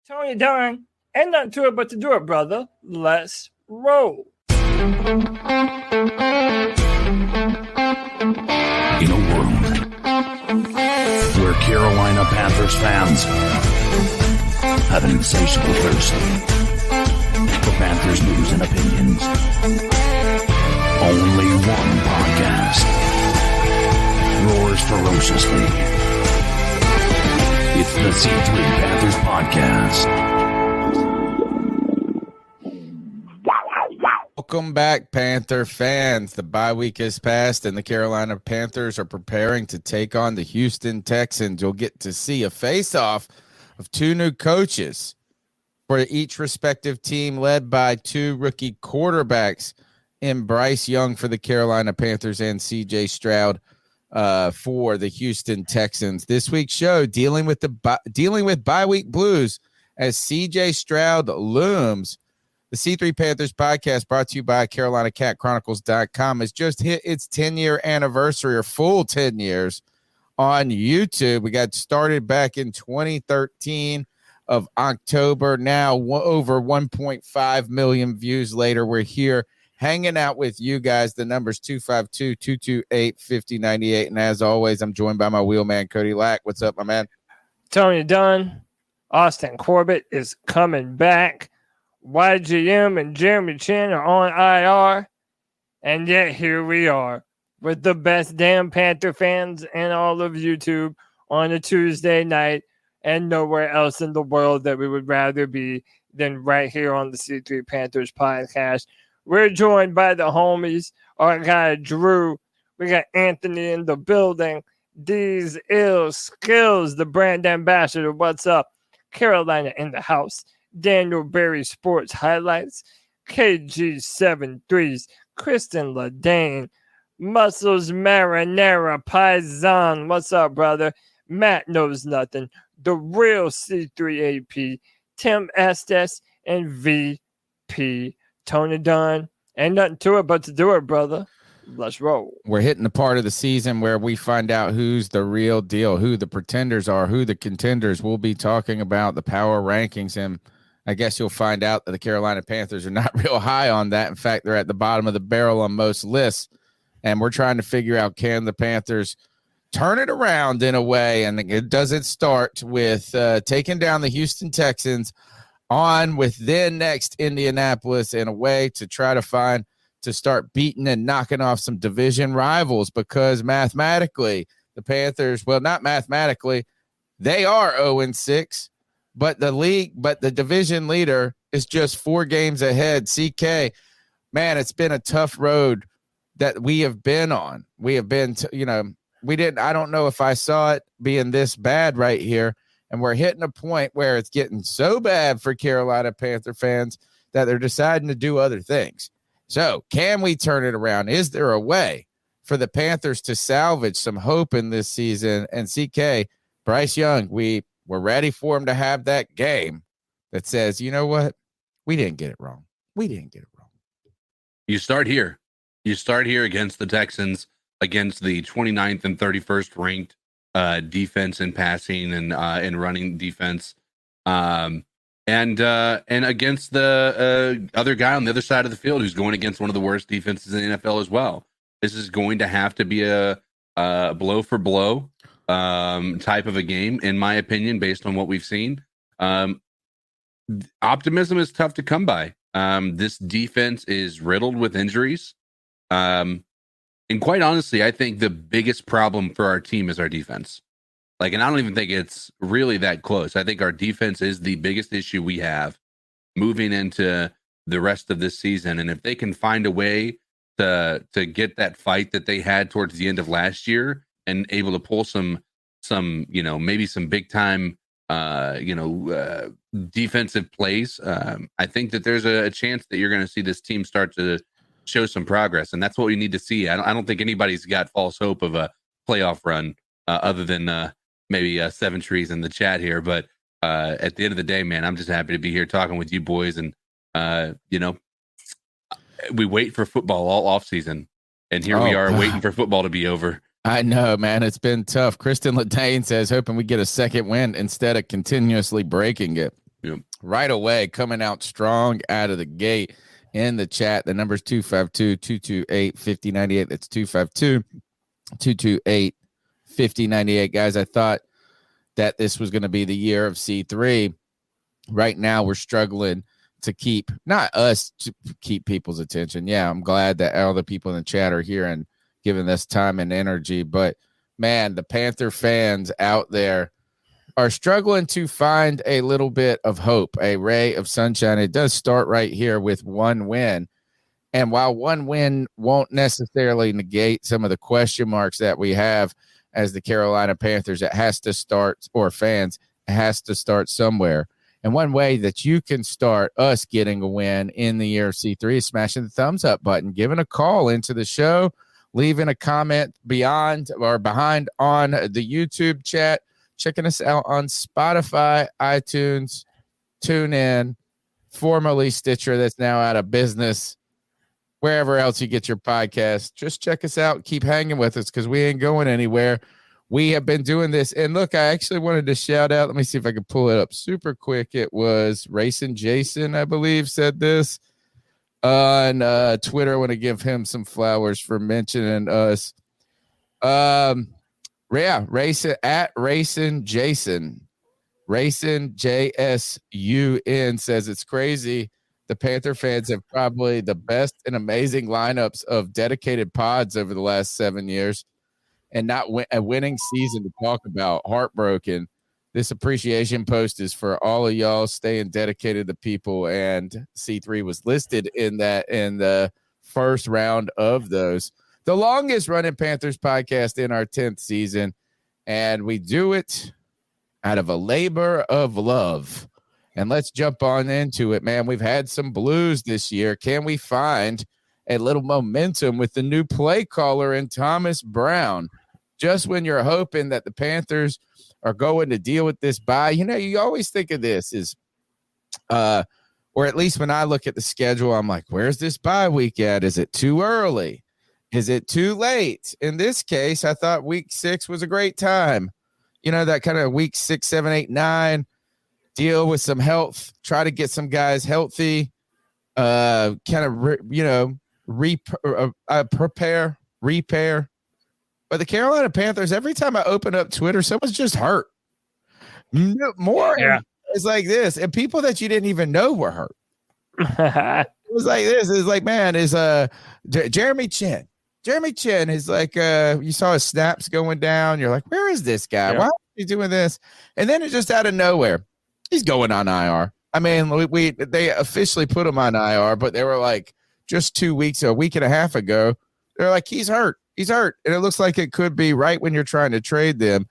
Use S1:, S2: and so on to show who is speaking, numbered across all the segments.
S1: Tony Dunn, ain't nothing to it but to do it, brother. Let's roll.
S2: In a world where Carolina Panthers fans have an insatiable thirst for Panthers news and opinions, only one podcast roars ferociously. It's the C3 Panthers Podcast.
S3: Welcome back, Panther fans. The bye week has passed, and the Carolina Panthers are preparing to take on the Houston Texans. You'll get to see a face-off of two new coaches for each respective team, led by two rookie quarterbacks in Bryce Young for the Carolina Panthers and C.J. Stroud for the Houston Texans. This week's show, dealing with bye week blues as C.J. Stroud looms. The C3 Panthers Podcast, brought to you by CarolinaCatChronicles.com, has just hit its 10-year anniversary, or full 10 years, on YouTube. We got started back in 2013 of October. Now, over 1.5 million views later, we're here hanging out with you guys. The number's 252-228-5098. And as always, I'm joined by my wheelman, Cody Lack. What's up, my man?
S1: Tony Dunn, Austin Corbett is coming back. YGM and Jeremy Chin are on IR, and yet here we are with the best damn Panther fans in all of YouTube on a Tuesday night, and nowhere else in the world that we would rather be than right here on the C3 Panthers Podcast. We're joined by the homies, our guy Drew. We got Anthony in the building. These ill skills, the brand ambassador. What's up? Carolina in the house. Daniel Berry Sports Highlights, KG73s, Kristen Ladane, Muscles Marinara Paisan. What's up, brother? Matt Knows Nothing, the real C3AP, Tim Estes, and VP Tony Dunn. Ain't nothing to it but to do it, brother. Let's roll.
S3: We're hitting the part of the season where we find out who's the real deal, who the pretenders are, who the contenders. We'll be talking about the power rankings, and I guess you'll find out that the Carolina Panthers are not real high on that. In fact, they're at the bottom of the barrel on most lists, and we're trying to figure out, can the Panthers turn it around in a way? And it doesn't start with taking down the Houston Texans, on with then next Indianapolis, in a way to try to start beating and knocking off some division rivals, because mathematically the Panthers, well, not mathematically, they are 0-6. But the division leader is just 4 games ahead. CK, man, it's been a tough road that we have been on. We have been, I don't know if I saw it being this bad right here. And we're hitting a point where it's getting so bad for Carolina Panther fans that they're deciding to do other things. So can we turn it around? Is there a way for the Panthers to salvage some hope in this season? And CK, Bryce Young, we're ready for him to have that game that says, you know what? We didn't get it wrong. We didn't get it wrong.
S4: You start here. You start here against the Texans, against the 29th and 31st ranked defense in passing and running defense. And against the other guy on the other side of the field who's going against one of the worst defenses in the NFL as well. This is going to have to be a blow for blow type of a game, in my opinion, based on what we've seen. Optimism is tough to come by. This defense is riddled with injuries. And quite honestly, I think the biggest problem for our team is our defense. And I don't even think it's really that close. I think our defense is the biggest issue we have moving into the rest of this season. And if they can find a way to get that fight that they had towards the end of last year and able to pull some maybe some big time defensive plays, I think that there's a chance that you're going to see this team start to show some progress, and that's what we need to see. I don't think anybody's got false hope of a playoff run other than maybe Seven Trees in the chat here. But at the end of the day, man, I'm just happy to be here talking with you boys, and we wait for football all off season, and here we are waiting for football to be over.
S3: I know, man. It's been tough. Kristen Ladane says, hoping we get a second win instead of continuously breaking it.
S4: Yep.
S3: right away, coming out strong out of the gate in the chat. The number's 252-228-5098. That's 252-228-5098. Guys, I thought that this was going to be the year of C3. Right now, we're struggling to keep, not us, to keep people's attention. Yeah, I'm glad that all the people in the chat are here and giving us time and energy. But, man, the Panther fans out there are struggling to find a little bit of hope, a ray of sunshine. It does start right here with one win. And while one win won't necessarily negate some of the question marks that we have as the Carolina Panthers, it has to start, or fans, it has to start somewhere. And one way that you can start us getting a win in the year of C3 is smashing the thumbs up button, giving a call into the show, leaving a comment beyond or behind on the YouTube chat, checking us out on Spotify, iTunes, TuneIn, formerly Stitcher, that's now out of business, wherever else you get your podcast. Just check us out. Keep hanging with us because we ain't going anywhere. We have been doing this. And look, I actually wanted to shout out. Let me see if I can pull it up super quick. It was Racing Jason, I believe, said this on Twitter. I want to give him some flowers for mentioning us. Yeah, Racing at Racing Jason. Racing JSUN says it's crazy. The Panther fans have probably the best and amazing lineups of dedicated pods over the last 7 years. And not a winning season to talk about. Heartbroken. This appreciation post is for all of y'all staying dedicated to people, and C3 was listed in that in the first round of those. The longest running Panthers podcast in our 10th season, and we do it out of a labor of love. And let's jump on into it, man. We've had some blues this year. Can we find a little momentum with the new play caller in Thomas Brown? Just when you're hoping that the Panthers are going to deal with this bye, you know, you always think of this as, or at least when I look at the schedule, I'm like, where's this bye week at? Is it too early? Is it too late? In this case, I thought week 6 was a great time. You know, that kind of week 6, 7, 8, 9, deal with some health, try to get some guys healthy, kind of, prepare, repair. But the Carolina Panthers, every time I open up Twitter, someone's just hurt. More is like this, and people that you didn't even know were hurt. It was like this. It's like, man, is Jeremy Chin. Jeremy Chin is like, you saw his snaps going down. You're like, where is this guy? Why is he doing this? And then it's just out of nowhere, he's going on IR. I mean, they officially put him on IR, but they were like just 2 weeks, a week and a half ago, they're like, he's hurt. He's hurt. And it looks like it could be right when you're trying to trade them.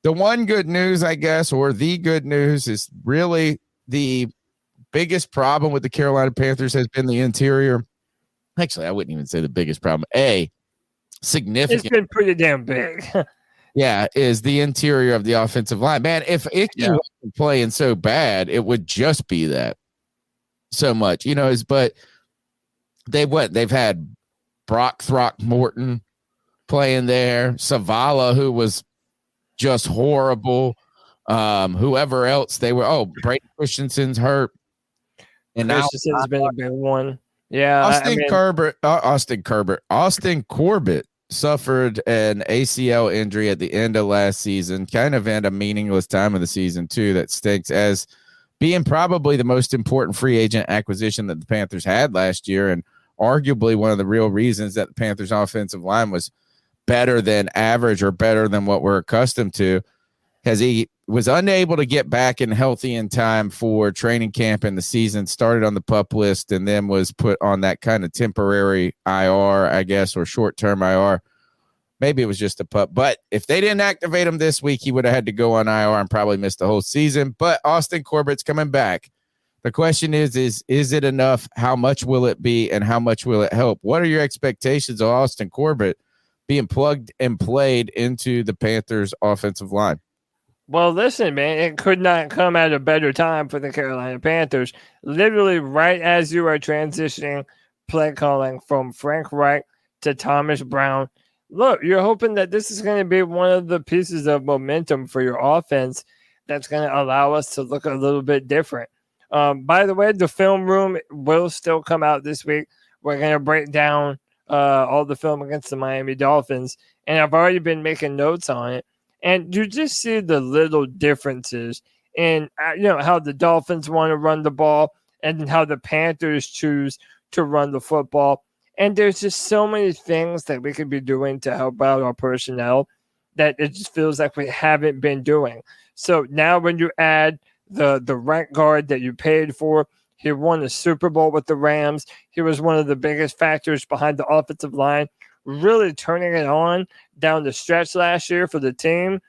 S3: The one good news, I guess, or the good news is really the biggest problem with the Carolina Panthers has been the interior. Actually, I wouldn't even say the biggest problem. Significant. It's
S1: been pretty damn big.
S3: Yeah, is the interior of the offensive line. Man, if Icky wasn't playing so bad, it would just be that so much. You know, but they've had Brock Throckmorton playing there, Savala, who was just horrible. Whoever else they were. Brady Christensen's hurt. And
S1: Christensen's been a big one. Yeah.
S3: Austin Corbett suffered an ACL injury at the end of last season, kind of at a meaningless time of the season, too. That stinks, as being probably the most important free agent acquisition that the Panthers had last year, and arguably one of the real reasons that the Panthers' offensive line was better than average or better than what we're accustomed to, because he was unable to get back and healthy in time for training camp, and the season started on the PUP list and then was put on that kind of temporary IR, I guess, or short-term IR. Maybe it was just a PUP. But if they didn't activate him this week, he would have had to go on IR and probably missed the whole season. But Austin Corbett's coming back. The question is it enough? How much will it be, and how much will it help? What are your expectations of Austin Corbett being plugged and played into the Panthers' offensive line?
S1: Well, listen, man, it could not come at a better time for the Carolina Panthers. Literally right as you are transitioning play calling from Frank Reich to Thomas Brown. Look, you're hoping that this is going to be one of the pieces of momentum for your offense that's going to allow us to look a little bit different. By the way, the film room will still come out this week. We're going to break down all the film against the Miami Dolphins, and I've already been making notes on it. And you just see the little differences in how the Dolphins want to run the ball and how the Panthers choose to run the football. And there's just so many things that we could be doing to help out our personnel that it just feels like we haven't been doing. So now when you add the right guard that you paid for, he won the Super Bowl with the Rams. He was one of the biggest factors behind the offensive line, really turning it on down the stretch last year for the team.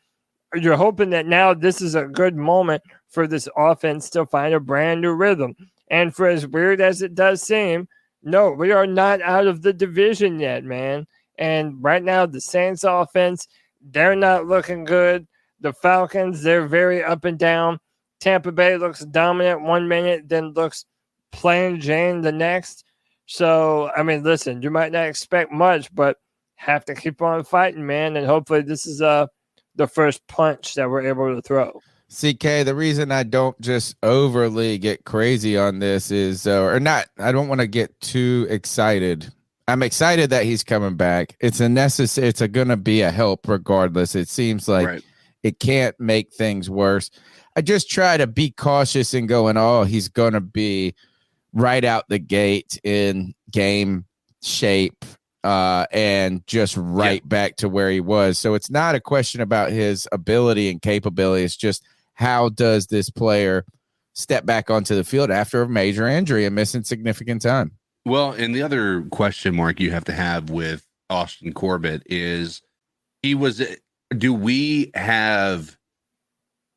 S1: You're hoping that now this is a good moment for this offense to find a brand new rhythm. And for as weird as it does seem, no, we are not out of the division yet, man. And right now, the Saints offense, they're not looking good. The Falcons, they're very up and down. Tampa Bay looks dominant 1 minute, then looks plain Jane the next. So, I mean, listen, you might not expect much, but have to keep on fighting, man. And hopefully this is the first punch that we're able to throw.
S3: CK, the reason I don't just overly get crazy on this is, I don't want to get too excited. I'm excited that he's coming back. It's going to be a help regardless. It seems like it can't make things worse. I just try to be cautious in going, he's going to be right out the gate in game shape and just back to where he was. So it's not a question about his ability and capability. It's just, how does this player step back onto the field after a major injury and missing significant time?
S4: Well, and the other question mark you have to have with Austin Corbett is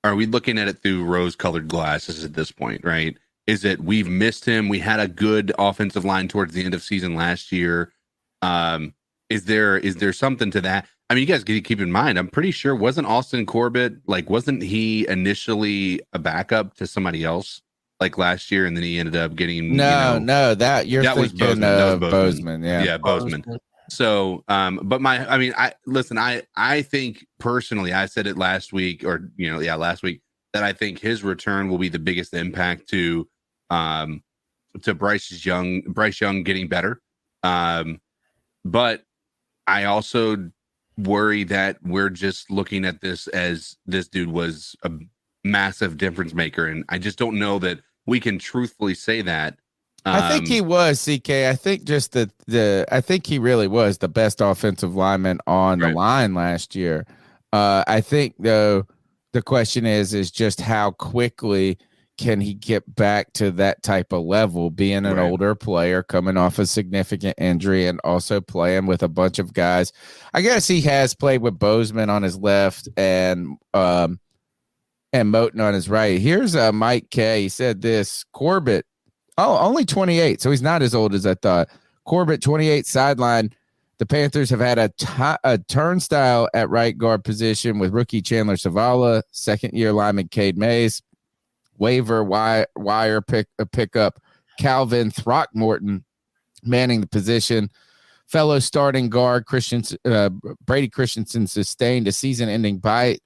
S4: are we looking at it through rose-colored glasses at this point, right? Is it we've missed him? We had a good offensive line towards the end of season last year. Is there something to that? I mean, you guys keep in mind, I'm pretty sure wasn't Austin Corbett, wasn't he initially a backup to somebody else last year, and then he ended up getting
S3: that was Bozeman.
S4: Yeah, Bozeman. So, but I think personally, I said it last week last week that I think his return will be the biggest impact to Bryce Young getting better. But I also worry that we're just looking at this as this dude was a massive difference maker, and I just don't know that we can truthfully say that.
S3: I think he was, CK. I think just I think he really was the best offensive lineman on the line last year. I think though the question is just how quickly can he get back to that type of level, being an older player coming off a significant injury and also playing with a bunch of guys. I guess he has played with Bozeman on his left and Moten on his right. Here's Mike K. He said this, Corbett, only 28, so he's not as old as I thought. Corbett, 28, sideline. The Panthers have had a turnstile at right guard position with rookie Chandler Zavala, second-year lineman Cade Mays, waiver wire pickup Calvin Throckmorton manning the position. Fellow starting guard Brady Christensen sustained a season-ending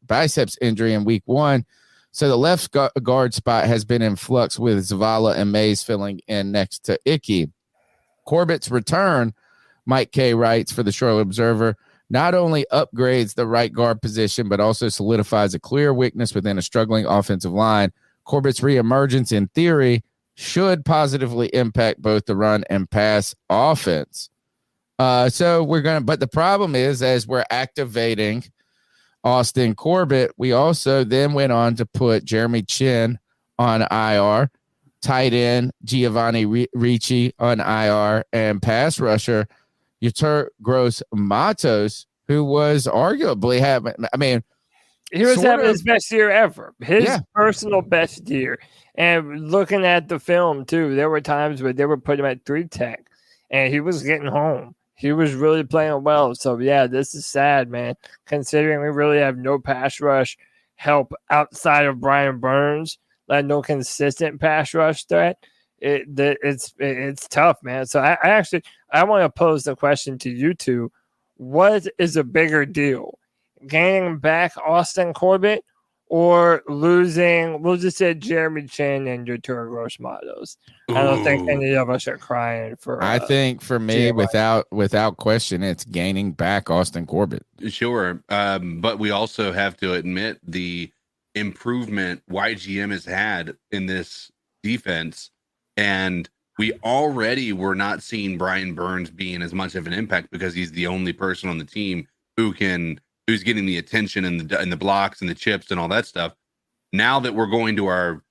S3: biceps injury in week 1. So the left guard spot has been in flux with Zavala and Mays filling in next to Icky. Corbett's return, Mike K. writes for the Charlotte Observer, not only upgrades the right guard position, but also solidifies a clear weakness within a struggling offensive line. Corbett's reemergence, in theory, should positively impact both the run and pass offense. But the problem is, as we're activating Austin Corbett, we also then went on to put Jeremy Chin on IR, tight end Giovanni Ricci on IR, and pass rusher Yetur Gross Matos, who was arguably
S1: he was having his best year ever, his personal best year. And looking at the film, too, there were times where they were putting him at 3-tech, and he was getting home. He was really playing well. So, this is sad, man, considering we really have no pass rush help outside of Brian Burns, no consistent pass rush threat. It's tough, man. So, I want to pose the question to you two. What is a bigger deal? Gaining back Austin Corbett or losing, we'll just say Jeremy Chin and your Tour Gross Matos. I don't think any of us are crying for.
S3: I think for me, without question, it's gaining back Austin Corbett.
S4: Sure, but we also have to admit the improvement YGM has had in this defense, and we already were not seeing Brian Burns being as much of an impact because he's the only person on the team who's getting the attention and the blocks and the chips and all that stuff. Now that we're going to our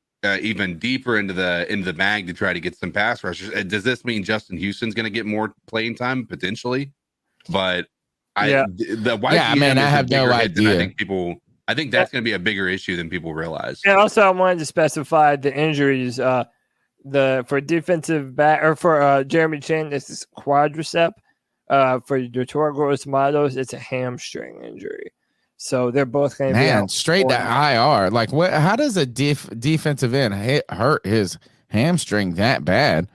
S4: even deeper into the bag to try to get some pass rushers, does this mean Justin Houston's going to get more playing time potentially? But I have
S3: no idea.
S4: I think that's going to be a bigger issue than people realize.
S1: And also, I wanted to specify the injuries. For defensive back or for Jeremy Chin, this is quadricep. For your Gross Matos, it's a hamstring injury. So they're both going to be out
S3: straight to IR. Like, what? How does a defensive end hurt his hamstring that bad?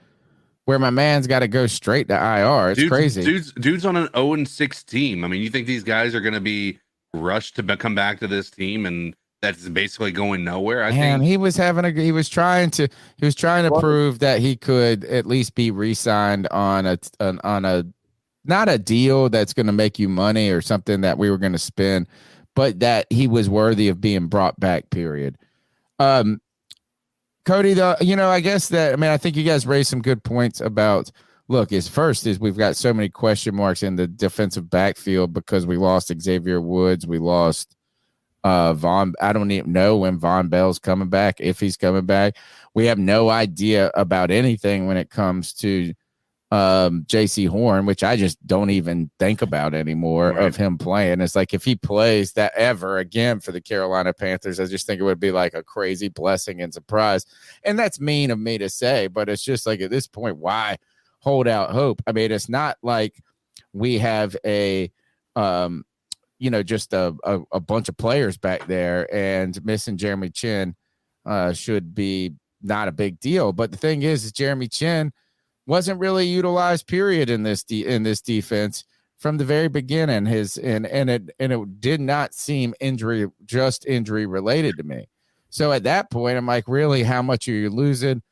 S3: Where my man's got to go straight to IR. It's crazy.
S4: Dude's on an 0-6 team. I mean, you think these guys are going to be rushed to come back to this team, and that's basically going nowhere? I think
S3: he was trying to prove that he could at least be re-signed on a not a deal that's going to make you money or something that we were going to spend, but that he was worthy of being brought back, period. Cody, though, I guess I think you guys raised some good points about, look, we've got so many question marks in the defensive backfield because we lost Xavier Woods. We lost Von. I don't even know when Von Bell's coming back, if he's coming back. We have no idea about anything when it comes to JC Horn, which I just don't even think about anymore of him playing. It's like if he plays that ever again for the Carolina Panthers, I just think it would be like a crazy blessing and surprise. And that's mean of me to say, but it's just like at this point, why hold out hope? I mean, it's not like we have just a bunch of players back there, and missing Jeremy Chin should be not a big deal. But the thing is Jeremy Chin wasn't really utilized, period, in this defense from the very beginning. It did not seem injury related to me. So at that point, I'm like, really, how much are you losing?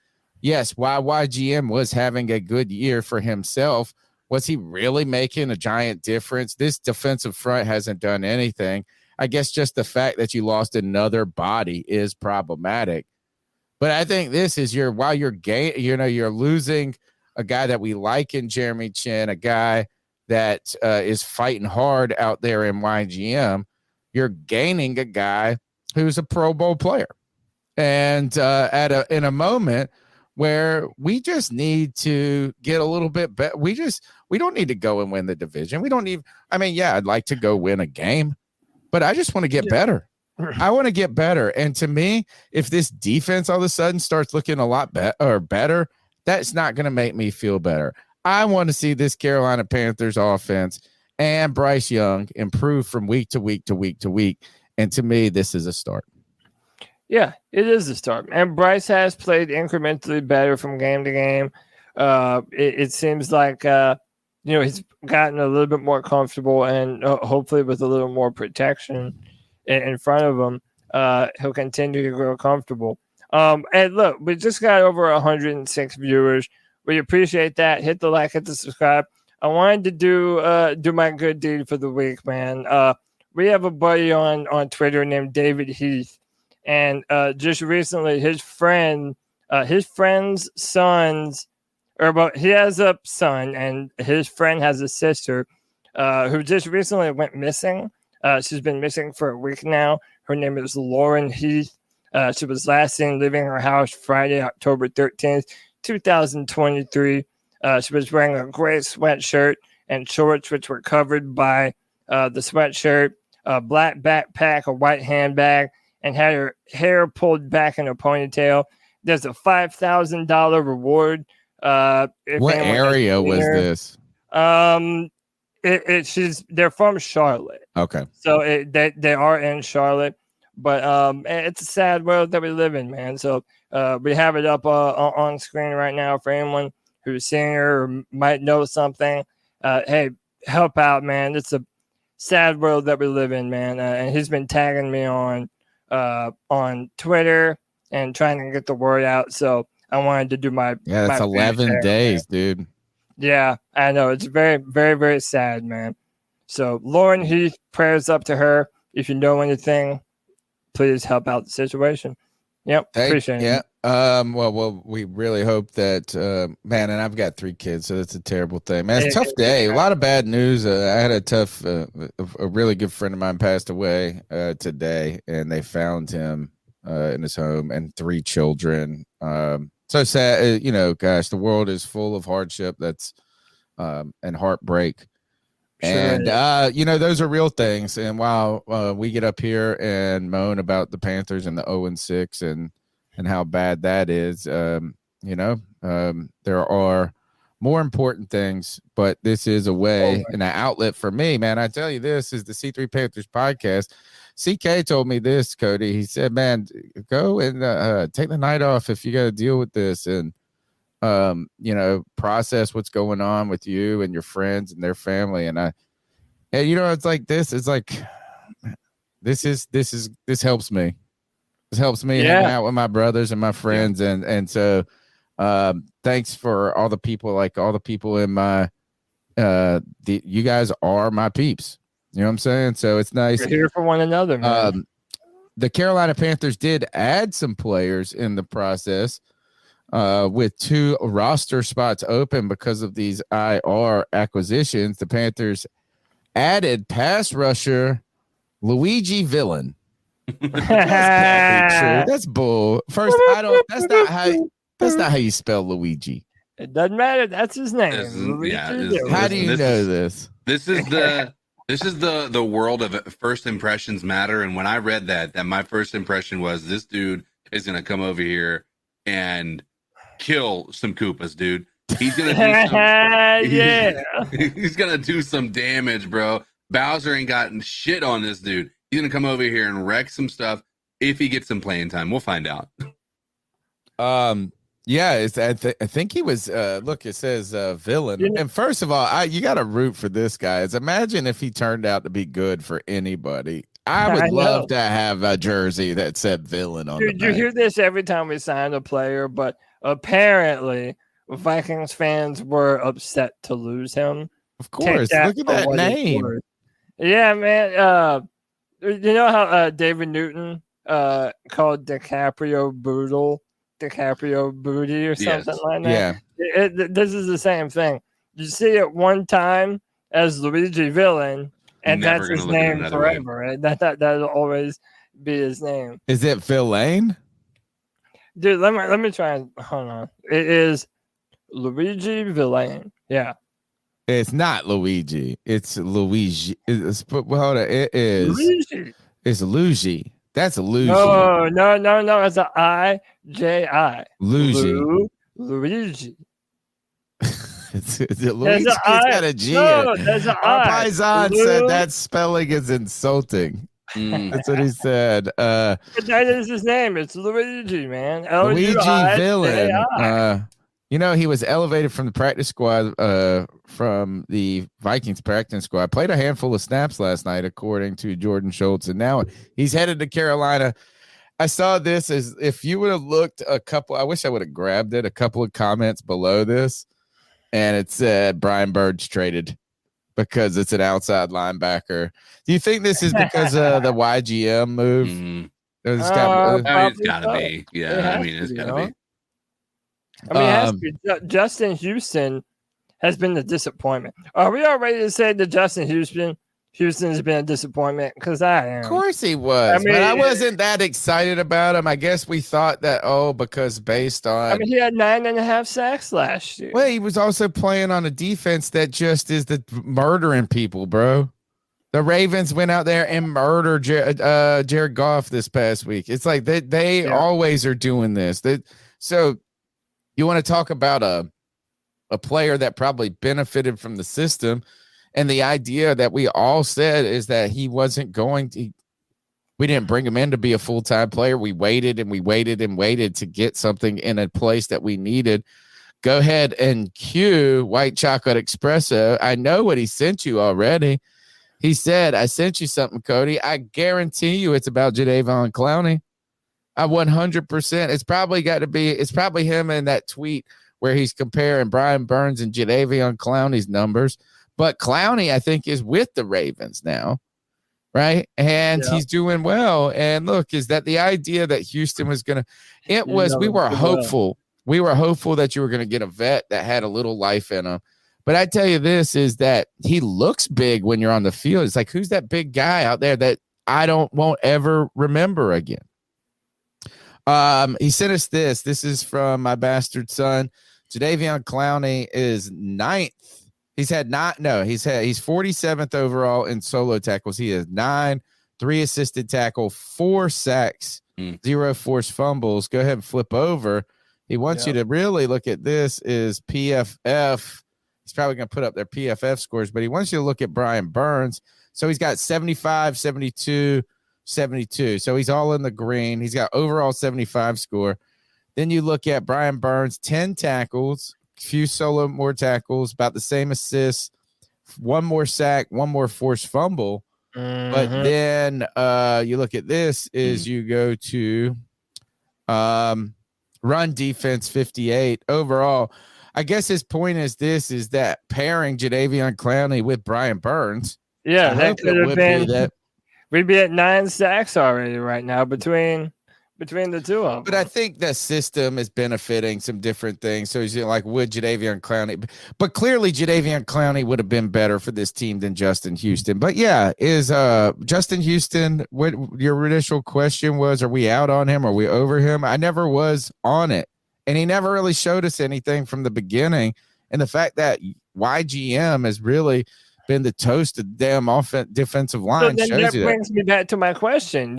S3: Yes, while YGM was having a good year for himself, was he really making a giant difference? This defensive front hasn't done anything. I guess just the fact that you lost another body is problematic. But I think this is you're losing a guy that we like in Jeremy Chin, a guy that is fighting hard out there in YGM. You're gaining a guy who's a Pro Bowl player. And in a moment where we just need to get a little bit better. We don't need to go and win the division. I'd like to go win a game, but I just want to get better. I want to get better. And to me, if this defense all of a sudden starts looking a lot better, that's not going to make me feel better. I want to see this Carolina Panthers offense and Bryce Young improve from week to week to week to week. And to me, this is a start.
S1: Yeah, it is a start. And Bryce has played incrementally better from game to game. It seems like, he's gotten a little bit more comfortable, and hopefully with a little more protection in front of him, he'll continue to grow comfortable. And look, we just got over 106 viewers. We appreciate that. Hit the like, hit the subscribe. I wanted to do my good deed for the week, man. We have a buddy on Twitter named David Heath, and just recently his friend's sons, he has a son, and his friend has a sister who just recently went missing. She's been missing for a week now. Her name is Lauren Heath. She was last seen leaving her house Friday, October 13th, 2023. She was wearing a gray sweatshirt and shorts, which were covered by the sweatshirt, a black backpack, a white handbag, and had her hair pulled back in a ponytail. There's a $5,000 reward.
S3: What area was this?
S1: They're from Charlotte.
S3: Okay.
S1: So they are in Charlotte. But it's a sad world that we live in, man. So we have it up on screen right now for anyone who's seeing her or might know something. Hey, help out, man. It's a sad world that we live in, man. And he's been tagging me on on Twitter and trying to get the word out. So I wanted to do my
S3: that's
S1: my
S3: 11 days, dude.
S1: Yeah, I know. It's very, very, very sad, man. So Lauren Heath, prayers up to her. If you know anything, please help out the situation. Yep, appreciate it.
S3: Well, we really hope that, man, and I've got 3 kids, so that's a terrible thing, man. It's a tough day. A lot of bad news. I had a really good friend of mine passed away today, and they found him in his home and 3 children. So sad, gosh, the world is full of hardship. That's and heartbreak. Sure. And those are real things. And while we get up here and moan about the Panthers and the 0-6 and how bad that is, there are more important things. But this is a way and an outlet for me, man. I tell you, this is the C3 Panthers podcast. CK told me this, Cody. He said, man, go and take the night off if you got to deal with this and, process what's going on with you and your friends and their family. And it's like this. It's like, this helps me. This helps me hang out with my brothers and my friends. Yeah. And so, thanks for all the people in my, you guys are my peeps. You know what I'm saying? So it's nice.
S1: We're here for one another, man.
S3: The Carolina Panthers did add some players in the process with 2 roster spots open because of these IR acquisitions. The Panthers added pass rusher Luigi Villain. That's bull. First, that's not how you spell Luigi.
S1: It doesn't matter. That's his name.
S3: How do you know this?
S4: This is the world of first impressions matter. And when I read that my first impression was this dude is going to come over here and kill some Koopas, dude. He's going to do he's going to do some damage, bro. Bowser ain't gotten shit on this dude. He's going to come over here and wreck some stuff if he gets some playing time. We'll find out.
S3: I think he was. Look, it says villain. And first of all, you got to root for this guy. Imagine if he turned out to be good for anybody. I would love to have a jersey that said villain on it.
S1: You hear this every time we sign a player, but apparently Vikings fans were upset to lose him.
S3: Of course, look at that name.
S1: Yeah, man. You know how David Newton called DiCaprio DiCaprio booty or something like that. Yeah, this is the same thing. You see it one time as Luigi Villain, and that's his name forever. Right? That'll always be his name.
S3: Is it Villain?
S1: Dude, let me try and hold on. It is Luigi Villain. Yeah.
S3: It's not Luigi. It's Luigi. Hold on. It is.
S1: Luigi.
S3: It's Luigi. That's a Luigi.
S1: No. It's an I-J-I.
S3: Luigi.
S1: Luigi.
S3: Luigi's got a G.
S1: No, there's an
S3: Our
S1: I.
S3: Paisan said that spelling is insulting. That's what he said.
S1: But that is his name. It's Luigi, man.
S3: Luigi Villain. He was elevated from the practice squad, from the Vikings practice squad. Played a handful of snaps last night, according to Jordan Schultz, and now he's headed to Carolina. I saw this as if you would have looked I wish I would have grabbed it, a couple of comments below this, and it said Brian Bird's traded because it's an outside linebacker. Do you think this is because of the YGM move?
S4: It's got to be. Yeah, it's got to be.
S1: It has to be. Justin Houston has been a disappointment. Are we all ready to say that Justin Houston has been a disappointment? Because I am.
S3: Of course he was. But I wasn't that excited about him. I guess we thought that, because based on...
S1: he had 9.5 sacks last year.
S3: Well, he was also playing on a defense that just is murdering people, bro. The Ravens went out there and murdered Jared Goff this past week. It's like they always are doing this. So... You want to talk about a player that probably benefited from the system, and the idea that we all said is that he wasn't going to. We didn't bring him in to be a full-time player. We waited and we waited and waited to get something in a place that we needed. Go ahead and cue White Chocolate Espresso. I know what he sent you already. He said, I sent you something, Cody. I guarantee you it's about Jadeveon Clowney. I 100%. It's probably him in that tweet where he's comparing Brian Burns and Jadeveon Clowney's numbers. But Clowney, I think, is with the Ravens now, right? And he's doing well. And look, is that the idea that Houston was going to – we were hopeful. We were hopeful that you were going to get a vet that had a little life in him. But I tell you this is that he looks big when you're on the field. It's like, who's that big guy out there that I won't ever remember again? He sent us this. This is from my bastard son. Jadeveon Clowney is 9th. He's 47th overall in solo tackles. He has 9, 3 assisted tackle, 4 sacks, 0 forced fumbles. Go ahead and flip over. He wants you to really look at this is PFF. He's probably going to put up their PFF scores, but he wants you to look at Brian Burns. So he's got 75, 72, 72. So he's all in the green. He's got overall 75 score. Then you look at Brian Burns, 10 tackles, few solo more tackles, about the same assists, 1 more sack, 1 more forced fumble. But then you look at this is you go to run defense 58 overall. I guess his point is that pairing Jadeveon Clowney with Brian Burns.
S1: Yeah, that could have been. We'd be at 9 sacks already right now between the two of them.
S3: But I think the system is benefiting some different things. So he's like, would Jadeveon Clowney? But clearly Jadeveon Clowney would have been better for this team than Justin Houston. But yeah, is Justin Houston, what your initial question was, are we out on him? Are we over him? I never was on it. And he never really showed us anything from the beginning. And the fact that YGM has really been the toast of the damn defensive line.
S1: So then that brings me back to my question.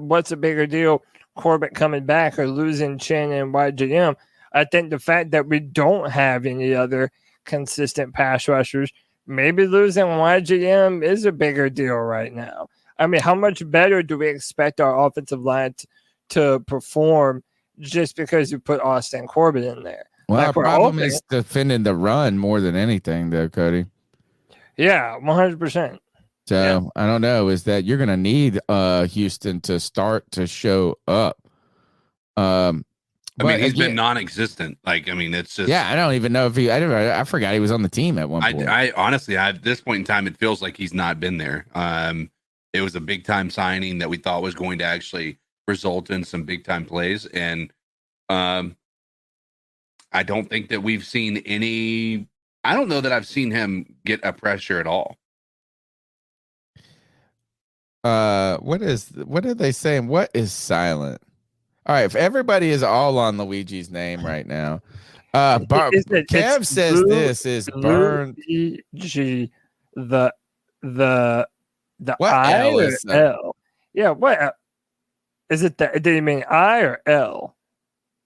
S1: What's a bigger deal, Corbett coming back or losing Chin and YGM? I think the fact that we don't have any other consistent pass rushers, maybe losing YGM is a bigger deal right now. I mean, how much better do we expect our offensive line to perform just because you put Austin Corbett in there?
S3: Well, our problem is defending the run more than anything, though, Cody.
S1: Yeah, 100%.
S3: So I don't know. Is that you're going to need Houston to start to show up?
S4: I mean, he's been non-existent. It's just.
S3: Yeah, I don't even know if I forgot he was on the team at one point.
S4: I honestly, at this point in time, it feels like he's not been there. It was a big time signing that we thought was going to actually result in some big time plays, and I don't think that we've seen any. I don't know that I've seen him get a pressure at all.
S3: What are they saying? What is silent? All right, if everybody is all on Luigi's name right now, Kev says this is Burn
S1: Luigi, the
S3: what
S1: I
S3: L
S1: or
S3: is that?
S1: L? Yeah, what is it? Did you mean I or L?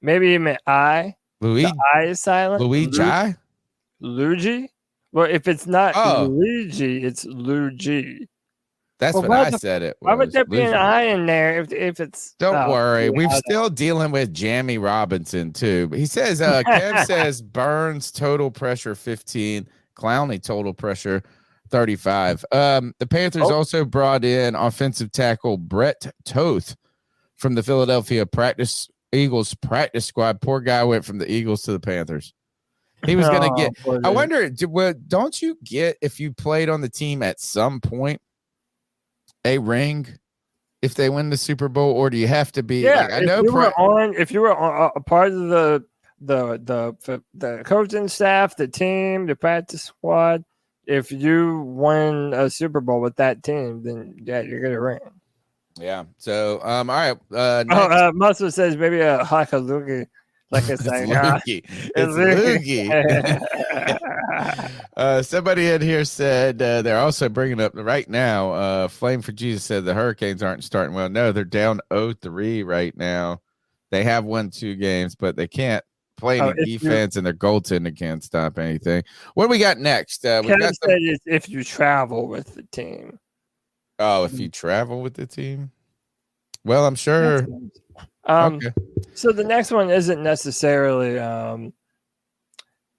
S1: Maybe you meant I.
S3: Luigi.
S1: The I is silent.
S3: Luigi.
S1: Luigi. Well, if it's not Luigi, it's Luigi.
S3: That's what I said it was.
S1: Why would there be an I in there if it's...
S3: Don't worry. We're still dealing with Jamie Robinson, too. But he says, Kev says Burns total pressure 15, Clowney total pressure 35. The Panthers also brought in offensive tackle Brett Toth from the Philadelphia Eagles practice squad. Poor guy went from the Eagles to the Panthers. He was going to get... I wonder, don't you get, if you played on the team at some point, a ring if they win the Super Bowl, or do you have to be?
S1: Yeah, if you were on a part of the coaching staff, the team, the practice squad, if you win a Super Bowl with that team, then you're gonna ring.
S3: Yeah. So all right.
S1: Muscle says maybe a hakalugi. Like it's like
S3: it's loogie. Somebody in here said they're also bringing up right now. Flame for Jesus said the Hurricanes aren't starting well. No, they're down 0-3 right now. They have won 2 games, but they can't play any defense, and their goaltending can't stop anything. What do we got next?
S1: If you travel with the team.
S3: Oh, if you travel with the team. Well, I'm sure.
S1: Okay. So the next one isn't necessarily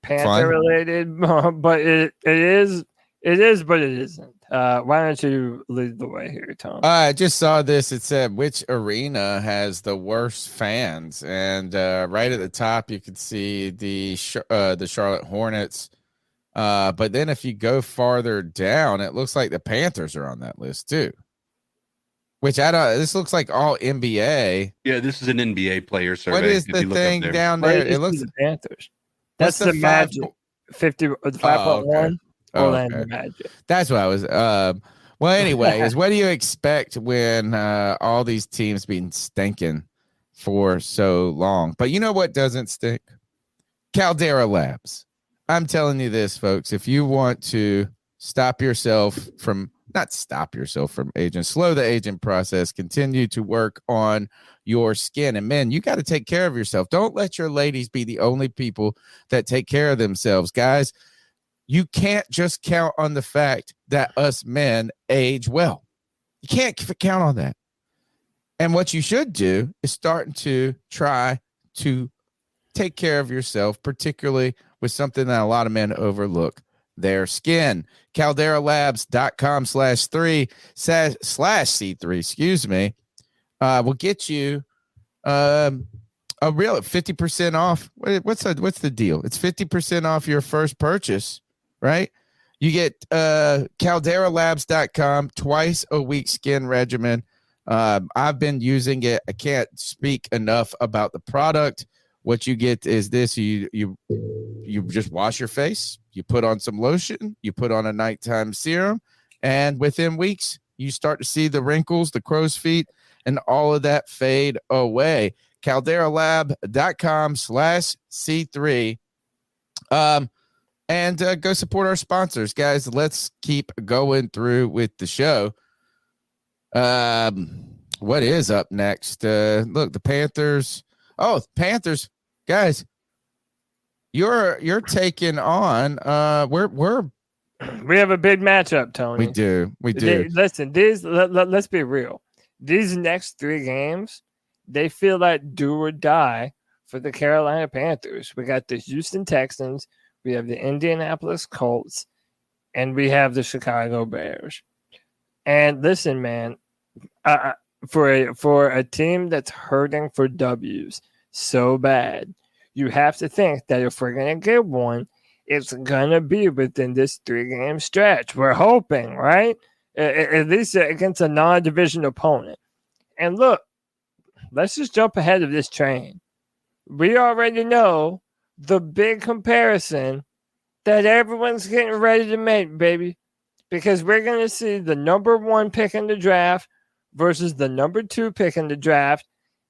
S1: Panther related, but it is It is, but it isn't. Why don't you lead the way here, Tom?
S3: I just saw this. It said which arena has the worst fans, and right at the top you can see the Charlotte Hornets. But then if you go farther down, it looks like the Panthers are on that list too. Which I don't. This looks like all NBA.
S4: Yeah, this is an NBA player survey.
S3: What is the thing down there? It looks
S1: the Panthers. That's
S3: the
S1: Magic. 5.1. Orlando Magic.
S3: That's what I was. Well, anyways, what do you expect when all these teams been stinking for so long? But you know what doesn't stink? Caldera Labs. I'm telling you this, folks. If you want to slow the aging process, continue to work on your skin. And men, you got to take care of yourself. Don't let your ladies be the only people that take care of themselves, guys. You can't just count on the fact that us men age well. You can't count on that. And what you should do is start to try to take care of yourself, particularly with something that a lot of men overlook, their skin. CalderaLabs.com/C3, will get you a real 50% off. What's the deal? It's 50% off your first purchase, right? You get CalderaLabs.com twice a week skin regimen. I've been using it. I can't speak enough about the product. What you get is this: you just wash your face, you put on some lotion, you put on a nighttime serum, and within weeks you start to see the wrinkles, the crow's feet, and all of that fade away. CalderaLab.com/C3. And go support our sponsors, guys. Let's keep going through with the show. What is up next? Look, the Panthers. Oh, Panthers, guys, you're taking on.
S1: We have a big matchup, Tony.
S3: We do.
S1: Listen, let's be real. These next 3 games, they feel like do or die for the Carolina Panthers. We got the Houston Texans, we have the Indianapolis Colts, and we have the Chicago Bears. And listen, man, for a team that's hurting for W's so bad, you have to think that if we're going to get one, it's going to be within this 3-game stretch. We're hoping, right? At least against a non-division opponent. And look, let's just jump ahead of this train. We already know the big comparison that everyone's getting ready to make, baby, because we're going to see the number 1 pick in the draft versus the number 2 pick in the draft.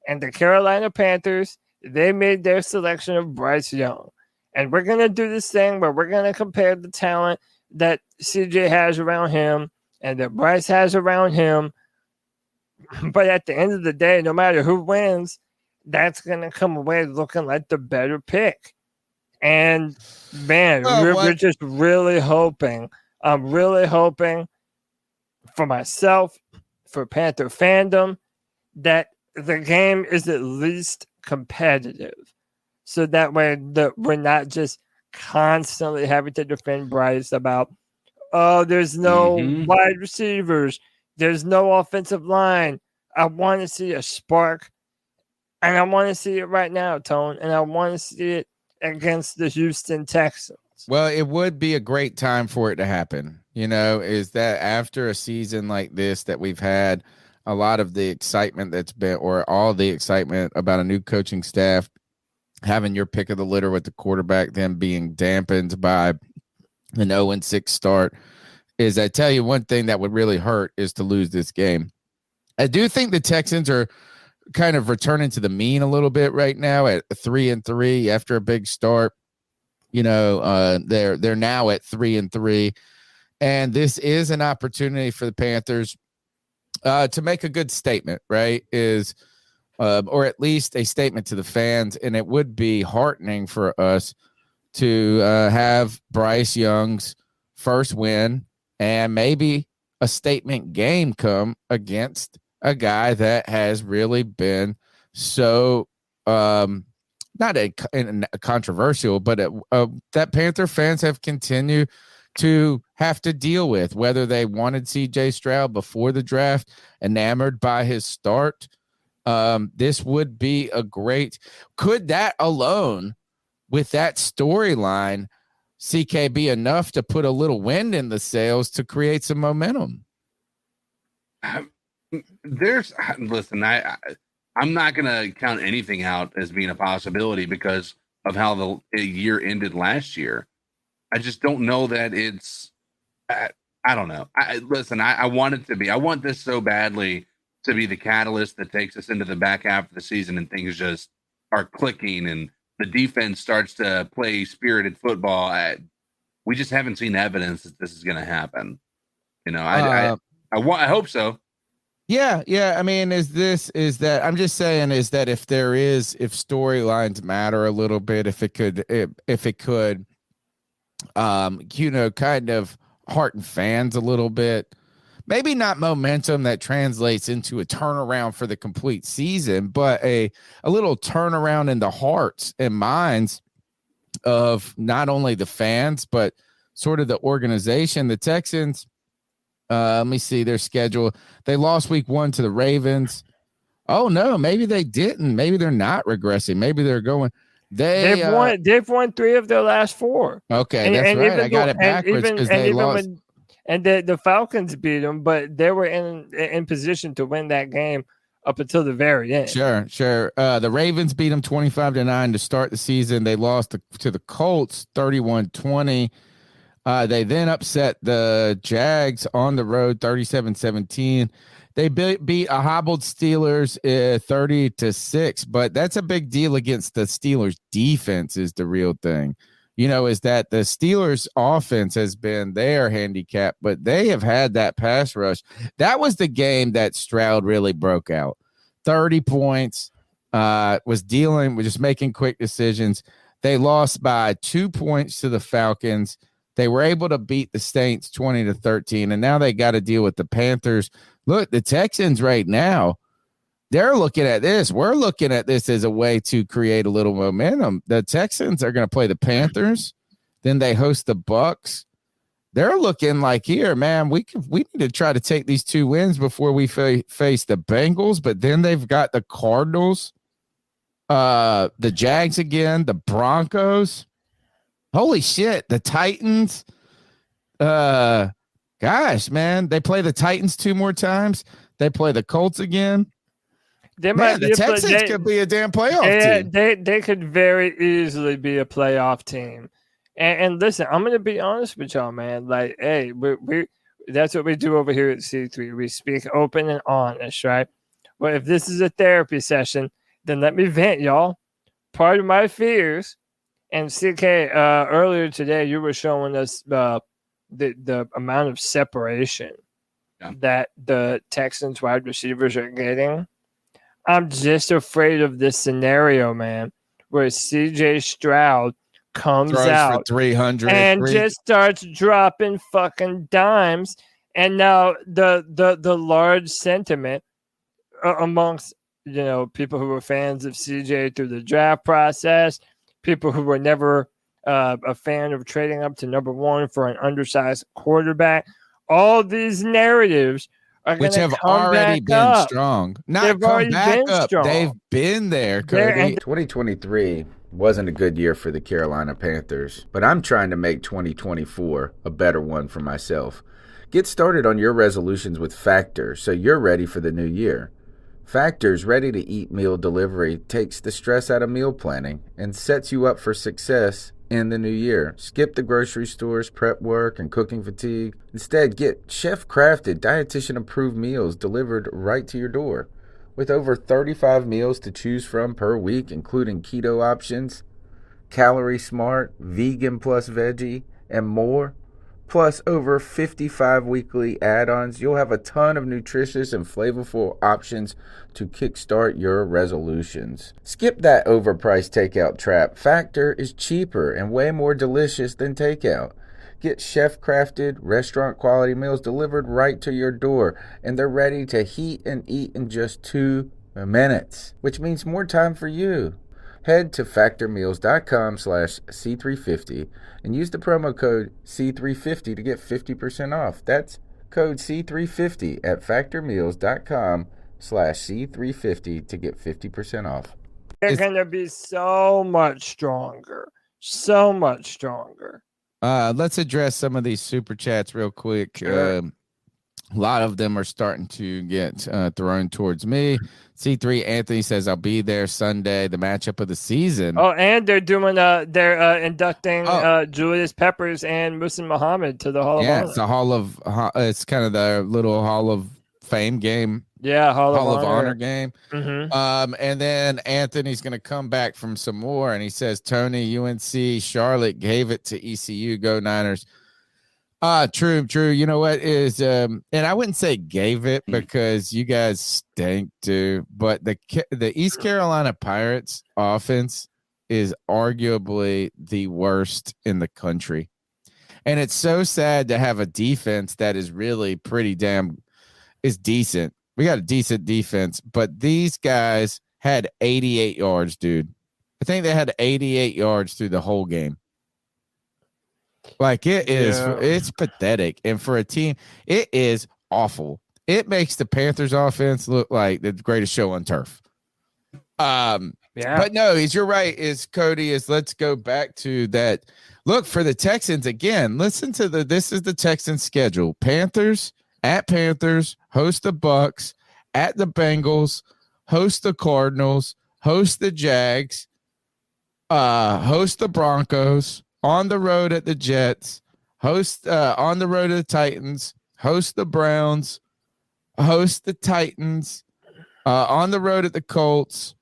S1: And the Carolina Panthers, they made their selection of Bryce Young. And we're going to do this thing where we're going to compare the talent that CJ has around him and that Bryce has around him. But at the end of the day, no matter who wins, that's going to come away looking like the better pick. And, man, we're just really hoping. I'm really hoping for myself, for Panther fandom, that the game is at least competitive. So that way we're not just constantly having to defend Bryce about, oh, there's no wide receivers. There's no offensive line. I want to see a spark. And I want to see it right now, Tone. And I want to see it against the Houston Texans.
S3: Well, it would be a great time for it to happen. You know, is that after a season like this that we've had, a lot of the excitement that's been, or all the excitement about a new coaching staff, having your pick of the litter with the quarterback, then being dampened by an 0-6 start, is I tell you one thing that would really hurt is to lose this game. I do think the Texans are kind of returning to the mean a little bit right now at 3-3 after a big start. You know, they're now at 3-3, and this is an opportunity for the Panthers to make a good statement, right? Or at least a statement to the fans, and it would be heartening for us to have Bryce Young's first win and maybe a statement game come against a guy that has really been so not a controversial, but that Panther fans have continued to have to deal with, whether they wanted CJ Stroud before the draft, enamored by his start. This would be a great, could that alone with that storyline, CK, be enough to put a little wind in the sails to create some momentum?
S4: Listen, I'm not going to count anything out as being a possibility because of how the year ended last year. I just don't know that it's, I don't know. I want it to be, I want this so badly to be the catalyst that takes us into the back half of the season and things just are clicking and the defense starts to play spirited football. We just haven't seen evidence that this is going to happen. You know, I hope so.
S3: Yeah. I mean, if storylines matter a little bit, if it could, kind of hearten fans a little bit, maybe not momentum that translates into a turnaround for the complete season, but a little turnaround in the hearts and minds of not only the fans, but sort of the organization. The Texans, let me see their schedule. They lost week 1 to the Ravens. Oh no, maybe they didn't. Maybe they're not regressing. Maybe they're going. They've
S1: won 3 of their last 4.
S3: Okay, that's right. I got it backwards because they lost.
S1: And the Falcons beat them, but they were in position to win that game up until the very end.
S3: Sure. The Ravens beat them 25-9 to start the season. They lost to the Colts 31-20. They then upset the Jags on the road 37-17. They beat a hobbled Steelers 30-6, but that's a big deal against the Steelers defense is the real thing. Is that the Steelers offense has been their handicap, but they have had that pass rush. That was the game that Stroud really broke out. 30 points, was just making quick decisions. They lost by 2 points to the Falcons. They were able to beat the Saints 20-13, and now they got to deal with the Panthers. Look, the Texans right now, they're looking at this. We're looking at this as a way to create a little momentum. The Texans are going to play the Panthers. Then they host the Bucks. They're looking like, here, man, we need to try to take these 2 wins before we face the Bengals. But then they've got the Cardinals, the Jags again, the Broncos. Holy shit, the Titans. Gosh, man, they play the Titans 2 more times. They play the Colts again. The Texans could be a damn playoff team.
S1: They could very easily be a playoff team. And listen, I'm going to be honest with y'all, man. Like, hey, we that's what we do over here at C3. We speak open and honest, right? Well, if this is a therapy session, then let me vent, y'all. Part of my fears, and CK, earlier today, you were showing us the amount of separation that the Texans wide receivers are getting. I'm just afraid of this scenario, man, where CJ Stroud comes out
S3: for 300
S1: and just starts dropping fucking dimes. And now the large sentiment amongst, people who were fans of CJ through the draft process, people who were never a fan of trading up to number 1 for an undersized quarterback, all these narratives
S3: which have already been strong. Not come back up. They've been there, Cody.
S5: 2023 wasn't a good year for the Carolina Panthers, but I'm trying to make 2024 a better one for myself. Get started on your resolutions with Factor so you're ready for the new year. Factor's ready-to-eat meal delivery takes the stress out of meal planning and sets you up for success in the new year. Skip the grocery stores, prep work, and cooking fatigue. Instead, get chef-crafted, dietitian-approved meals delivered right to your door. With over 35 meals to choose from per week, including keto options, calorie smart, vegan plus veggie, and more, plus over 55 weekly add-ons, you'll have a ton of nutritious and flavorful options to kickstart your resolutions. Skip that overpriced takeout trap. Factor is cheaper and way more delicious than takeout. Get chef-crafted, restaurant-quality meals delivered right to your door, and they're ready to heat and eat in just 2 minutes, which means more time for you. Head to factormeals.com/C350 and use the promo code C350 to get 50% off. That's code C350 at factormeals.com/C350 to get 50% off.
S1: They're going to be so much stronger. So much stronger.
S3: Let's address some of these super chats real quick.
S1: Sure.
S3: A lot of them are starting to get thrown towards me. C3 Anthony says, I'll be there Sunday, the matchup of the season.
S1: Oh, and they're doing they're inducting Julius Peppers and Musin Muhammad to the Hall of Honor.
S3: It's a it's kind of the little Hall of Fame game.
S1: Yeah, Hall of
S3: Honor game.
S1: Mm-hmm.
S3: And then Anthony's going to come back from some more, and he says, Tony, UNC, Charlotte gave it to ECU. Go Niners. True. You know what is, and I wouldn't say gave it because you guys stink too, but the East Carolina Pirates offense is arguably the worst in the country. And it's so sad to have a defense that is really pretty is decent. We got a decent defense, but these guys had 88 yards, dude. I think they had 88 yards through the whole game. Like it's pathetic. And for a team, it is awful. It makes the Panthers offense look like the greatest show on turf. But no, you're right. Cody let's go back to that. Look for the Texans again. Listen to this is the Texans schedule. Panthers at Panthers, host the Bucks, at the Bengals, host the Cardinals, host the Jags, host the Broncos, on the road at the Jets, host on the road at the Titans, host the Browns, host the Titans, on the road at the Colts,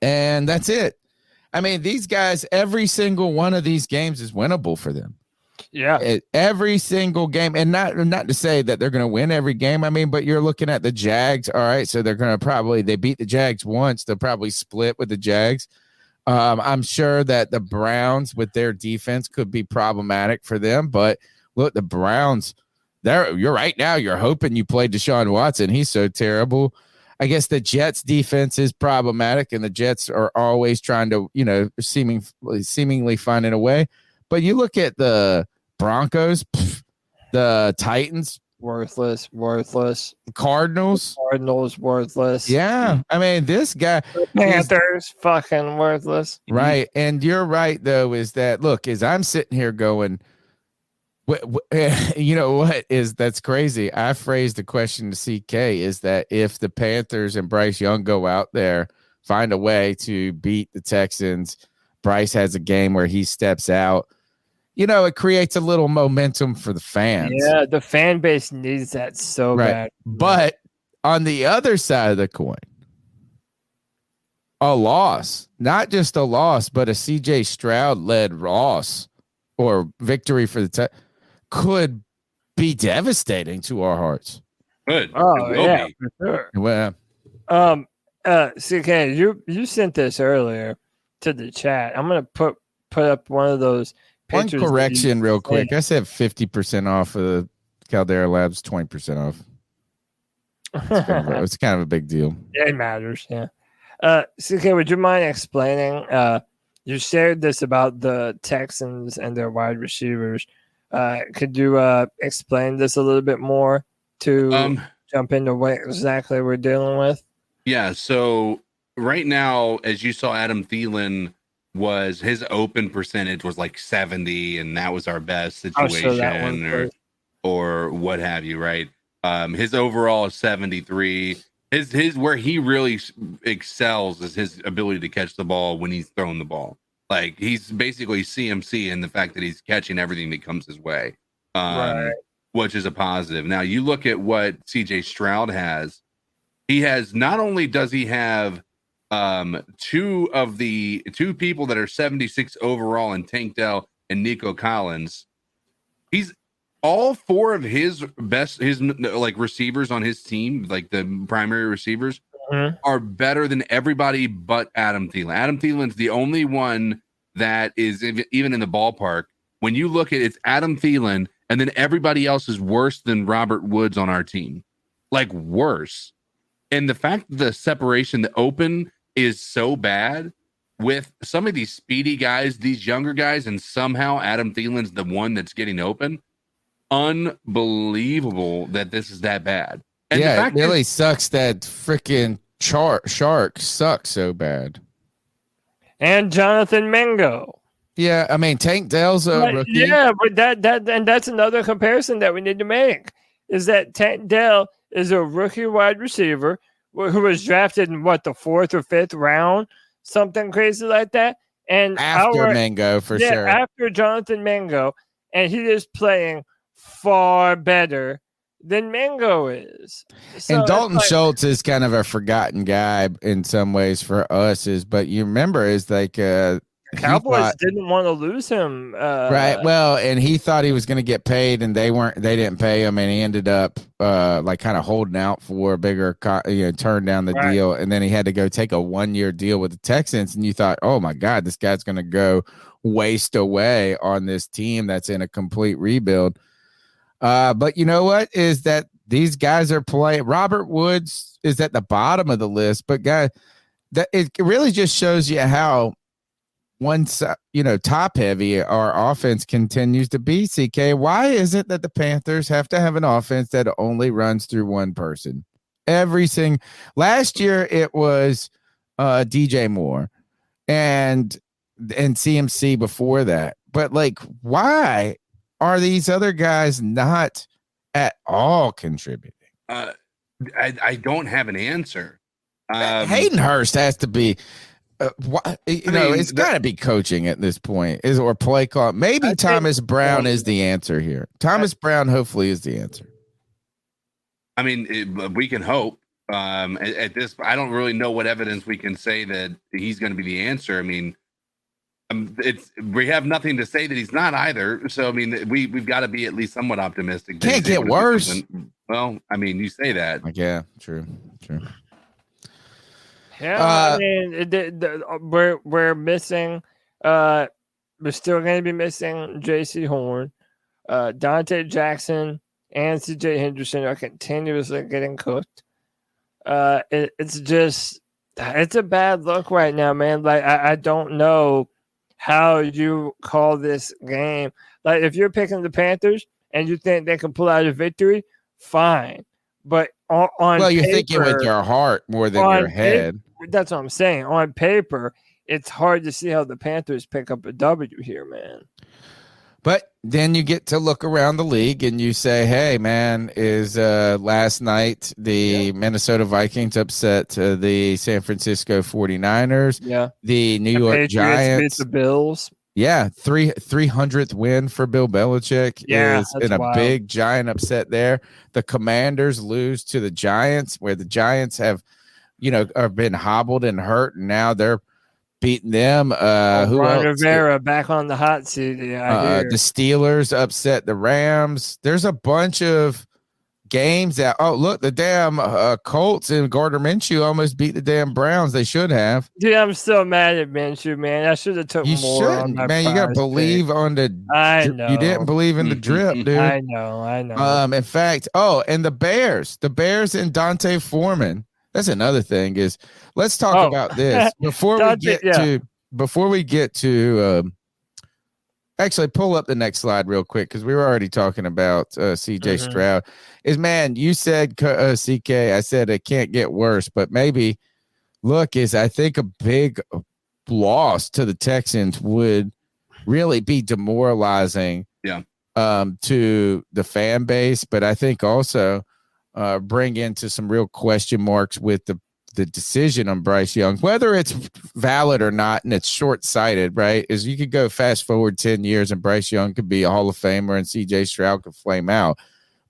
S3: and that's it. I mean, these guys, every single one of these games is winnable for them.
S1: Yeah,
S3: every single game, and not to say that they're going to win every game. I mean, but you're looking at the Jags. All right, so they're going to they beat the Jags once. They'll probably split with the Jags. I'm sure that the Browns with their defense could be problematic for them, but look, the Browns. You're right now. You're hoping you play Deshaun Watson. He's so terrible. I guess the Jets defense is problematic, and the Jets are always trying to, seemingly finding a way. But you look at the Broncos, the Titans,
S1: worthless.
S3: Cardinals,
S1: worthless.
S3: Yeah, I mean, this guy,
S1: Panthers, fucking worthless.
S3: Right, and you're right though. Is that look? As I'm sitting here going, you know what is that's crazy? I phrased the question to CK is that if the Panthers and Bryce Young go out there, find a way to beat the Texans, Bryce has a game where he steps out. It creates a little momentum for the fans.
S1: Yeah, the fan base needs that so bad.
S3: But on the other side of the coin, a loss, not just a loss, but a CJ Stroud led loss or victory for the could be devastating to our hearts.
S4: Good.
S1: Oh, yeah, for sure.
S3: Well,
S1: CK, you sent this earlier to the chat. I'm gonna put up one of those.
S3: One correction real quick. I said 50% off of the Caldera Labs, 20% off. It's kind of a big deal.
S1: Yeah, it matters. Yeah. CK, would you mind explaining? You shared this about the Texans and their wide receivers. Could you explain this a little bit more to jump into what exactly we're dealing with?
S4: Yeah. So right now, as you saw, Adam Thielen his open percentage was like 70, and that was our best situation, or what have you, right? His overall is 73. His where he really excels is his ability to catch the ball when he's throwing the ball. Like he's basically CMC in the fact that he's catching everything that comes his way, which is a positive. Now you look at what CJ Stroud has. He has not only does he have two people that are 76 overall in Tank Dell and Nico Collins. He's all four of his receivers on his team, like the primary receivers, are better than everybody but Adam Thielen. Adam Thielen's the only one that is even in the ballpark. When you look at it's Adam Thielen, and then everybody else is worse than Robert Woods on our team, like worse. And the fact that the separation, the open is so bad, with some of these speedy guys, these younger guys, and somehow Adam Thielen's the one that's getting open. Unbelievable that this is that bad. And
S3: yeah, it really sucks that freaking Shark sucks so bad.
S1: And Jonathan Mingo.
S3: Yeah, I mean Tank Dell's a rookie.
S1: Yeah, but that's another comparison that we need to make. Is that Tank Dell is a rookie wide receiver who was drafted in the 4th or 5th round, something crazy like that. And
S3: after Mingo, for sure.
S1: After Jonathan Mingo, and he is playing far better than Mingo is. So
S3: and Dalton Schultz is kind of a forgotten guy in some ways for us, but you remember is like
S1: Cowboys didn't want to lose him.
S3: Right. Well, and he thought he was going to get paid, and they didn't pay him, and he ended up like kind of holding out for a bigger, turn down the deal, and then he had to go take a 1-year deal with the Texans, and you thought, oh my God, this guy's going to go waste away on this team that's in a complete rebuild. But you know what is that these guys are playing. Robert Woods is at the bottom of the list, but guys, that it really just shows you how once top heavy our offense continues to be. CK, why is it that the Panthers have to have an offense that only runs through one person? Last year it was DJ Moore and CMC before that, but like, why are these other guys not at all contributing?
S4: I don't have an answer.
S3: Hayden Hurst has to be. It's got to be coaching at this point, or play call. Maybe Thomas Brown is the answer here. Thomas Brown, hopefully, is the answer.
S4: I mean, we can hope. At this, I don't really know what evidence we can say that he's going to be the answer. I mean, we have nothing to say that he's not either. So I mean, we've got to be at least somewhat optimistic.
S3: Can't get worse.
S4: Well, I mean, you say that.
S3: Yeah, true.
S1: Yeah, I mean, we're missing. We're still going to be missing J.C. Horn, Dante Jackson, and C.J. Henderson are continuously getting cooked. It's a bad look right now, man. Like I don't know how you call this game. Like if you're picking the Panthers and you think they can pull out a victory, fine. But on
S3: you're
S1: paper,
S3: thinking with your heart more than your head.
S1: That's what I'm saying. On paper, it's hard to see how the Panthers pick up a W here, man.
S3: But then you get to look around the league and you say, hey, man, is last night the Minnesota Vikings upset the San Francisco 49ers?
S1: Yeah.
S3: The New York
S1: Patriots
S3: Giants
S1: beat the Bills.
S3: Yeah, 300th win for Bill Belichick is in a
S1: wild.
S3: Big giant upset there. The Commanders lose to the Giants, where the Giants have been hobbled and hurt, and now they're beating them.
S1: Ron Rivera back on the hot seat. Yeah,
S3: the Steelers upset the Rams. There's a bunch of games that the damn Colts and Gardner Minshew almost beat the damn Browns. They should have.
S1: Dude, I'm still mad at Minshew, man. I should have took
S3: you
S1: more.
S3: Shouldn't, man. You got to believe on the.
S1: I know
S3: you didn't believe in the drip, dude.
S1: I know.
S3: In fact, and the Bears and Dante Foreman. That's another thing. Is let's talk about this before we get to. Actually, pull up the next slide real quick because we were already talking about CJ Stroud. You said CK, I said it can't get worse, but maybe I think a big loss to the Texans would really be demoralizing to the fan base, but I think also bring into some real question marks with the decision on Bryce Young, whether it's valid or not, and it's short-sighted, right? Is you could go fast forward 10 years and Bryce Young could be a Hall of Famer and CJ Stroud could flame out.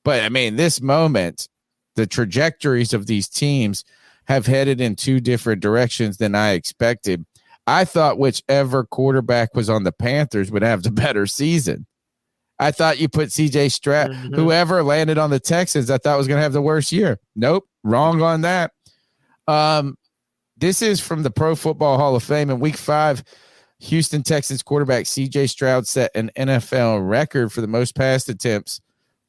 S3: But I mean, this moment, the trajectories of these teams have headed in two different directions than I expected. I thought whichever quarterback was on the Panthers would have the better season. I thought you put CJ Stroud, whoever landed on the Texans, I thought was going to have the worst year. Nope, wrong on that. This is from the Pro Football Hall of Fame. In Week 5, Houston Texans quarterback C.J. Stroud set an NFL record for the most pass attempts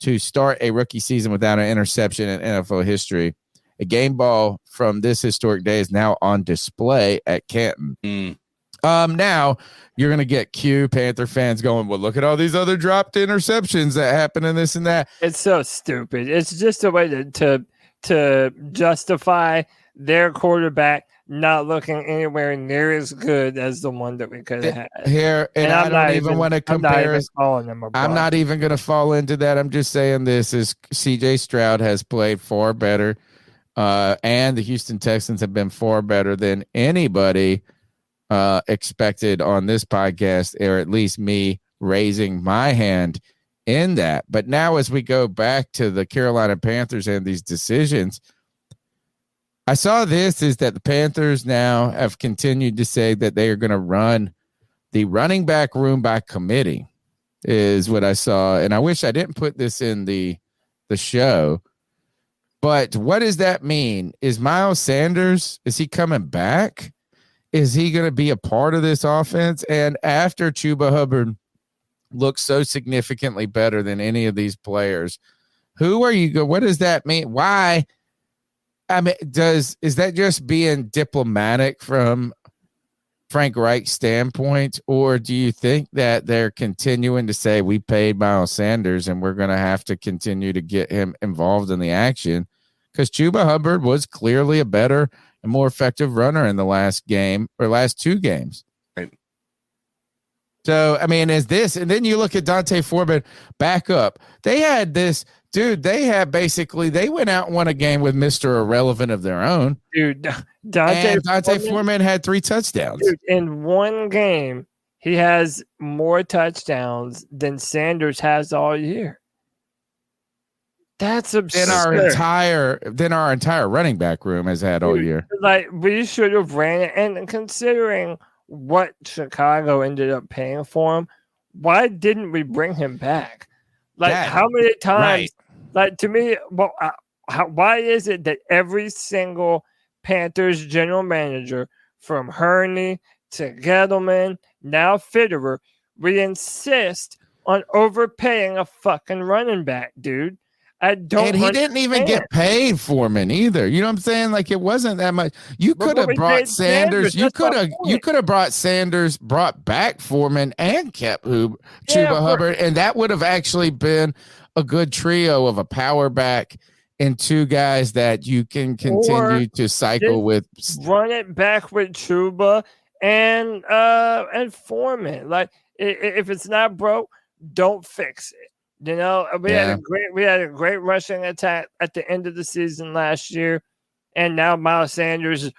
S3: to start a rookie season without an interception in NFL history. A game ball from this historic day is now on display at Canton. Now you're going to get Panther fans going, well, look at all these other dropped interceptions that happen and this and that.
S1: It's so stupid. It's just a way to justify their quarterback not looking anywhere near as good as the one that we could have had.
S3: Here, and I don't even want to compare. I'm not even going to fall into that. I'm just saying this is CJ Stroud has played far better, and the Houston Texans have been far better than anybody expected on this podcast, or at least me raising my hand in that. But now as we go back to the Carolina Panthers and these decisions, I saw this is that the Panthers now have continued to say that they are going to run the running back room by committee is what I saw. And I wish I didn't put this in the show, but what does that mean? Is Miles Sanders, is he coming back? Is he going to be a part of this offense? And after Chuba Hubbard looks so significantly better than any of these players, who are you? What does that mean? Why? I mean, is that just being diplomatic from Frank Reich's standpoint, or do you think that they're continuing to say we paid Miles Sanders and we're going to have to continue to get him involved in the action? Because Chuba Hubbard was clearly a better and more effective runner in the last game or last two games.
S4: Right.
S3: So, I mean, is this, and then you look at Dante Foreman back up. They had this. Dude, they went out and won a game with Mr. Irrelevant of their own.
S1: Dude, Dante
S3: Foreman had 3 touchdowns.
S1: Dude, in one game, he has more touchdowns than Sanders has all year. That's absurd.
S3: Than our entire running back room has had all year.
S1: Like, we should have ran it. And considering what Chicago ended up paying for him, why didn't we bring him back? Like, how many times? Right. Like, to me, why is it that every single Panthers general manager, from Hurney to Gettleman, now Fitterer, we insist on overpaying a fucking running back, dude? And he
S3: didn't even get paid Foreman either. You know what I'm saying? Like, it wasn't that much. You could have brought Sanders. You could have brought Sanders, brought back Foreman, and kept Chuba Hubbard, and that would have actually been a good trio of a power back and 2 guys that you can continue to cycle with.
S1: Run it back with Chuba and Foreman. Like, if it's not broke, don't fix it. You know, we had a great rushing attack at the end of the season last year, and now Miles Sanders,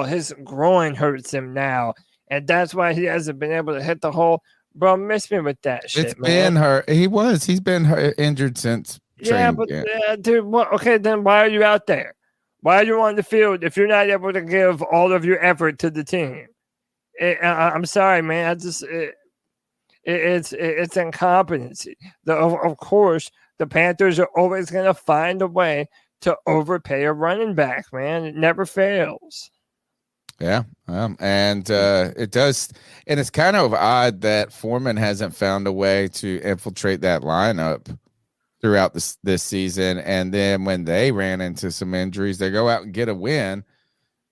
S1: his groin hurts him now, and that's why he hasn't been able to hit the hole. Bro, miss me with that shit.
S3: It's been hurt. He's been injured since.
S1: Dude. Okay, then why are you out there? Why are you on the field if you're not able to give all of your effort to the team? I'm sorry, man. It's incompetency. Of course, the Panthers are always going to find a way to overpay a running back, man. It never fails.
S3: Yeah, and it does, and it's kind of odd that Foreman hasn't found a way to infiltrate that lineup throughout this season. And then when they ran into some injuries, they go out and get a win.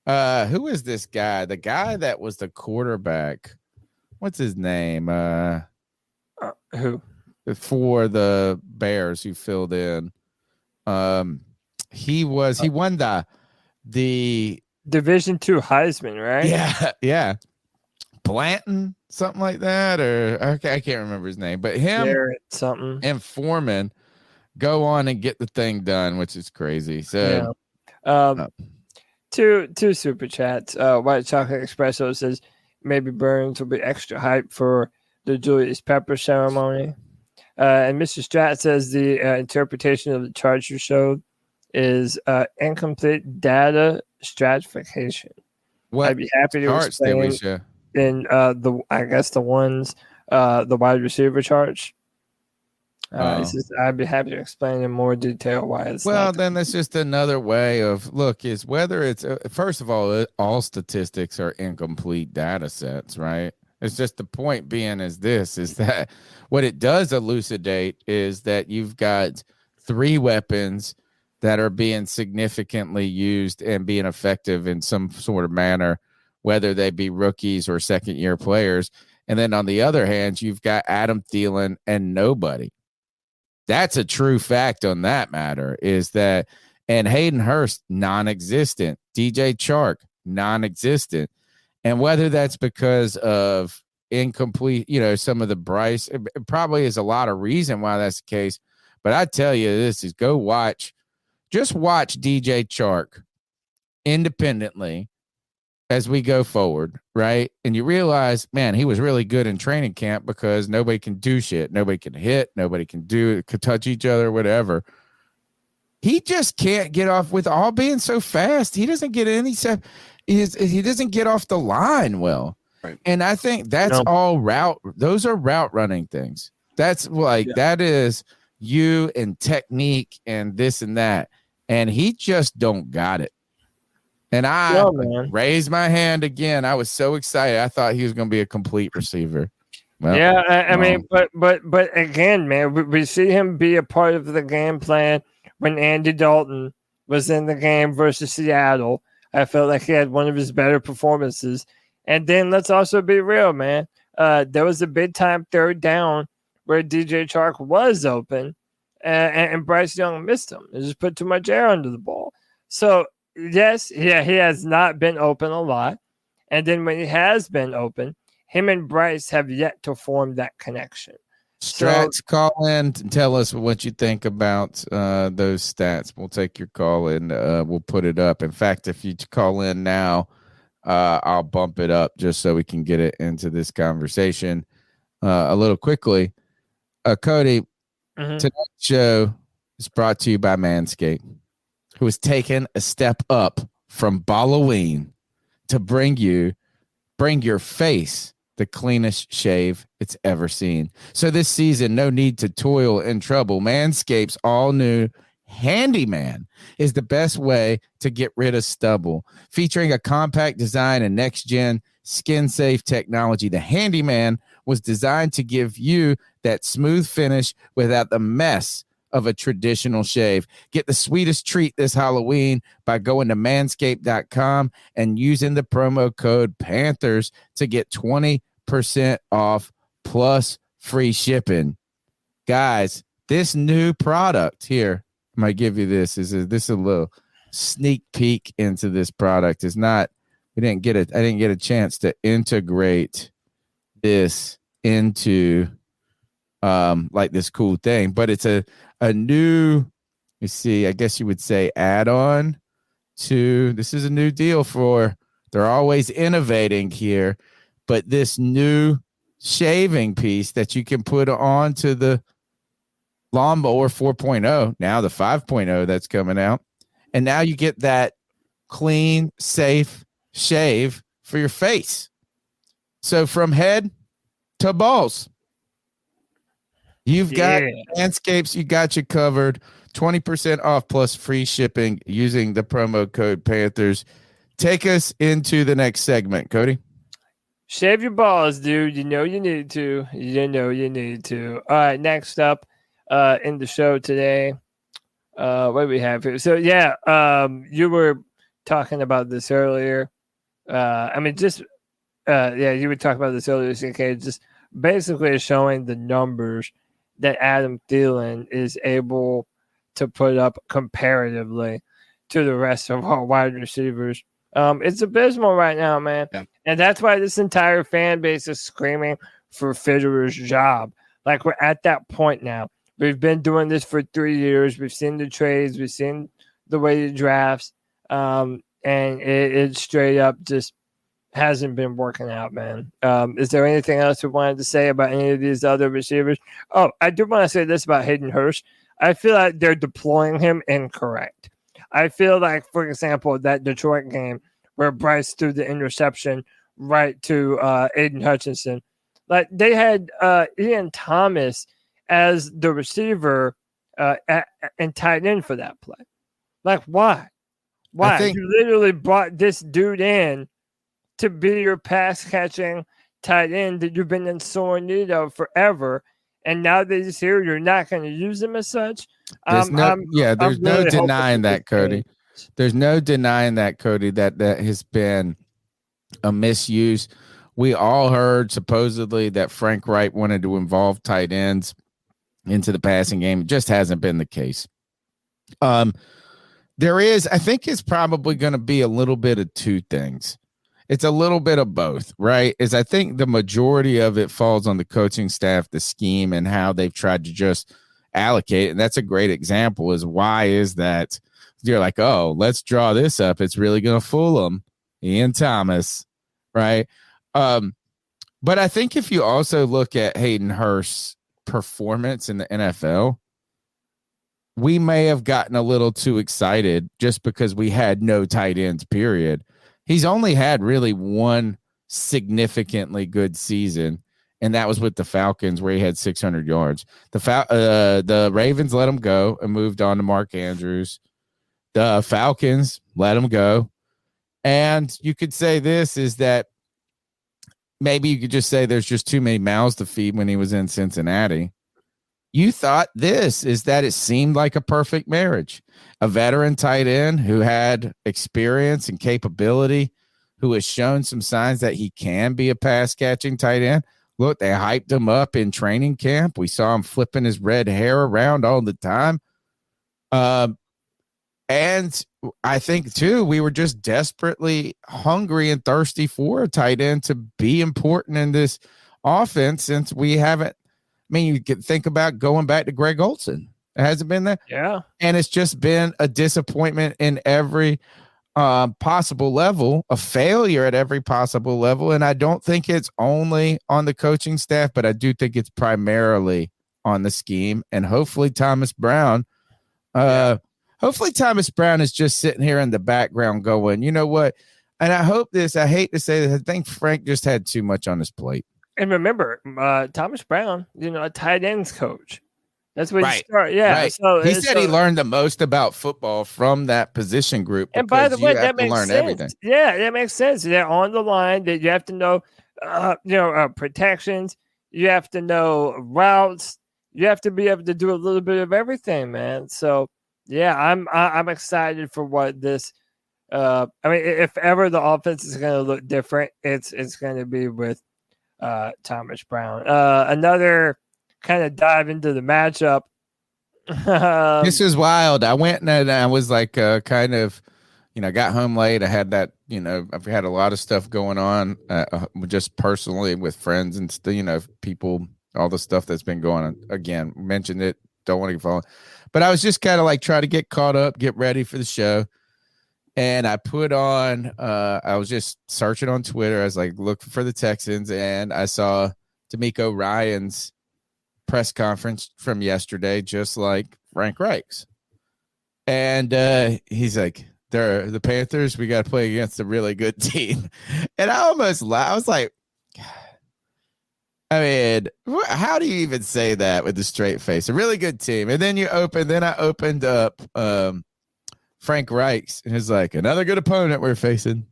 S3: Who is this guy? The guy that was the quarterback. What's his name?
S1: Who?
S3: For the Bears who filled in. He won the
S1: Division II Heisman, right?
S3: Yeah. Blanton, something like that, or okay, I can't remember his name, but him
S1: Garrett, something
S3: and Foreman go on and get the thing done, which is crazy. So,
S1: two super chats. White Chocolate Espresso says maybe Burns will be extra hype for the Julius Pepper ceremony, and Mr. Strat says the interpretation of the chart you showed is incomplete data stratification.
S3: What
S1: I'd be happy to explain in the ones the wide receiver charts. I'd be happy to explain in more detail why it's
S3: then that's just another way of is whether it's first of all statistics are incomplete data sets, right? It's just the point being is that what it does elucidate is that you've got 3 weapons that are being significantly used and being effective in some sort of manner whether they be rookies or second-year players. And then on the other hand, you've got Adam Thielen and nobody. That's a true fact on that matter, is that, and Hayden Hurst, non-existent. DJ Chark, non-existent. And whether that's because of incomplete, some of the Bryce, it probably is a lot of reason why that's the case. But I tell you, this is just watch DJ Chark independently as we go forward, right? And you realize, man, he was really good in training camp because nobody can do shit. Nobody can hit. Nobody can touch each other, whatever. He just can't get off with all being so fast. He doesn't get any stuff. He doesn't get off the line well.
S4: Right.
S3: And I think that's all those are route running things. That's that is you and technique and this and that. And he just don't got it. And I raised my hand again. I was so excited. I thought he was going to be a complete receiver. Well,
S1: yeah, I mean, but again, man, we see him be a part of the game plan when Andy Dalton was in the game versus Seattle. I felt like he had one of his better performances. And then let's also be real, man. There was a big time third down where DJ Chark was open and Bryce Young missed him. He just put too much air under the ball. So, yes, he has not been open a lot. And then when he has been open, him and Bryce have yet to form that connection.
S3: Strats, call in and tell us what you think about those stats. We'll take your call and we'll put it up. In fact, if you call in now, I'll bump it up just so we can get it into this conversation a little quickly. Cody, tonight's show is brought to you by Manscaped, who has taken a step up from Halloween to bring your face the cleanest shave it's ever seen. So this season, no need to toil and trouble. Manscaped's all new Handyman is the best way to get rid of stubble. Featuring a compact design and next-gen skin-safe technology, the Handyman was designed to give you that smooth finish without the mess of a traditional shave. Get the sweetest treat this Halloween by going to manscaped.com and using the promo code Panthers to get 20% off plus free shipping. Guys, this new product here, I might give you this. This is a little sneak peek into this product. It's not, I didn't get a chance to integrate this into like this cool thing, but it's a new, you see, I guess you would say add-on to, this is a new deal they're always innovating here, but this new shaving piece that you can put onto the Lawnmower 4.0, now the 5.0 that's coming out, and now you get that clean, safe shave for your face. So from head to balls, you've got Manscapes, you got you covered. 20% off plus free shipping using the promo code Panthers. Take us into the next segment, Cody.
S1: Shave your balls, dude. You know you need to. All right, next up in the show today, what do we have here? So, you were talking about this earlier. You were talking about this earlier, okay, just basically showing the numbers that Adam Thielen is able to put up comparatively to the rest of our wide receivers. It's abysmal right now, man. Yeah. And that's why this entire fan base is screaming for Fitterer's job. Like, we're at that point now. We've been doing this for 3 years. We've seen the trades. We've seen the way he drafts. And it straight up just hasn't been working out, man. Is there anything else we wanted to say about any of these other receivers? Oh, I do want to say this about Hayden Hurst. I feel like they're deploying him incorrect. I feel like, for example, that Detroit game where Bryce threw the interception right to Aiden Hutchinson, like they had Ian Thomas as the receiver and tight end for that play. Like, why? Why? You literally brought this dude in to be your pass-catching tight end that you've been in sore need of forever, and now that he's here, you're not going to use him as such.
S3: There's no denying that, Cody. There's no denying that, Cody, that has been a misuse. We all heard supposedly that Frank Wright wanted to involve tight ends into the passing game. It just hasn't been the case. There is, I think it's probably going to be a little bit of two things. It's a little bit of both, right? Is I think the majority of it falls on the coaching staff, the scheme, and how they've tried to just allocate. And that's a great example is why is that you're like, oh, let's draw this up. It's really going to fool them. Ian Thomas, right? But I think if you also look at Hayden Hurst's performance in the NFL, we may have gotten a little too excited just because we had no tight ends, period. He's only had really one significantly good season, and that was with the Falcons where he had 600 yards. The Ravens let him go and moved on to Mark Andrews. The Falcons let him go. And you could say this is that maybe you could just say there's just too many mouths to feed when he was in Cincinnati. You thought this is that it seemed like a perfect marriage. A veteran tight end who had experience and capability, who has shown some signs that he can be a pass catching tight end. Look, they hyped him up in training camp. We saw him flipping his red hair around all the time. And I think, too, we were just desperately hungry and thirsty for a tight end to be important in this offense since we haven't. I mean, you could think about going back to Greg Olsen. It hasn't been there.
S1: Yeah.
S3: And it's just been a disappointment in every possible level, a failure at every possible level. And I don't think it's only on the coaching staff, but I do think it's primarily on the scheme. And hopefully Thomas Brown, Hopefully Thomas Brown is just sitting here in the background going, you know what? And I hope this, I hate to say this, I think Frank just had too much on his plate.
S1: And remember, Thomas Brown, a tight ends coach. That's what
S3: right.
S1: you start. Yeah.
S3: Right.
S1: So
S3: he said he learned the most about football from that position group.
S1: And by the way, that makes
S3: learn
S1: sense.
S3: everything.
S1: Yeah, that makes sense. They're on the line that you have to know, protections. You have to know routes. You have to be able to do a little bit of everything, man. So, yeah, I'm excited for what this. If ever the offense is going to look different, it's going to be with Thomas Brown. Another kind of dive into the matchup.
S3: This is wild. I went and I was like, kind of, got home late. I had that, I've had a lot of stuff going on, just personally with friends and people, all the stuff that's been going on. Again, mentioned it. Don't want to fall. But I was just kind of like trying to get caught up, get ready for the show. And I put on, I was just searching on Twitter. I was like, looking for the Texans. And I saw D'Amico Ryan's press conference from yesterday, just like Frank Reich's. And he's like, they're the Panthers. We got to play against a really good team. And I almost laughed. I was like, I mean, how do you even say that with a straight face? A really good team. And then I opened up Frank Reich's, and it's like, another good opponent we're facing.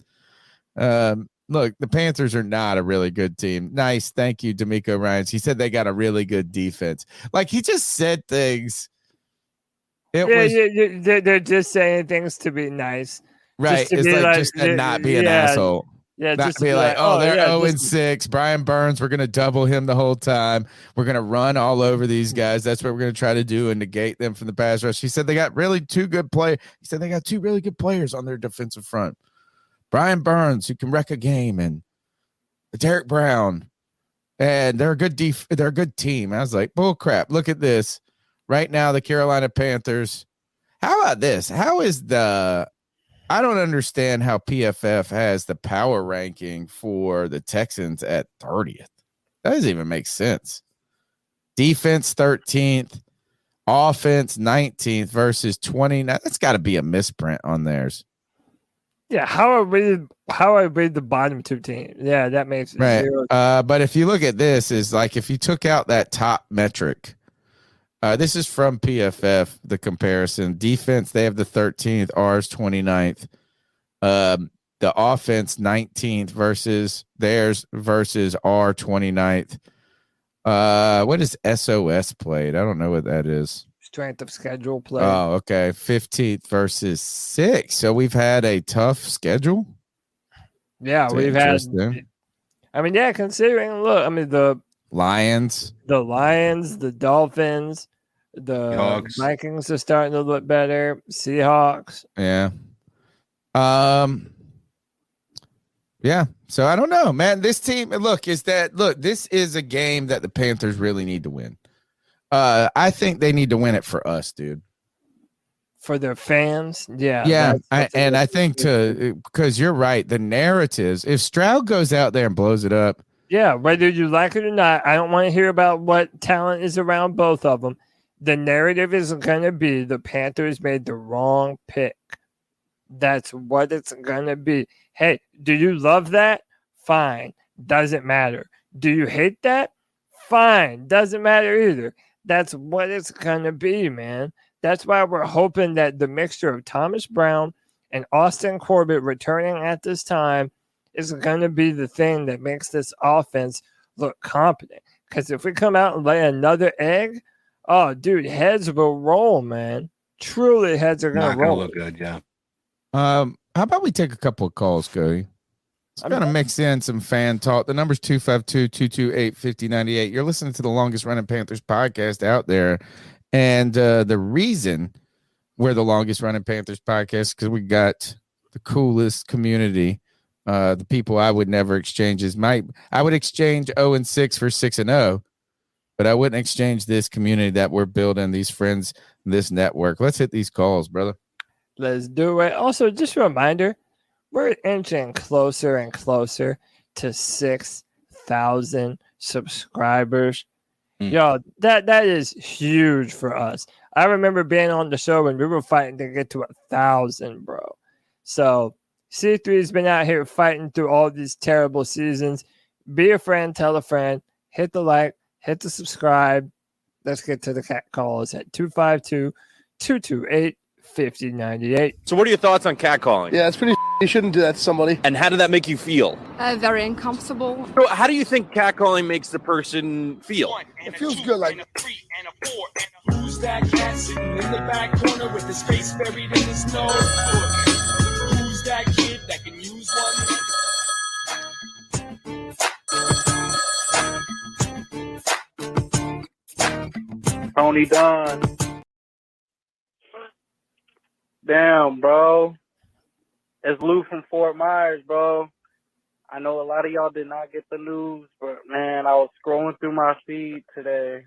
S3: Look, the Panthers are not a really good team. Nice. Thank you, D'Amico Ryans. He said they got a really good defense. Like, he just said things.
S1: They're just saying things to be nice.
S3: Right. It's like just to not be an asshole.
S1: Yeah,
S3: not
S1: just
S3: be like, they're 0-6. Brian Burns, we're going to double him the whole time. We're going to run all over these guys. That's what we're going to try to do and negate them from the pass rush. He said they got really two good players. He said they got two really good players on their defensive front. Brian Burns, who can wreck a game, and Derek Brown. And they're a good they're a good team. I was like, bull crap. Look at this. Right now, the Carolina Panthers. How about this? I don't understand how PFF has the power ranking for the Texans at 30th. That doesn't even make sense. Defense 13th, offense 19th versus 29. That's got to be a misprint on theirs.
S1: Yeah, how are we the bottom two teams? Yeah, that makes
S3: right.
S1: Zero.
S3: But if you look at this, is like if you took out that top metric. This is from PFF, the comparison. Defense, they have the 13th, ours 29th. The offense 19th versus theirs versus our 29th. What is SOS played? I don't know what that is.
S1: Strength of schedule play.
S3: Oh, okay. 15th versus 6th. So we've had a tough schedule.
S1: Yeah,
S3: It's
S1: we've had.
S3: interesting.
S1: I mean, yeah, considering look, I mean the
S3: Lions.
S1: Lions, the Dolphins, the
S4: Seahawks.
S1: Vikings are starting to look better. Seahawks.
S3: Yeah. Yeah. So I don't know, man. This team, look, this is a game that the Panthers really need to win. I think they need to win it for us, dude.
S1: For their fans, yeah.
S3: Yeah.
S1: that's
S3: I think because you're right, the narratives, if Stroud goes out there and blows it up.
S1: Yeah, whether you like it or not, I don't want to hear about what talent is around both of them. The narrative is going to be the Panthers made the wrong pick. That's what it's going to be. Hey, do you love that? Fine. Doesn't matter. Do you hate that? Fine. Doesn't matter either. That's what it's going to be, man. That's why we're hoping that the mixture of Thomas Brown and Austin Corbett returning at this time is going to be the thing that makes this offense look competent. Because if we come out and lay another egg, oh, dude, heads will roll, man. Truly, heads are going to roll.
S4: Look good, yeah.
S3: How about we take a couple of calls, Cody? I'm going to mix in some fan talk. The number's 252-228-5098. You're listening to the longest running Panthers podcast out there. And the reason we're the longest running Panthers podcast because we got the coolest community. The people I would never exchange I would exchange 0-6 for 6-0, but I wouldn't exchange this community that we're building, these friends, this network. Let's hit these calls, brother.
S1: Let's do it. Also, just a reminder, we're inching closer and closer to 6,000 subscribers. Yo, that is huge for us. I remember being on the show when we were fighting to get to 1,000, bro. So C3's been out here fighting through all these terrible seasons. Be a friend, tell a friend, hit the like, hit the subscribe. Let's get to the cat calls at 252-228-5098.
S6: So what are your thoughts on catcalling?
S7: Yeah, it's pretty. You shouldn't do that to somebody.
S6: And how did that make you feel?
S8: Very uncomfortable.
S6: So how do you think catcalling makes the person feel?
S7: It feels good, like.
S9: Who's that cat sitting in the back corner with his face buried in his nose? Who's that kid that can use one?
S10: Tony Dunn. Damn, bro. It's Lou from Fort Myers, bro. I know a lot of y'all did not get the news, but, man, I was scrolling through my feed today.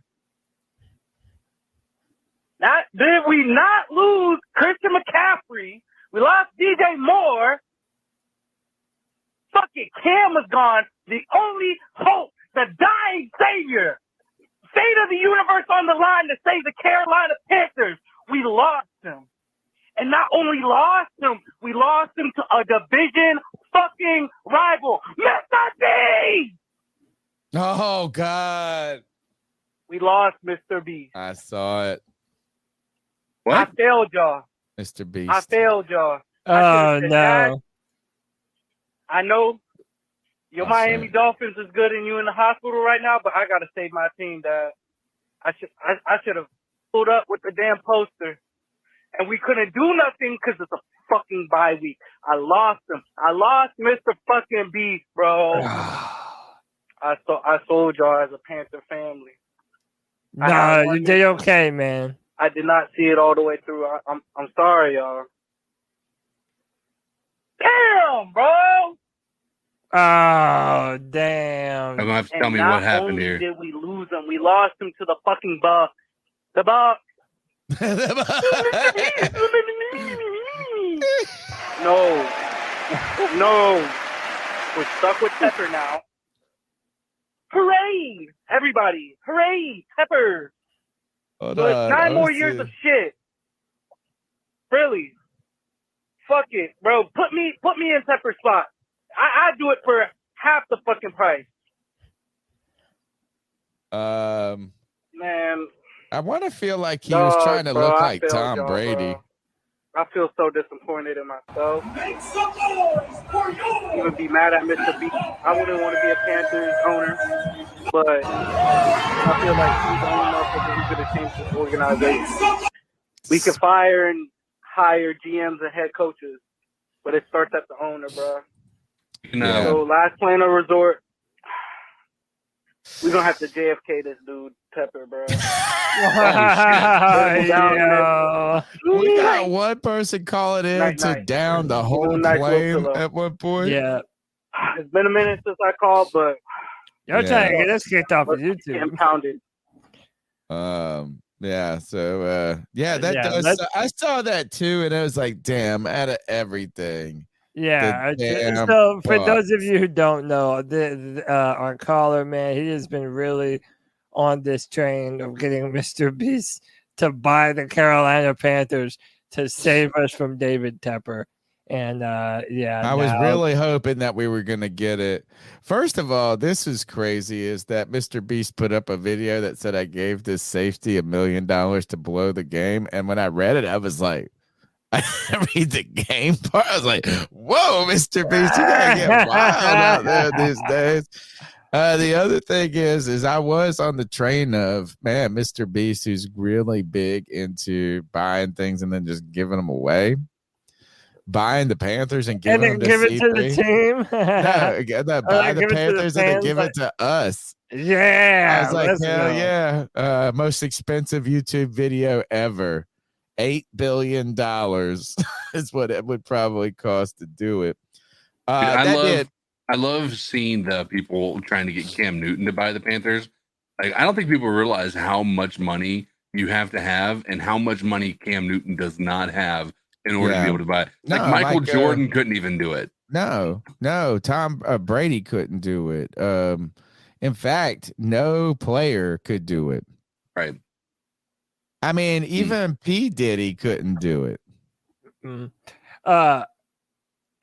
S10: Did we not lose Christian McCaffrey? We lost DJ Moore. Fucking Cam is gone. The only hope, the dying savior. Fate of the universe on the line to save the Carolina Panthers. We lost him. And not only lost him, we lost him to a division fucking rival. Mr. B!
S3: Oh, God.
S10: We lost Mr. B.
S3: I saw it.
S4: What?
S10: I failed y'all.
S3: Mr. Beast.
S10: I failed y'all.
S1: Oh, no.
S10: I know your Miami Dolphins is good and you in the hospital right now, but I got to save my team, Dad. I should have pulled up with the damn poster. And we couldn't do nothing because it's a fucking bye week. I lost him. I lost Mr. fucking Beast, bro. I sold y'all as a Panther family.
S1: Nah, you did okay, man.
S10: I did not see it all the way through. I'm sorry, y'all. Damn, bro.
S1: Oh, damn.
S4: I'm gonna have to tell me what happened here.
S10: Did we lose him? We lost him to the fucking Bucks. The Bucks. No. We're stuck with Pepper now. Hooray! Everybody, hooray! Pepper. But 9 more years of shit. Really? Fuck it, bro. Put me in Pepper's spot. I'd do it for half the fucking price. Man.
S3: I want to feel like he was trying to look like Tom Brady.
S10: I feel so disappointed in myself. I would be mad at Mr. B. I wouldn't want to be a Panthers owner, but I feel like he's old enough that he's going to change this organization. We can fire and hire GMs and head coaches, but it starts at the owner, bro.
S3: Yeah.
S10: So last plan of resort, we're gonna have to JFK this dude Pepper, bro.
S1: Yeah.
S3: We got one person calling in
S10: Night,
S3: to
S10: night.
S3: down the
S10: Give him
S3: whole
S10: a nice little
S3: plane
S10: pillow.
S3: at one point.
S1: Yeah.
S10: It's been a minute since I called, but
S1: You're trying to get us kicked off of
S10: getting
S1: YouTube.
S10: pounded.
S3: Yeah. So that
S1: Yeah,
S3: does. I saw that too, and I was like, damn, out of everything.
S1: Yeah.
S3: The damn
S1: So for
S3: Bucks.
S1: those of you who don't know, our caller, man, he has been really on this train of getting Mr. Beast to buy the Carolina Panthers to save us from David Tepper. And
S3: I was really hoping that we were going to get it. First of all, this is crazy is that Mr. Beast put up a video that said I gave this safety $1 million to blow the game. And when I read it, I was like, I read the game part. I was like, whoa, Mr. Beast, you got to get wild out there these days. The other thing is I was on the train of, man, Mr. Beast, who's really big into buying things and then just giving them away. Buying the Panthers and giving them to
S1: give it
S3: C3.
S1: to the team.
S3: Buy the Panthers and then give it to us.
S1: Yeah.
S3: I was like, hell yeah. Most expensive YouTube video ever. $8 billion is what it would probably cost to do it.
S4: I love seeing the people trying to get Cam Newton to buy the Panthers. Like, I don't think people realize how much money you have to have and how much money Cam Newton does not have in order to be able to buy it. Like, Michael Jordan couldn't even do it.
S3: No, Tom Brady couldn't do it. In fact, no player could do it.
S4: Right.
S3: I mean, even P. Diddy couldn't do it.
S1: And I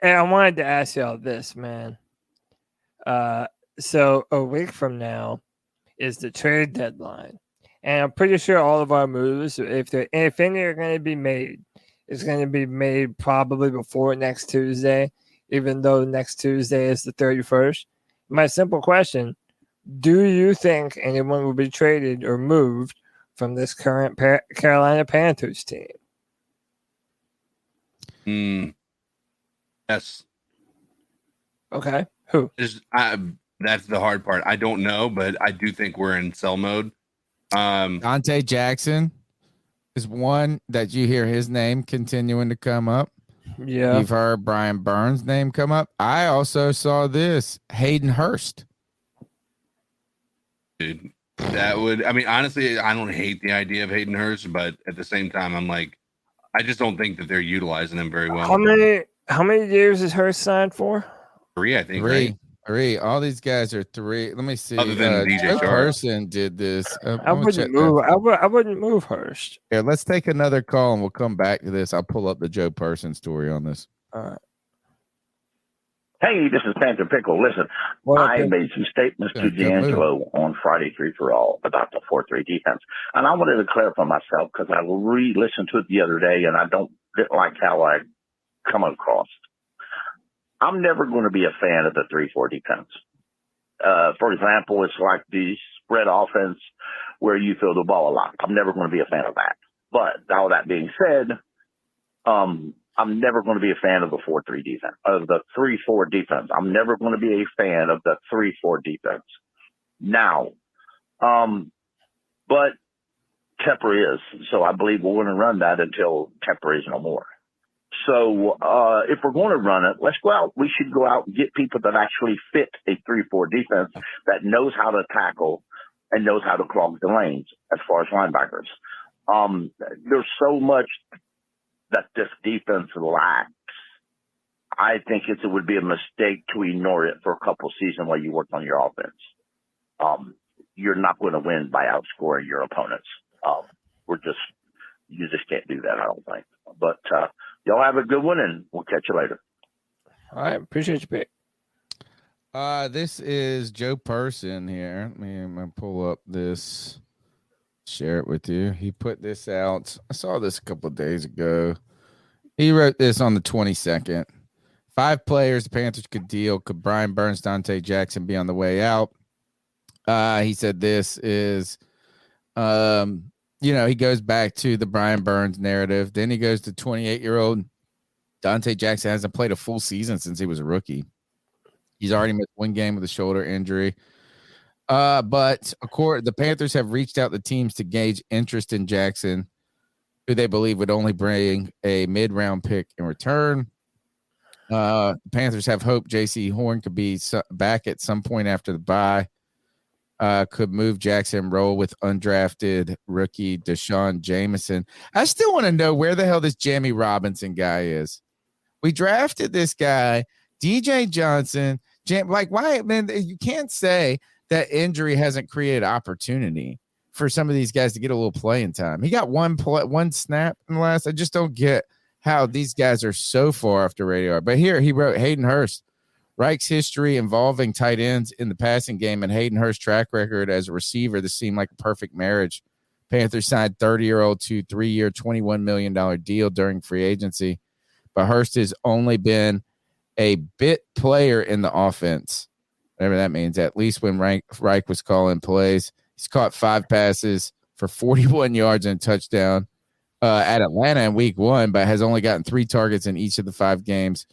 S1: wanted to ask y'all this, man. So a week from now is the trade deadline. And I'm pretty sure all of our moves, if any are going to be made, is going to be made probably before next Tuesday, even though next Tuesday is the 31st. My simple question, do you think anyone will be traded or moved from this current Carolina Panthers team?
S4: Yes.
S1: Okay. Who?
S4: That's the hard part. I don't know, but I do think we're in sell mode.
S3: Dante Jackson is one that you hear his name continuing to come up.
S1: Yeah.
S3: You've heard Brian Burns' name come up. I also saw this Hayden Hurst.
S4: Dude, that would, I mean, honestly, I don't hate the idea of Hayden Hurst, but at the same time, I'm like, I just don't think that they're utilizing him very well.
S1: How many years is Hurst signed for?
S4: 3, I think.
S3: Three. All these guys are 3. Let me see.
S4: Other than DJ Sharp.
S3: Person did this.
S1: I wouldn't move Hurst.
S3: Here, let's take another call and we'll come back to this. I'll pull up the Joe Person story on this.
S1: All right.
S11: Hey, this is Panther Pickle. Listen, I made some statements to D'Angelo on Friday 3 for All about the 4-3 defense. And I wanted to clarify myself because I re-listened to it the other day and I didn't like how I come across. I'm never going to be a fan of the 3-4 defense. For example, it's like the spread offense where you throw the ball a lot. I'm never going to be a fan of that. But all that being said, I'm never going to be a fan of the 4-3 defense, of the 3-4 defense. I'm never going to be a fan of the 3-4 defense. Now, but Tepper is. So I believe we're going to run that until Tepper is no more. So if we're going to run it, let's go out. We should go out and get people that actually fit a 3-4 defense that knows how to tackle and knows how to clog the lanes as far as linebackers. There's so much that this defense lacks. I think it would be a mistake to ignore it for a couple seasons while you work on your offense. You're not going to win by outscoring your opponents. You just can't do that, I don't think. But y'all have a good one, and we'll catch you later.
S1: All right, appreciate your pick.
S3: This is Joe Person here. I'm gonna pull up this, share it with you. He put this out. I saw this a couple of days ago. He wrote this on the 22nd. 5 players the Panthers could deal. Could Brian Burns, Dante Jackson be on the way out? He said this is, he goes back to the Brian Burns narrative. Then he goes to 28-year-old Dante Jackson hasn't played a full season since he was a rookie. He's already missed one game with a shoulder injury. But of course, the Panthers have reached out to teams to gauge interest in Jackson, who they believe would only bring a mid-round pick in return. The Panthers have hope J.C. Horn could be back at some point after the bye. Could move Jackson, roll with undrafted rookie Deshaun Jameson. I still want to know where the hell this Jamie Robinson guy is. We drafted this guy, DJ Johnson. Why, man? You can't say that injury hasn't created opportunity for some of these guys to get a little playing time. He got one snap in the last. I just don't get how these guys are so far off the radar. But here he wrote Hayden Hurst, Reich's history involving tight ends in the passing game and Hayden Hurst's track record as a receiver. This seemed like a perfect marriage. Panthers signed 30-year-old to 3-year, $21 million deal during free agency. But Hurst has only been a bit player in the offense, whatever that means, at least when Reich was calling plays. He's caught 5 passes for 41 yards and a touchdown at Atlanta in week 1, but has only gotten 3 targets in each of the 5 games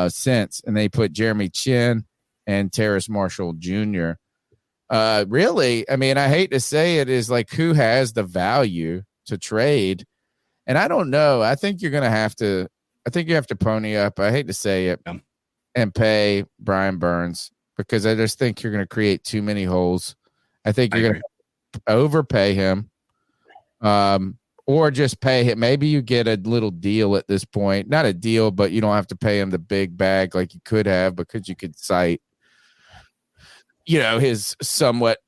S3: since. And they put Jeremy Chin and Terrace Marshall Jr. Really, I mean, I hate to say it, is like, who has the value to trade? And I don't know. I think you have to pony up. I hate to say it, and pay Brian Burns, because I just think you're going to create too many holes. I think you're going to overpay him, or just pay him. Maybe you get a little deal at this point. Not a deal, but you don't have to pay him the big bag like you could have, because you could cite, his somewhat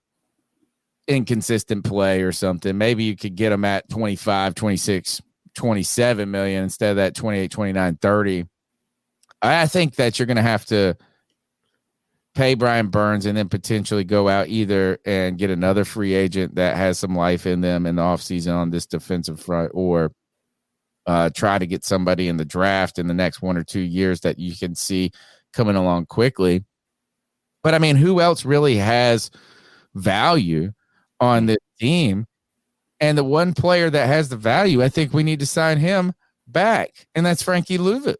S3: inconsistent play or something. Maybe you could get him at 25, 26, 27 million instead of that 28, 29, 30. I think that you're going to have to pay Brian Burns and then potentially go out either and get another free agent that has some life in them in the offseason on this defensive front, or try to get somebody in the draft in the next 1 or 2 years that you can see coming along quickly. But I mean, who else really has value on this team? And the one player that has the value, I think we need to sign him back, and that's Frankie Louvu.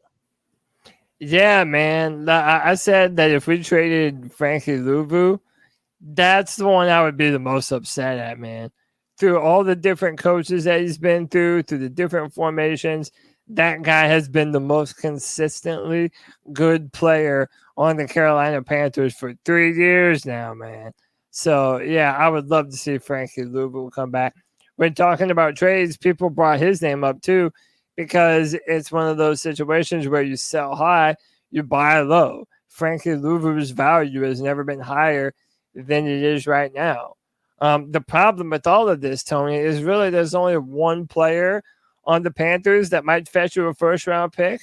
S1: Yeah, man. I said that if we traded Frankie Louvu, that's the one I would be the most upset at, man. Through all the different coaches that he's been through the different formations, that guy has been the most consistently good player on the Carolina Panthers for 3 years now, man. So, yeah, I would love to see Frankie Louvu come back. When talking about trades, people brought his name up too, because it's one of those situations where you sell high, you buy low. Frankie Louvu's value has never been higher than it is right now. The problem with all of this, Tony, is really there's only one player on the Panthers that might fetch you a first-round pick,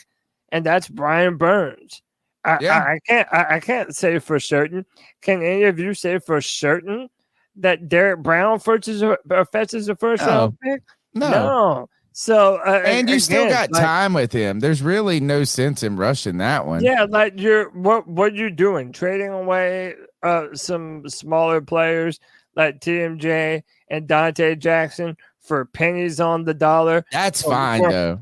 S1: and that's Brian Burns. I can't say for certain. Can any of you say for certain that Derek Brown fetches a first-round pick? No. So,
S3: and you still got time with him. There's really no sense in rushing that one.
S1: Yeah, like what you're doing, trading away some smaller players like TMJ and Dante Jackson for pennies on the dollar.
S3: That's fine though.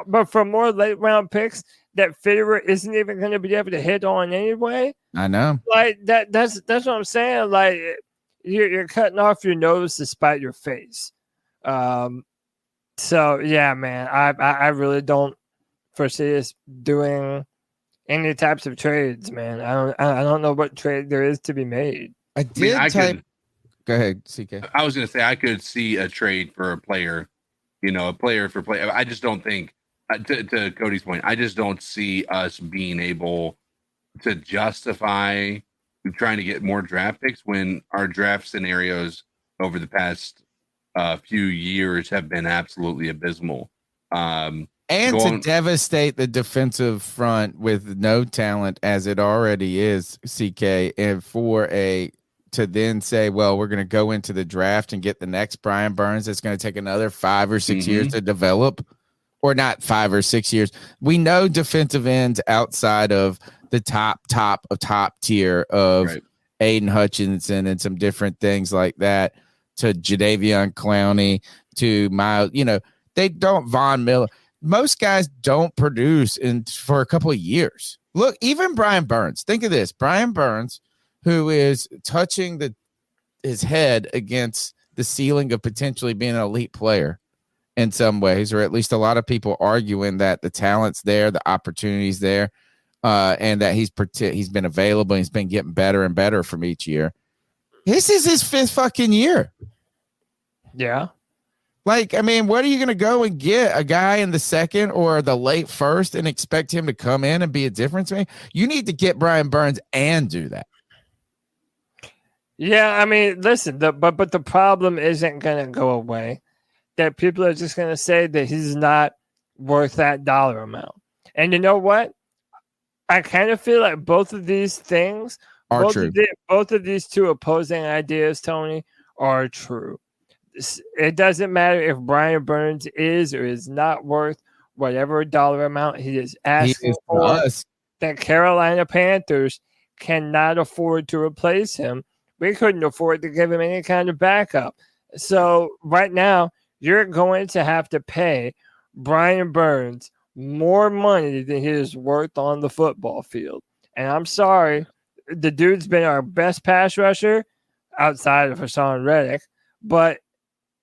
S1: But for more late round picks that Federer isn't even going to be able to hit on anyway.
S3: I know.
S1: Like that's what I'm saying. Like you're cutting off your nose to spite your face. So yeah, man, I really don't foresee us doing any types of trades, man. I don't know what trade there is to be made.
S3: Go ahead, CK.
S4: I was going to say I could see a trade for a player, a player for player. I just don't think, to Cody's point, I just don't see us being able to justify trying to get more draft picks when our draft scenarios over the past few years have been absolutely abysmal.
S3: And to devastate the defensive front with no talent as it already is, CK, and to then say, well, we're going to go into the draft and get the next Brian Burns that's going to take another 5 or 6 years to develop, or not 5 or 6 years. We know defensive ends outside of the top tier of Aiden Hutchinson and some different things like that, to Jadeveon Clowney, to Miles, they don't Von Miller. most guys don't produce for a couple of years. Look, even Brian Burns. Think of this. Brian Burns, who is touching his head against the ceiling of potentially being an elite player in some ways, or at least a lot of people arguing that the talent's there, the opportunity's there, and that he's been available. He's been getting better and better from each year. This is his 5th fucking year.
S1: Yeah.
S3: Like, I mean, what are you going to go and get a guy in the 2nd or the late 1st and expect him to come in and be a difference maker? You need to get Brian Burns and do that.
S1: Yeah, I mean, listen, but the problem isn't going to go away. That people are just going to say that he's not worth that dollar amount. And you know what? I kind of feel like both of these things
S3: are true.
S1: Both of these two opposing ideas, Tony, are true. It doesn't matter if Brian Burns is or is not worth whatever dollar amount he is asking for. That Carolina Panthers cannot afford to replace him. We couldn't afford to give him any kind of backup. So right now, you're going to have to pay Brian Burns more money than he is worth on the football field. And I'm sorry, the dude's been our best pass rusher outside of Hassan Reddick, but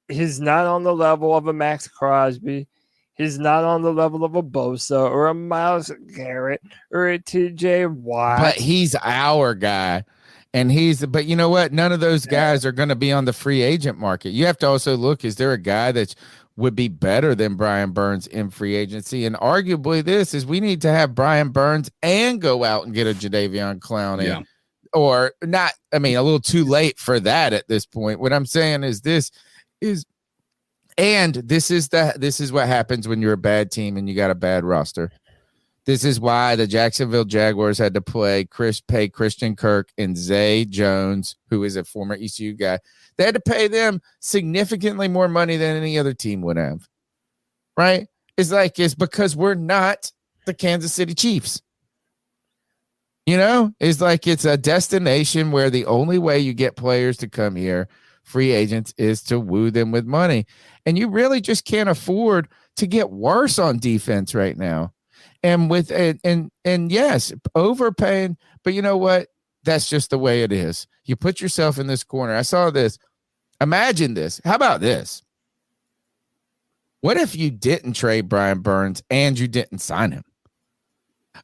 S1: he's not on the level of a Max Crosby. He's not on the level of a Bosa or a Myles Garrett or a TJ Watt.
S3: But he's our guy. But you know what? None of those guys are going to be on the free agent market. You have to also look, is there a guy that would be better than Brian Burns in free agency? And arguably we need to have Brian Burns and go out and get a Jadeveon Clowney.
S4: Yeah.
S3: Or not, I mean, a little too late for that at this point. What I'm saying is this is what happens when you're a bad team and you got a bad roster. This is why the Jacksonville Jaguars had to pay Christian Kirk and Zay Jones, who is a former ECU guy. They had to pay them significantly more money than any other team would have. Right? It's because we're not the Kansas City Chiefs. You know, it's a destination where the only way you get players to come here, free agents, is to woo them with money. And you really just can't afford to get worse on defense right now. And yes, overpaying, but you know what? That's just the way it is. You put yourself in this corner. I saw this. Imagine this. How about this? What if you didn't trade Brian Burns and you didn't sign him?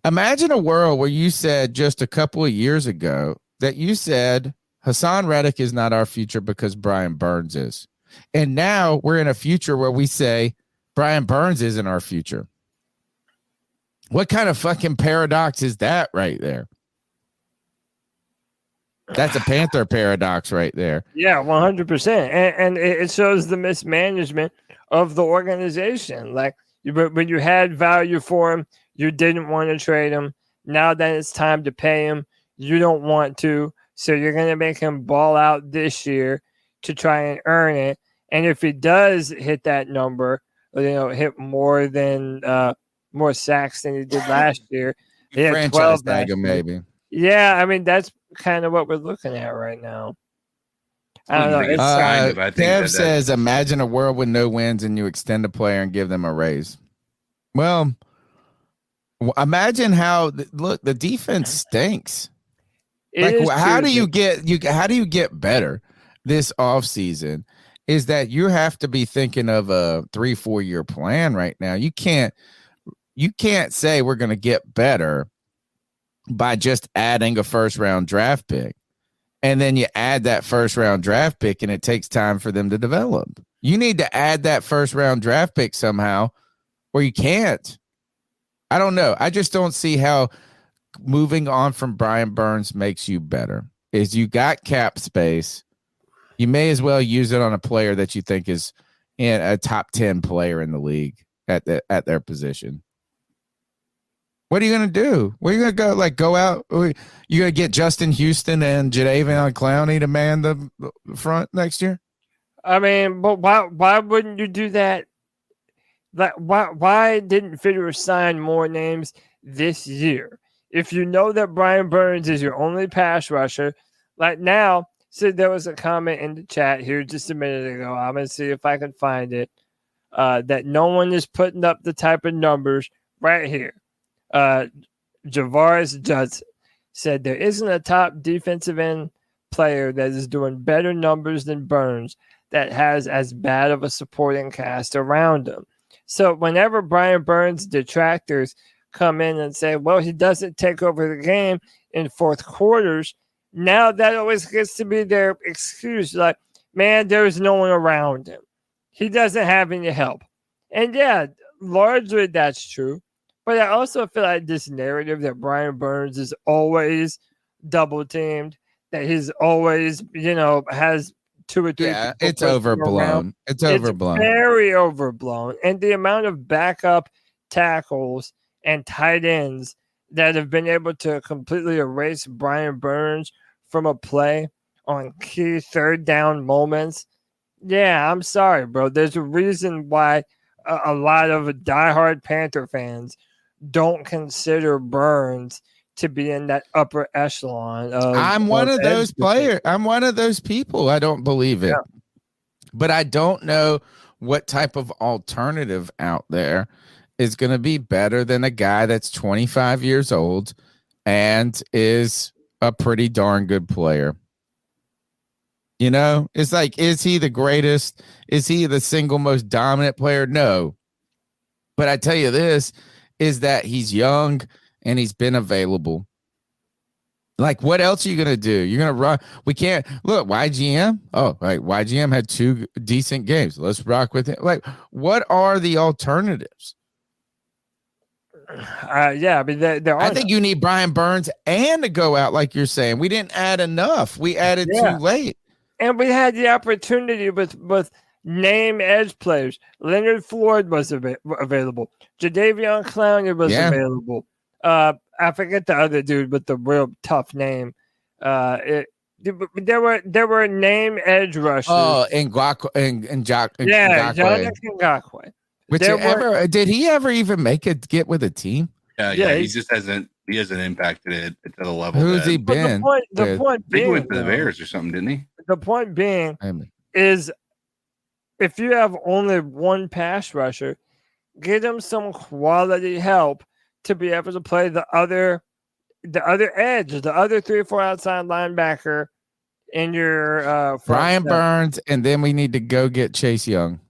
S3: Imagine a world where you said just a couple of years ago that you said Hassan Reddick is not our future because Brian Burns is. And now we're in a future where we say Brian Burns isn't our future. What kind of fucking paradox is that right there? That's a Panther paradox right there.
S1: Yeah, 100%. And it shows the mismanagement of the organization. Like, when you had value for him, you didn't want to trade him. Now that it's time to pay him, you don't want to. So you're going to make him ball out this year to try and earn it. And if he does hit that number, hit more than more sacks than he did last year. He had 12 last year.
S3: Maybe.
S1: Yeah, I mean, that's kind of what we're looking at right now. I don't know. It's
S3: Kev says, imagine a world with no wins and you extend a player and give them a raise. Well, imagine how the defense stinks. How do you get better this offseason? Is that you have to be thinking of a 3-4 year plan right now. You can't say we're going to get better by just adding a first round draft pick. And then you add that first round draft pick and it takes time for them to develop. You need to add that first round draft pick somehow, or you can't. I don't know. I just don't see how moving on from Brian Burns makes you better. Is you got cap space. You may as well use it on a player that you think is in a top 10 player in the league at their position. What are you going to do? Where are you going to go out? You going to get Justin Houston and Jadeveon Clowney to man the front next year?
S1: I mean, but why wouldn't you do that? Like, why didn't Fitterer sign more names this year? If you know that Brian Burns is your only pass rusher, like now, so there was a comment in the chat here just a minute ago. I'm going to see if I can find it. that no one is putting up the type of numbers right here. Javaris Judson said there isn't a top defensive end player that is doing better numbers than Burns that has as bad of a supporting cast around him. So whenever Brian Burns detractors come in and say, well, he doesn't take over the game in fourth quarters, now that always gets to be their excuse. Like, man, there's no one around him. He doesn't have any help. And yeah, largely that's true. But I also feel like this narrative that Brian Burns is always double teamed, that he's always, has 2 or 3.
S3: Yeah, it's overblown. It's overblown.
S1: It's very overblown. And the amount of backup tackles and tight ends that have been able to completely erase Brian Burns from a play on key third down moments. Yeah, I'm sorry, bro. There's a reason why a lot of diehard Panther fans don't consider Burns to be in that upper echelon.
S3: I'm one of those players. I'm one of those people. I don't believe it. Yeah. But I don't know what type of alternative out there is going to be better than a guy that's 25 years old and is a pretty darn good player. It's like, is he the greatest? Is he the single most dominant player? No. But I tell you this, is that he's young and he's been available. Like, what else are you going to do? You're going to run. We can't look YGM. Oh, right. YGM had 2 decent games. Let's rock with it. Like, what are the alternatives?
S1: Yeah, I mean, there are.
S3: I think you need Brian Burns and to go out like you're saying. We didn't add enough. We added too late.
S1: And we had the opportunity with name edge players. Leonard Floyd was available. Jadeveon Clowney was available. I forget the other dude with the real tough name. There were name edge rushers.
S3: Oh, and
S1: Jonathan Ngakoue.
S3: Did he ever even get with a team?
S4: Yeah, he just hasn't impacted it to the level.
S3: Who's he been?
S1: The point being,
S4: he went to the Bears or something, didn't he?
S1: The point being is, if you have only one pass rusher, get him some quality help to be able to play the other edge, the other 3 or 4 outside linebacker in your
S3: Brian Burns, and then we need to go get Chase Young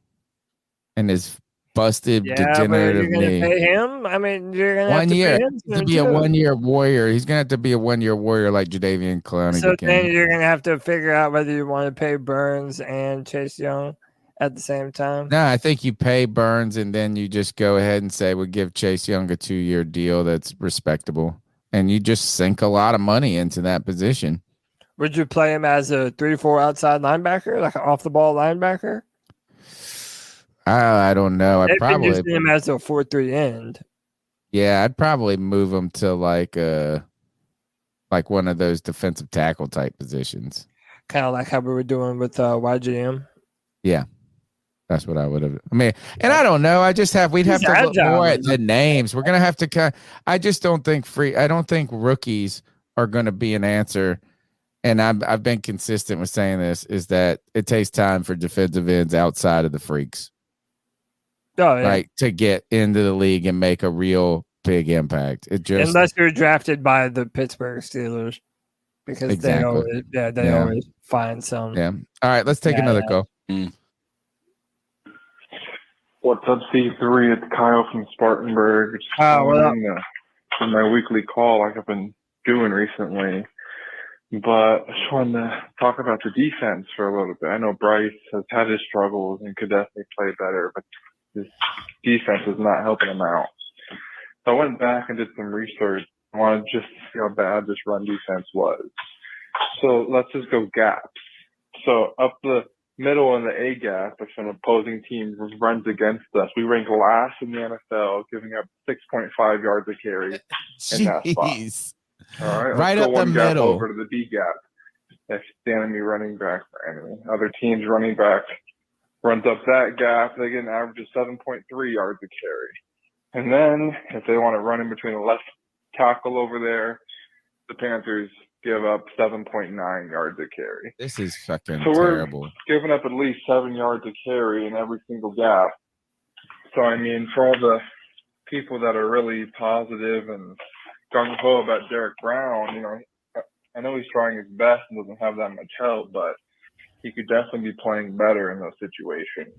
S3: and his busted degenerative knee.
S1: Pay him? I mean, you're gonna have
S3: to be a 1 year warrior. He's gonna have to be a 1 year warrior like Jadeveon Clowney.
S1: So then you're gonna have to figure out whether you want to pay Burns and Chase Young at the same time.
S3: No, I think you pay Burns and then you just go ahead and say we'll give Chase Young a 2-year deal that's respectable, and you just sink a lot of money into that position.
S1: Would you play him as a 3-4 outside linebacker, like an off the ball linebacker?
S3: I don't know. I'd probably
S1: use him as a 4-3 end.
S3: Yeah, I'd probably move him to like one of those defensive tackle type positions.
S1: Kind of like how we were doing with YGM.
S3: Yeah, that's what I would have. I mean, and I don't know. We'd have to look more at the names. We're gonna have to. I just don't think I don't think rookies are going to be an answer. And I've been consistent with saying this, is that it takes time for defensive ends outside of the freaks.
S1: Oh, yeah.
S3: Right, to get into the league and make a real big impact.
S1: Unless you're drafted by the Pittsburgh Steelers, because they always find some.
S3: Yeah. All right, let's take another call.
S12: What's up, C3? It's Kyle from Spartanburg. For my weekly call, like I've been doing recently. But I just wanted to talk about the defense for a little bit. I know Bryce has had his struggles and could definitely play better, but his defense is not helping him out. So I went back and did some research. I wanted just to see how bad this run defense was. So let's just go gaps. So up the middle in the A gap, if an opposing team runs against us, we rank last in the NFL, giving up 6.5 yards a carry in that spot. All right,
S3: right up the middle.
S12: Over to the B gap. If the enemy running back for enemy, other teams running back runs up that gap, they get an average of 7.3 yards a carry. And then if they want to run in between the left tackle over there, the Panthers give up 7.9 yards a carry.
S3: This is fucking
S12: terrible.
S3: We're
S12: giving up at least 7 yards a carry in every single gap. So, I mean, for all the people that are really positive and gung-ho about Derek Brown, you know, I know he's trying his best and doesn't have that much help, but he could definitely be playing better in those situations.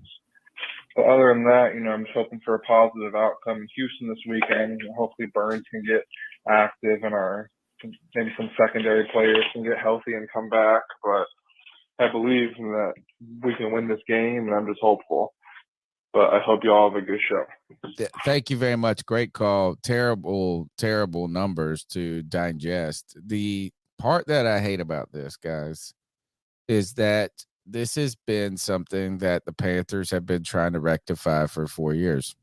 S12: But other than that, you know, I'm just hoping for a positive outcome in Houston this weekend. Hopefully Burns can get active and maybe some secondary players can get healthy and come back. But I believe that we can win this game, and I'm just hopeful. But I hope you all have a good show.
S3: Thank you very much. Great call. Terrible, terrible numbers to digest. The part that I hate about this, guys, is that this has been something that the Panthers have been trying to rectify for 4 years.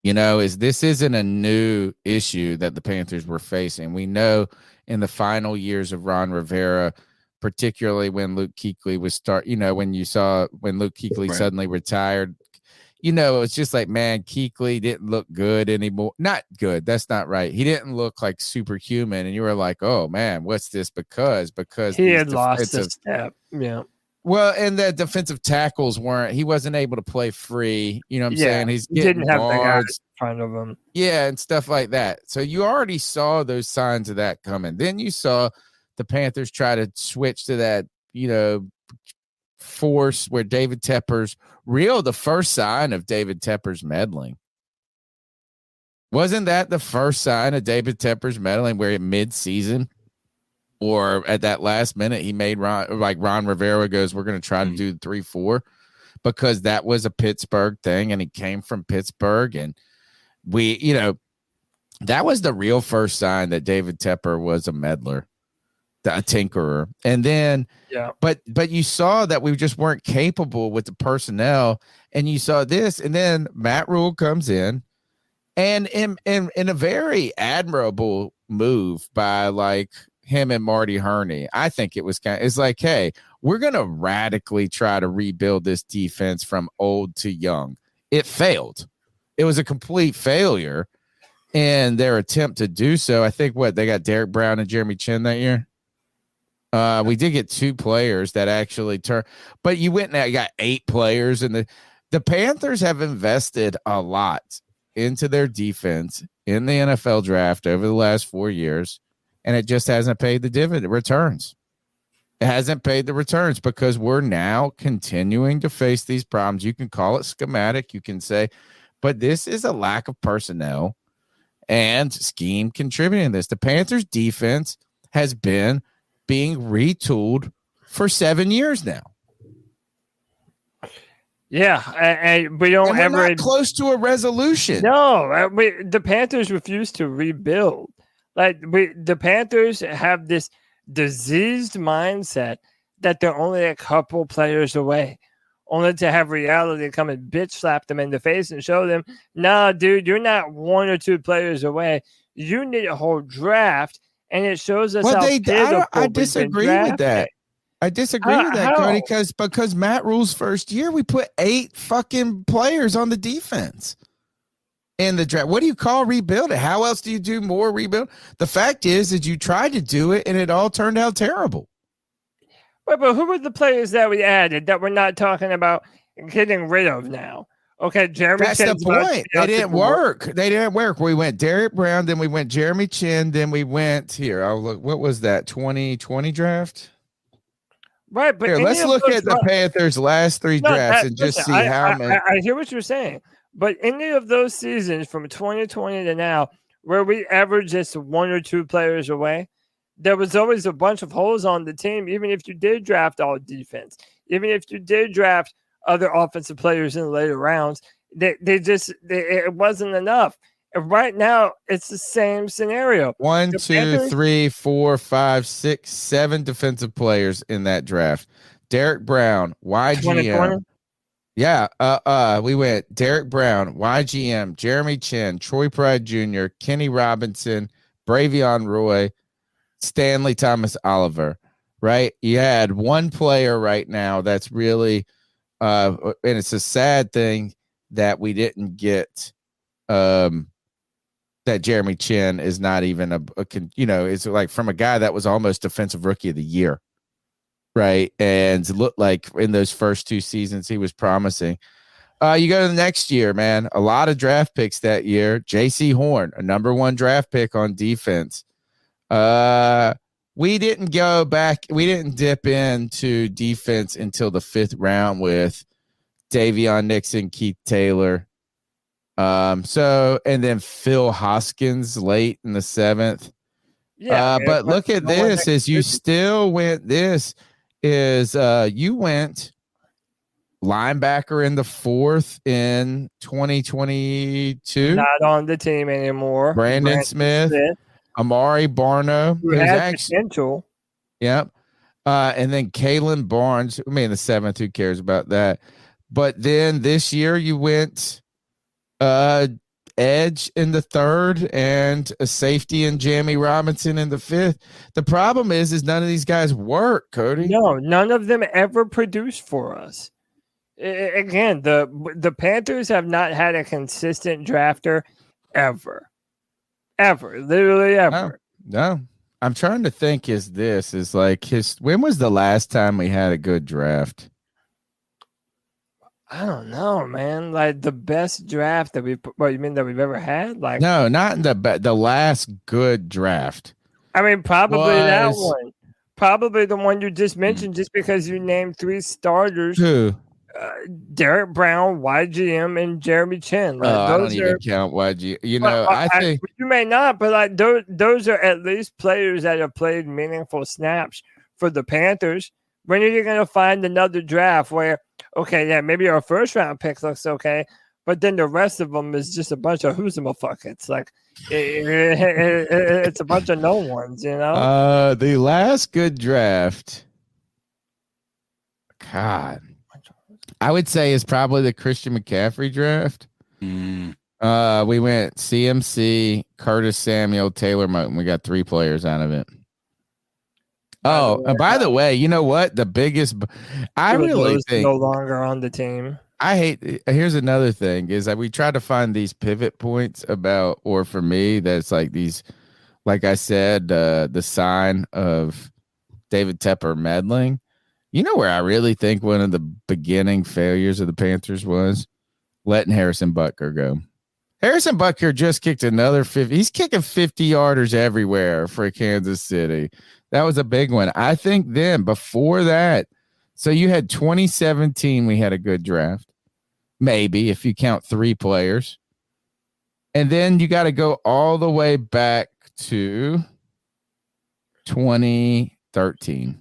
S3: You know, this isn't a new issue that the Panthers were facing. We know in the final years of Ron Rivera, particularly when Luke Kuechly was when Luke Kuechly suddenly retired, you know, it's just like, man, Kuechly didn't look good anymore. Not good. That's not right. He didn't look like superhuman. And you were like, oh man, what's this? Because
S1: he had lost a step. Yeah.
S3: Well, and the defensive tackles he wasn't able to play free. You know what I'm saying? He
S1: didn't have the guys in front of him.
S3: Yeah. And stuff like that. So you already saw those signs of that coming. Then you saw the Panthers try to switch to that, you know, force where David Tepper's the first sign of David Tepper's meddling. Wasn't that the first sign of David Tepper's meddling where mid-season or at that last minute he made Ron Rivera goes, we're going to try to do 3-4 because that was a Pittsburgh thing and he came from Pittsburgh and that was the real first sign that David Tepper was a meddler. A tinkerer. And then but you saw that we just weren't capable with the personnel, and you saw this, and then Matt Rule comes in and in a very admirable move by like him and Marty Herney. I think it's like, hey, we're gonna radically try to rebuild this defense from old to young. It failed. It was a complete failure in their attempt to do so. I think they got Derek Brown and Jeremy Chin that year. We did get 2 players that actually turned, but you went and you got 8 players, and the Panthers have invested a lot into their defense in the NFL draft over the last 4 years, and it just hasn't paid the returns. It hasn't paid the returns because we're now continuing to face these problems. You can call it schematic, you can say, but this is a lack of personnel and scheme contributing to this. The Panthers defense has been being retooled for 7 years now.
S1: Yeah, and we don't ever
S3: not close to a resolution.
S1: No, the Panthers refuse to rebuild. The Panthers have this diseased mindset that they're only a couple players away, only to have reality come and bitch slap them in the face and show them, nah, dude, you're not 1 or 2 players away. You need a whole draft. And it shows us how
S3: I disagree with that. I disagree with that, Cody, because Matt Rule's first year, we put 8 fucking players on the defense in the draft. What do you call rebuild it? How else do you do more rebuild? The fact is that you tried to do it, and it all turned out terrible.
S1: Wait, but who were the players that we added that we're not talking about getting rid of now? Okay, Jeremy
S3: That's
S1: Chin's
S3: the point. They didn't work. They didn't work. We went Derek Brown, then we went Jeremy Chin, then we went here. I'll look. What was that? 2020 draft?
S1: Right, but
S3: here, let's look at the Panthers' last 3 drafts and just see how many.
S1: I hear what you're saying, but any of those seasons from 2020 to now, where we averaged just 1 or 2 players away, there was always a bunch of holes on the team. Even if you did draft all defense, even if you did draft other offensive players in the later rounds, it wasn't enough. And right now, it's the same scenario.
S3: 1, 2, 3, 4, 5, 6, 7 defensive players in that draft. Derek Brown, YGM. Yeah, we went Derek Brown, YGM, Jeremy Chin, Troy Pride Jr., Kenny Robinson, Bravion Roy, Stanley Thomas Oliver. Right? You had 1 player right now that's really and it's a sad thing that we didn't get that Jeremy Chin is not even it's like from a guy that was almost defensive rookie of the year, right? And looked like in those first 2 seasons he was promising, You go to the next year, man. A lot of draft picks that year. J.C. Horn, a number 1 draft pick on defense. We didn't go back. We didn't dip into defense until the 5th round with Davion Nixon, Keith Taylor. And then Phil Hoskins late in the 7th.
S1: Yeah.
S3: But look at this is you still went, you went linebacker in the 4th in 2022.
S1: Not on the team anymore.
S3: Brandon Smith. Amari Barno.
S1: Who has potential.
S3: Yep. And then Kalen Barnes, I mean, the 7th, who cares about that? But then this year you went edge in the 3rd and a safety in Jamie Robinson in the 5th. The problem is none of these guys work, Cody.
S1: No, none of them ever produced for us. Again, the Panthers have not had a consistent drafter ever. Literally ever.
S3: No. I'm trying to think. When was the last time we had a good draft?
S1: I don't know, man. Like the best draft that we've ever had? Like
S3: no, not in the last good draft.
S1: I mean, probably that one. Probably the one you just mentioned, just because you named 3 starters.
S3: Who?
S1: Derek Brown, YGM, and Jeremy Chin. Like,
S3: I don't even count YG. I think
S1: you may not, but like those are at least players that have played meaningful snaps for the Panthers. When are you going to find another draft where, okay, yeah, maybe our 1st round pick looks okay, but then the rest of them is just a bunch of who's-a-ma-fuckets. Like it's a bunch of no ones,
S3: The last good draft, God, I would say is probably the Christian McCaffrey draft. We went CMC, Curtis Samuel, Taylor Moton. We got 3 players out of it. Oh, and by the way, you know what? The biggest, I really think
S1: no longer on the team.
S3: Here's another thing is that we try to find these pivot points or for me, that's like these, like I said, the sign of David Tepper meddling. You know where I really think one of the beginning failures of the Panthers was letting Harrison Butker go. Harrison Butker just kicked another 50. He's kicking 50-yarders everywhere for Kansas City. That was a big one. I think then before that, so you had 2017, we had a good draft. Maybe if you count 3 players. And then you got to go all the way back to 2013.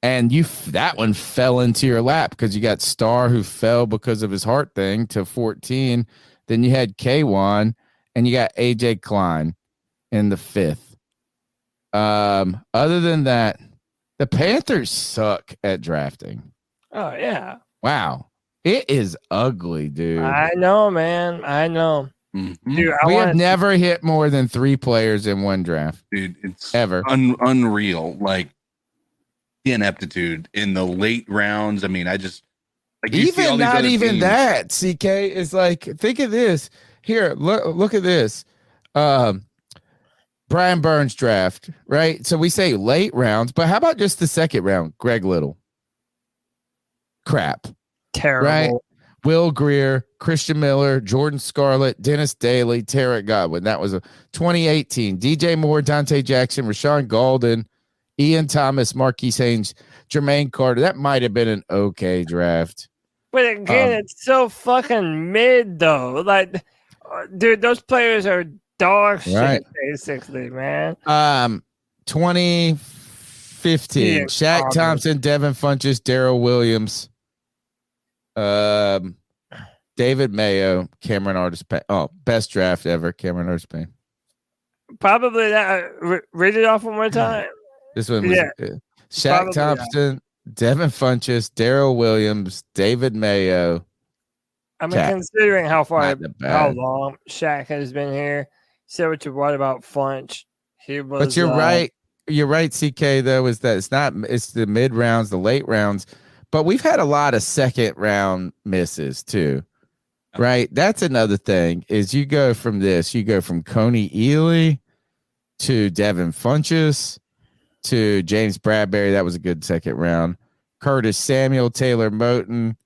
S3: And that one fell into your lap because you got Starr, who fell because of his heart thing, to 14. Then you had K1 and you got AJ Klein in the 5th. Other than that, the Panthers suck at drafting.
S1: Oh, yeah.
S3: Wow. It is ugly, dude.
S1: I know, man. I know.
S4: Mm-hmm.
S1: Dude,
S3: we have never hit more than 3 players in one draft.
S4: Dude, it's
S3: ever
S4: unreal. Like ineptitude in the late rounds. I mean, I just like
S3: even not even teams. That. CK is like, think of this. Here, look at this. Brian Burns draft, right? So we say late rounds, but how about just the 2nd round? Greg Little. Crap.
S1: Terrible.
S3: Right? Will Greer, Christian Miller, Jordan Scarlett, Dennis Daly, Tarek Godwin. That was a 2018. DJ Moore, Dante Jackson, Rashawn Golden, Ian Thomas, Marquise Haynes, Jermaine Carter. That might have been an okay draft.
S1: But again, it's so fucking mid, though. Like, dude, those players are dog shit, right. Basically, man.
S3: 2015. Shaq Thompson, Devin Funchess, Darrell Williams, David Mayo, Cameron Artis-Payne. Oh, best draft ever, Cameron Artis-Payne.
S1: Probably that. Read it off one more time.
S3: This one was Shaq Thompson, Devin Funchess, Darrell Williams, David Mayo.
S1: I mean, considering how long Shaq has been here, say what you want about Funch. He was.
S3: But you're right. You're right, CK. Though is that it's the mid rounds, the late rounds, but we've had a lot of 2nd round misses too. Right. That's another thing. Is you go from Coney Ely to Devin Funchess to James Bradbury. That was a good 2nd round. Curtis Samuel, Taylor Moton,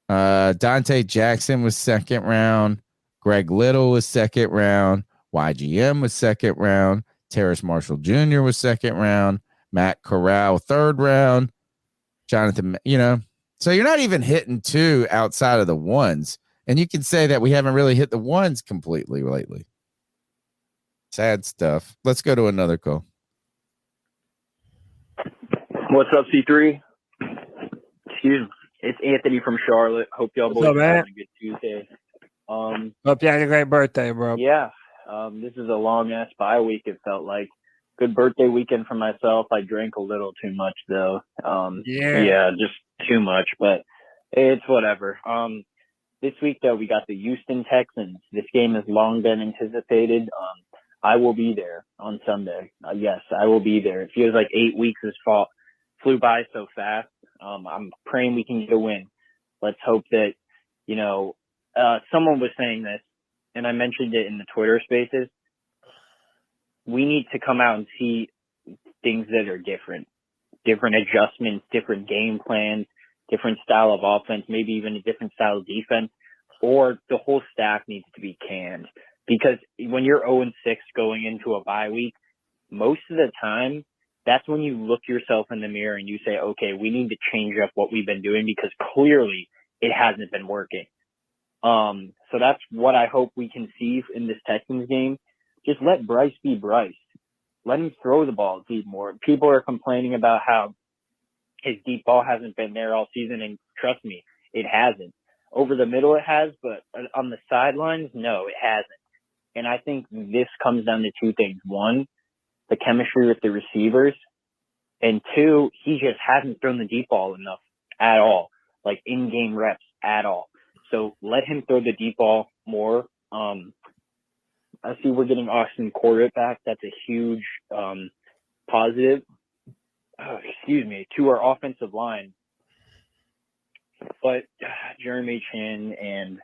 S3: Dante Jackson was second round. Greg Little was second round. YGM was second round. Terrace Marshall Jr. was second round. Matt Corral, third round. Jonathan, so you're not even hitting two outside of the ones. And you can say that we haven't really hit the ones completely lately. Sad stuff. Let's go to another call.
S13: What's up, C3? Excuse me. It's Anthony from Charlotte. Hope y'all boys are having a good Tuesday.
S1: Hope you had a great birthday, bro.
S13: Yeah. This is a long-ass bye week, it felt like. Good birthday weekend for myself. I drank a little too much, though. Yeah, just too much, but it's whatever. This week, though, we got the Houston Texans. This game has long been anticipated. I will be there on Sunday. Yes, I will be there. It feels like 8 weeks flew by so fast. I'm praying we can get a win. Let's hope that, someone was saying this, and I mentioned it in the Twitter spaces. We need to come out and see things that are different adjustments, different game plans, different style of offense, maybe even a different style of defense, or the whole staff needs to be canned. Because when you're 0-6 going into a bye week, most of the time, that's when you look yourself in the mirror and you say, okay, we need to change up what we've been doing because clearly it hasn't been working. So that's what I hope we can see in this Texans game. Just let Bryce be Bryce. Let him throw the ball deep more. People are complaining about how his deep ball hasn't been there all season, and trust me, it hasn't. Over the middle it has, but on the sidelines, no, it hasn't. And I think this comes down to two things. One, the chemistry with the receivers. And two, he just hasn't thrown the deep ball enough at all, like in-game reps at all. So let him throw the deep ball more. I see we're getting Austin Corbett back. That's a huge positive. To our offensive line. But Jeremy Chin and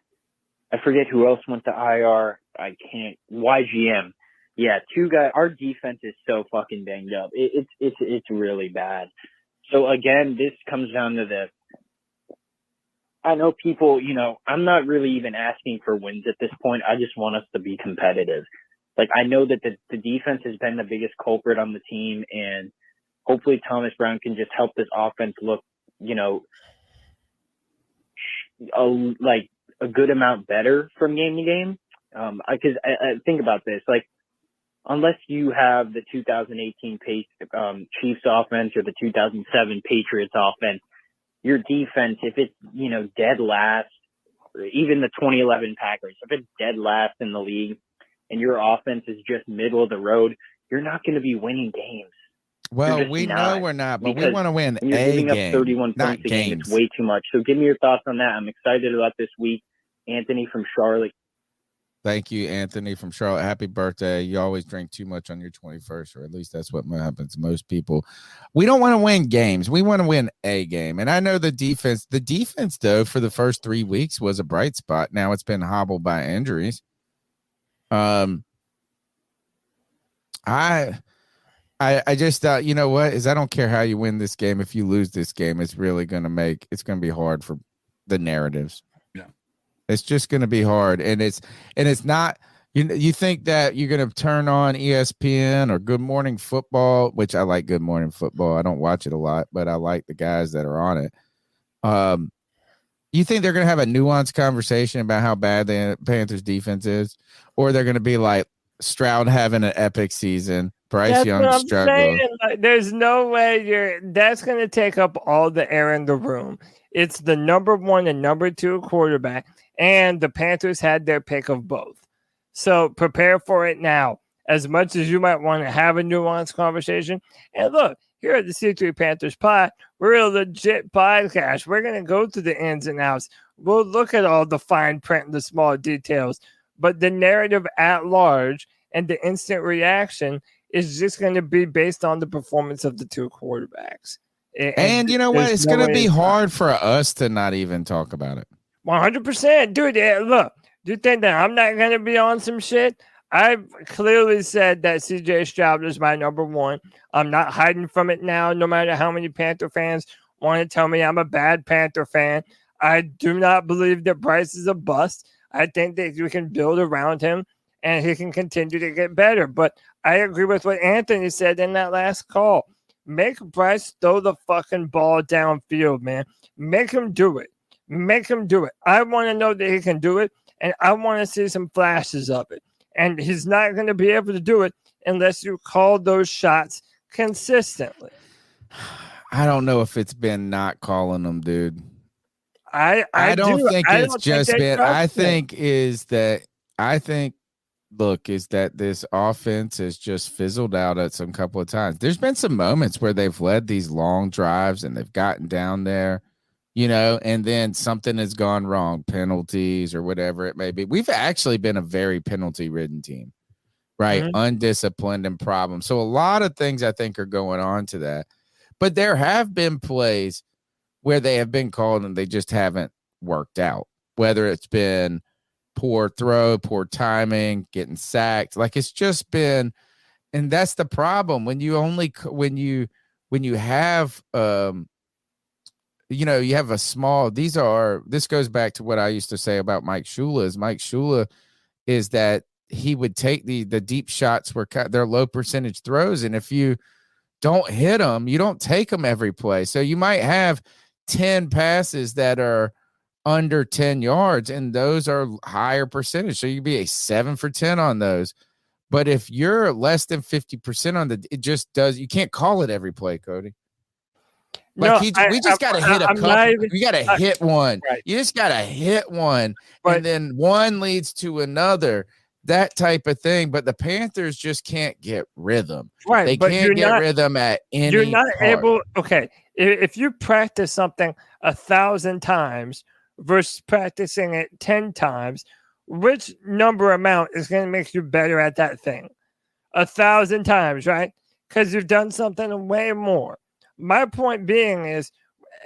S13: I forget who else went to IR. YGM. Yeah, two guys. Our defense is so fucking banged up. It's really bad. So again, this comes down to I know people, I'm not really even asking for wins at this point. I just want us to be competitive. Like, I know that the defense has been the biggest culprit on the team, and hopefully Thomas Brown can just help this offense look, a good amount better from game to game. Because I think about this, like, unless you have the 2018 Chiefs offense or the 2007 Patriots offense, your defense, if it's, dead last, or even the 2011 Packers, if it's dead last in the league and your offense is just middle of the road, you're not going to be winning games.
S3: Well, we know we're not, but we want to win
S13: you're
S3: a
S13: giving
S3: game,
S13: up 31
S3: not
S13: points a game.
S3: games.
S13: It's way too much. So give me your thoughts on that. I'm excited about this week. Anthony from Charlotte.
S3: Thank you, Anthony from Charlotte. Happy birthday. You always drink too much on your 21st, or at least that's what happens to most people. We don't want to win games. We want to win a game. And I know the defense, though, for the first 3 weeks was a bright spot. Now it's been hobbled by injuries. I just thought, you know what, I don't care how you win this game. If you lose this game, it's really going to be hard for the narratives. It's just going to be hard, and it's not. You think that you're going to turn on ESPN or Good Morning Football, which I like Good Morning Football. I don't watch it a lot, but I like the guys that are on it. You think they're going to have a nuanced conversation about how bad the Panthers defense is, or they're going to be like Stroud having an epic season, Bryce Young struggling?
S1: Like, there's no way that's going to take up all the air in the room. It's the number 1 and number 2 quarterback. And the Panthers had their pick of both. So prepare for it now. As much as you might want to have a nuanced conversation. And look, here at the C3 Panthers Pod, we're a legit podcast. We're going to go through the ins and outs. We'll look at all the fine print and the small details. But the narrative at large and the instant reaction is just going to be based on the performance of the two quarterbacks.
S3: And you know what? It's going to be hard for us to not even talk about it.
S1: 100%. Dude, look, do you think that I'm not going to be on some shit? I've clearly said that CJ Stroud is my number 1. I'm not hiding from it now, no matter how many Panther fans want to tell me I'm a bad Panther fan. I do not believe that Bryce is a bust. I think that we can build around him and he can continue to get better. But I agree with what Anthony said in that last call. Make Bryce throw the fucking ball downfield, man. Make him do it. Make him do it. I want to know that he can do it, and I want to see some flashes of it. And he's not going to be able to do it unless you call those shots consistently.
S3: I don't know if it's been not calling them, dude.
S1: I
S3: don't think it's just been. I think this offense has just fizzled out at some couple of times. There's been some moments where they've led these long drives and they've gotten down there, and then something has gone wrong, penalties or whatever it may be. We've actually been a very penalty-ridden team, right? Mm-hmm. Undisciplined and problems. So a lot of things I think are going on to that. But there have been plays where they have been called and they just haven't worked out, whether it's been poor throw, poor timing, getting sacked. Like it's just been, and that's the problem when you have, you have a small, this goes back to what I used to say about Mike Shula is that he would take the deep shots where they're low percentage throws. And if you don't hit them, you don't take them every play. So you might have 10 passes that are under 10 yards, and those are higher percentage. So you'd be a 7 for 10 on those. But if you're less than 50% it just does. You can't call it every play, Cody. Like we just got to hit a couple. We got to hit one. Right. You just got to hit one, and then one leads to another. That type of thing. But the Panthers just can't get rhythm.
S1: Right.
S3: They can't get rhythm at any.
S1: You're not
S3: part.
S1: able. Okay. If you practice something 1,000 times versus practicing it 10 times, which number amount is going to make you better at that thing? 1,000 times, right? Because you've done something way more. My point being is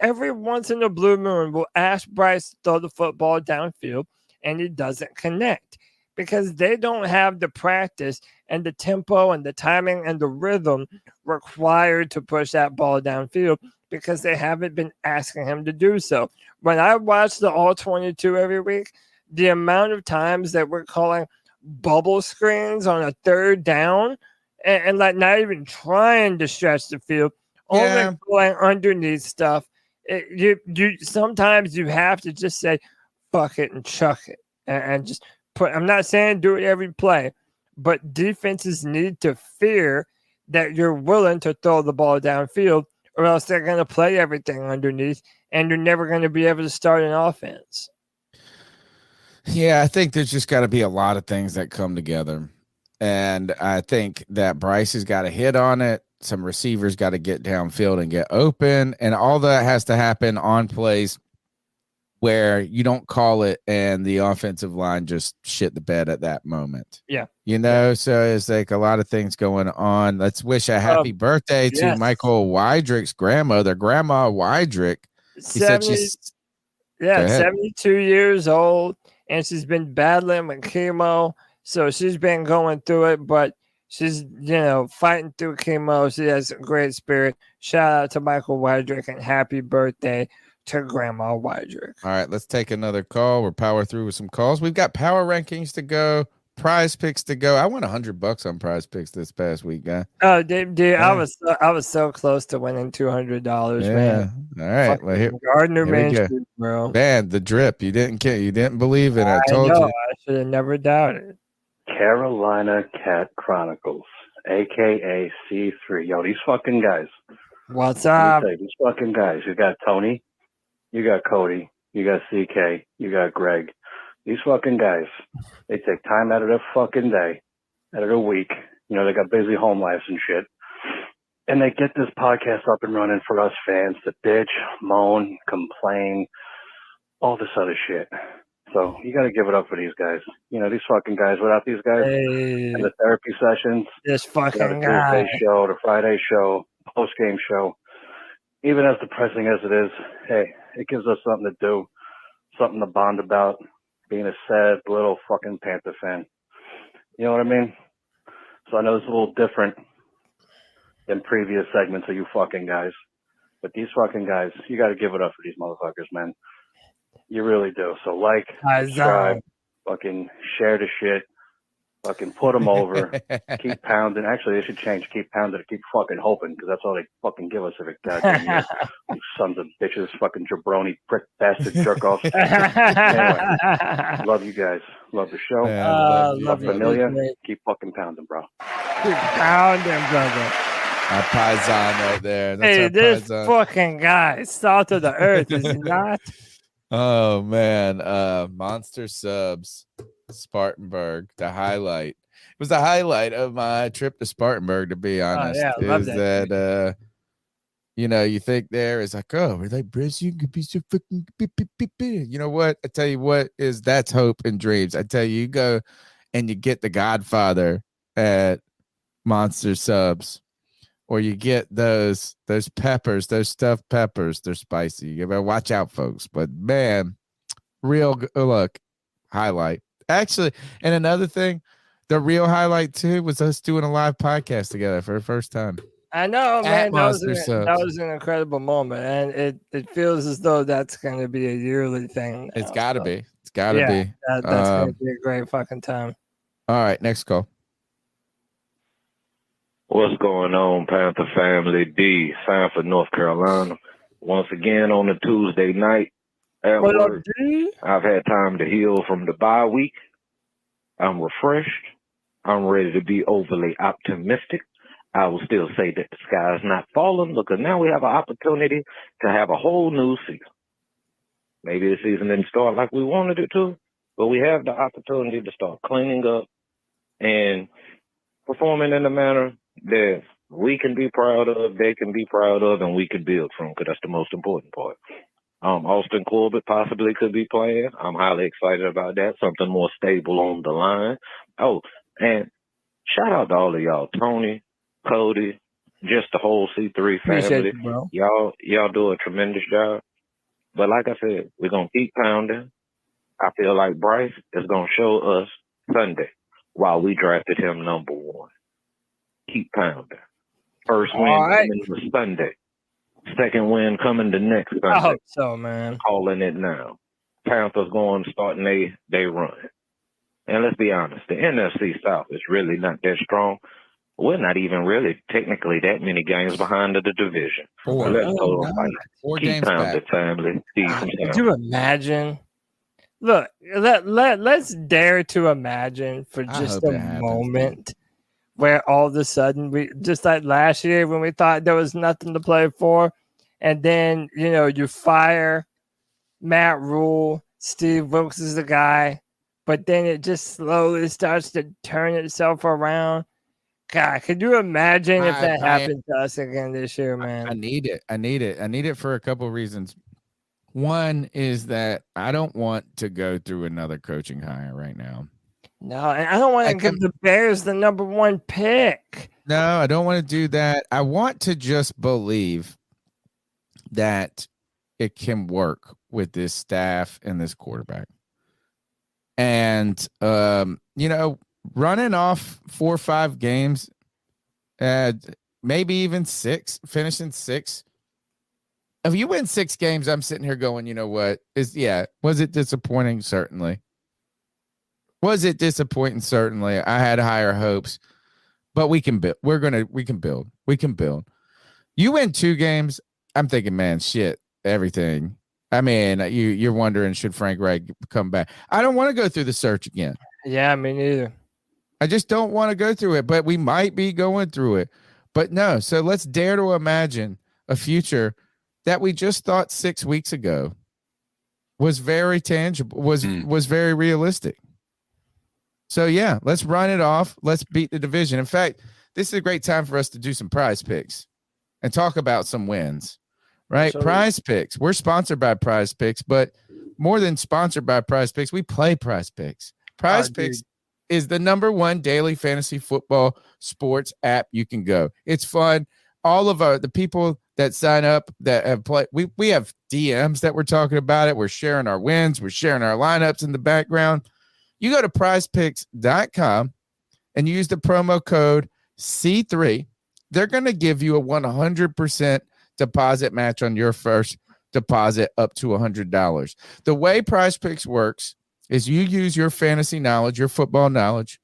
S1: every once in a blue moon, we'll ask Bryce to throw the football downfield, and he doesn't connect because they don't have the practice and the tempo and the timing and the rhythm required to push that ball downfield because they haven't been asking him to do so. When I watch the All 22 every week, the amount of times that we're calling bubble screens on a third down and like not even trying to stretch the field, only going underneath stuff. You sometimes you have to just say, fuck it and chuck it and just I'm not saying do it every play, but defenses need to fear that you're willing to throw the ball downfield or else they're going to play everything underneath and you're never going to be able to start an offense.
S3: Yeah, I think there's just got to be a lot of things that come together. And I think that Bryce has got to hit on it. Some receivers got to get downfield and get open. And all that has to happen on plays where you don't call it and the offensive line just shit the bed at that moment.
S1: Yeah.
S3: So it's like a lot of things going on. Let's wish a happy birthday to Michael Wydrick's grandmother, Grandma Wydrick.
S1: 72 years old, and she's been battling with chemo. So she's been going through it, but she's, fighting through chemo. She has a great spirit. Shout out to Michael Wydrick and happy birthday to Grandma Wydrick.
S3: All right, let's take another call. We're power through with some calls. We've got power rankings to go, prize picks to go. I won $100 on prize picks this past week, guy.
S1: Oh, dude, I was so close to winning $200, man.
S3: All right, well,
S1: Gardner Minshew, bro.
S3: Man, the drip. You didn't believe it. I told you.
S1: I should have never doubted.
S14: Carolina Cat Chronicles, aka C3. Yo, these fucking guys.
S1: What's up?
S14: These fucking guys. You got Tony, you got Cody, you got CK, you got Greg. These fucking guys, they take time out of their fucking day, out of their week. They got busy home lives and shit. And they get this podcast up and running for us fans to bitch, moan, complain, all this other shit. So you got to give it up for these guys. These fucking guys. Without these guys and the therapy sessions,
S1: this fucking
S14: the
S1: guy,
S14: Tuesday show, the Friday show, post-game show, even as depressing as it is, hey, it gives us something to do, something to bond about, being a sad little fucking Panther fan. You know what I mean? So I know it's a little different than previous segments of you fucking guys. But these fucking guys, you got to give it up for these motherfuckers, man. You really do. So like, subscribe, fucking share the shit, fucking put them over, keep pounding. Actually, they should change. Keep pounding, keep fucking hoping, because that's all they fucking give us every goddamn year. You sons of bitches, fucking jabroni, prick, bastard, jerk off. Anyway, love you guys. Love the show. Love Vanilla. Keep fucking pounding, bro.
S1: Keep pounding, brother.
S3: Our Paisan right there. That's
S1: Hey,
S3: our
S1: this
S3: Paisan.
S1: fucking guy, salt of the earth, is he not?
S3: Oh man, Monster Subs, Spartanburg, the highlight. It was the highlight of my trip to Spartanburg, to be honest.
S1: Yeah, I love that.
S3: You know, you think there is like, oh, we're like Brazil could be so fucking you know what? I tell you what is that's hope and dreams. I tell you, you go and you get the Godfather at Monster Subs. Or you get those peppers, those stuffed peppers. They're spicy. You better watch out, folks. But man, real look, highlight. Actually, and another thing, the real highlight too was us doing a live podcast together for the first time.
S1: I know, man. That was an incredible moment, and it feels as though that's going to be a yearly thing.
S3: It's got to be. It's got to be.
S1: That's going to be a great fucking time.
S3: All right, next call.
S15: What's going on, Panther family? D, Sanford, North Carolina. Once again on a Tuesday night at work. I've had time to heal from the bye week. I'm refreshed. I'm ready to be overly optimistic. I will still say that the sky is not falling because now we have an opportunity to have a whole new season. Maybe the season didn't start like we wanted it to, but we have the opportunity to start cleaning up and performing in a manner that we can be proud of, they can be proud of, and we can build from, because that's the most important part. Austin Corbett possibly could be playing. I'm highly excited about that. Something more stable on the line. Oh, and shout out to all of y'all, Tony, Cody, just the whole C3 family. Y'all do a tremendous job. But like I said, we're going to keep pounding. I feel like Bryce is going to show us Sunday while we drafted him number 1. Keep pounding. First win coming to Sunday. Second win coming the next Sunday.
S1: I hope so, man.
S15: Calling it now. Panthers going starting they run. And let's be honest, the NFC South is really not that strong. We're not even really technically that many games behind of the division. Keep pounding, family.
S1: Could you imagine? Look, let's dare to imagine for just a moment where all of a sudden we, just like last year when we thought there was nothing to play for, and then you fire Matt Rule, Steve Wilkes is the guy, but then it just slowly starts to turn itself around. God, could you imagine if that happened to us again this year, man?
S3: I need it. I need it for a couple of reasons. One is that I don't want to go through another coaching hire right now.
S1: No, and I don't want to give the Bears the number 1 pick.
S3: No, I don't want to do that. I want to just believe that it can work with this staff and this quarterback. And, running off 4 or 5 games, maybe even 6, finishing 6. If you win 6 games, I'm sitting here going, you know what? Was it disappointing? Certainly. Was it disappointing? Certainly. I had higher hopes, but we can build. We can build. You win 2 games, I'm thinking, man, shit, everything. I mean, you're wondering, should Frank Reich come back? I don't want to go through the search again.
S1: Yeah, me neither.
S3: I just don't want to go through it, but we might be going through it. But no, so let's dare to imagine a future that we just thought 6 weeks ago was very tangible, was very realistic. So yeah, let's run it off. Let's beat the division. In fact, this is a great time for us to do some prize picks and talk about some wins, right? Prize picks. We're sponsored by Prize Picks, but more than sponsored by Prize Picks, we play Prize Picks. Prize Picks is the number 1 daily fantasy football sports app you can go. It's fun. All of the people that sign up that have played, we have DMs that we're talking about it. We're sharing our wins. We're sharing our lineups in the background. You go to prizepicks.com and use the promo code C3. They're going to give you a 100% deposit match on your first deposit up to $100. The way PrizePicks works is you use your fantasy knowledge, your football knowledge,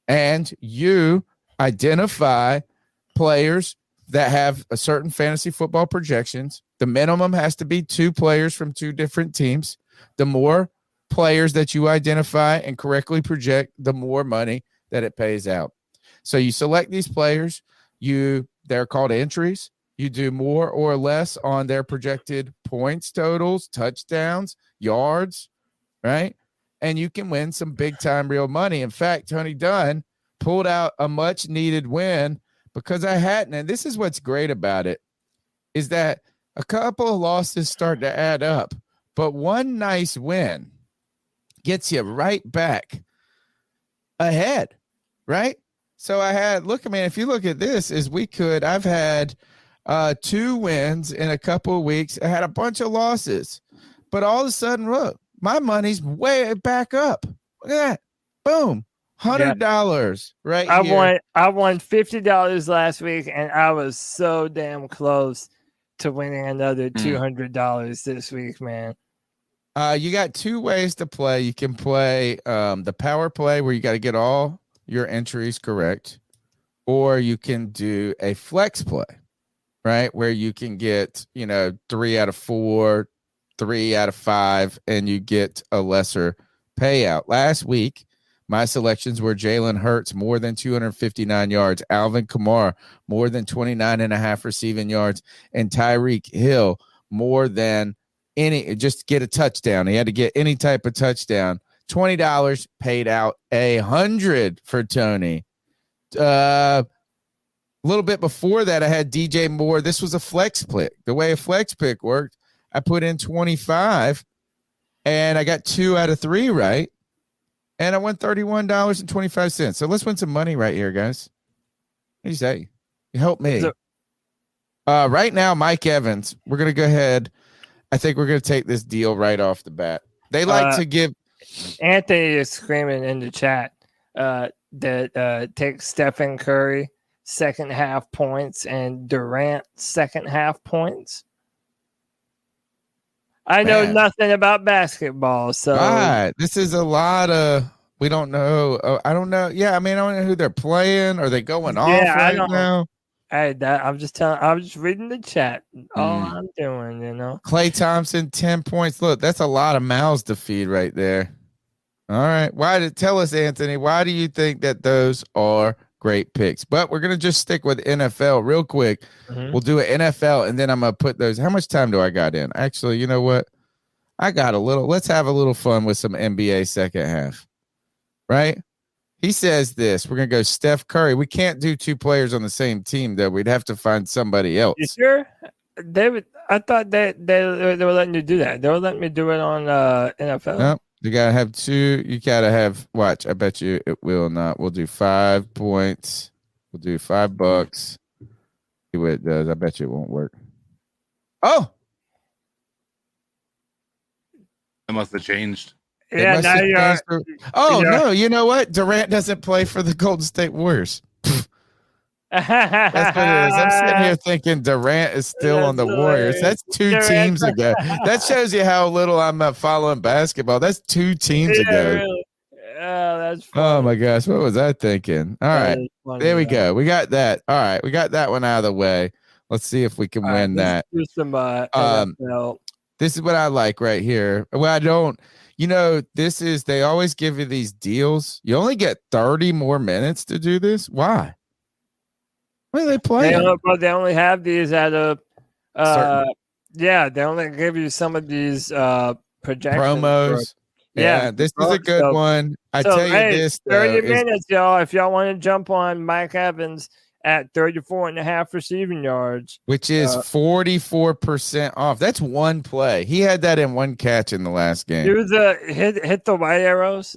S3: and you identify players that have a certain fantasy football projections. The minimum has to be 2 players from 2 different teams. The more players that you identify and correctly project, the more money that it pays out. So you select these players, they're called entries. You do more or less on their projected points totals, touchdowns, yards, right? And you can win some big time real money. In fact, Tony Dunn pulled out a much needed win because I hadn't. And this is what's great about it, is that a couple of losses start to add up, but one nice win gets you right back ahead, right? So if you look at this, I've had 2 wins in a couple of weeks. I had a bunch of losses, but all of a sudden, look, my money's way back up. Look at that. Boom. $100 right here.
S1: I won $50 last week, and I was so damn close to winning another $200 this week, man.
S3: You got 2 ways to play. You can play the power play where you got to get all your entries correct, or you can do a flex play, right? Where you can get, 3 out of 4, 3 out of 5, and you get a lesser payout. Last week, my selections were Jalen Hurts, more than 259 yards, Alvin Kamara, more than 29.5 receiving yards, and Tyreek Hill, more than just get a touchdown. He had to get any type of touchdown. $20 paid out $100 for Tony. A little bit before that, I had DJ Moore. This was a flex pick. The way a flex pick worked, I put in 25 and I got 2 out of 3 right. And I won $31.25. So let's win some money right here, guys. What do you say? You help me. Right now, Mike Evans, we're going to go ahead. I think we're going to take this deal right off the bat. They like to give.
S1: Anthony is screaming in the chat that take Stephen Curry second half points and Durant second half points. I know nothing about basketball, so
S3: this is a lot of we don't know. I don't know. Yeah, I mean, I don't know who they're playing. Are they going off right now?
S1: I'm just reading the chat. All I'm doing,
S3: Klay Thompson, 10 points. Look, that's a lot of mouths to feed right there. All right. Tell us, Anthony, why do you think that those are great picks? But we're going to just stick with NFL real quick. We'll do an NFL, and then I'm going to put those. How much time do I got in? Actually, you know what? I got a little. Let's have a little fun with some NBA second half, right? He says this. We're going to go Steph Curry. We can't do 2 players on the same team, though. We'd have to find somebody else.
S1: You sure? I thought they were letting you do that. They were letting me do it on NFL.
S3: Nope. You got to have 2. You got to have, watch, I bet you it will not. We'll do 5 points. We'll do $5. See what it does. I bet you it won't work. Oh!
S4: It must have changed.
S1: Yeah, now you're.
S3: No, you know what? Durant doesn't play for the Golden State Warriors. That's what it is. I'm sitting here thinking Durant is still on the Warriors. That's 2 teams ago. That shows you how little I'm following basketball. That's 2 teams ago.
S1: Really. Oh, that's
S3: funny. Oh my gosh, what was I thinking? All right, there we go. We got that. All right, we got that one out of the way. Let's see if we can win that.
S1: Do some,
S3: this is what I like right here. Well, I don't. They always give you these deals. You only get 30 more minutes to do this. Why? What are they playing?
S1: They only have these at a. They only give you some of these projections.
S3: Promos. This is a good one. I tell you this.
S1: 30 minutes, y'all. If y'all want to jump on Mike Evans at 34.5 receiving yards,
S3: which is 44% off. That's one play. He had that in 1 catch in the last game.
S1: It was hit the white arrows.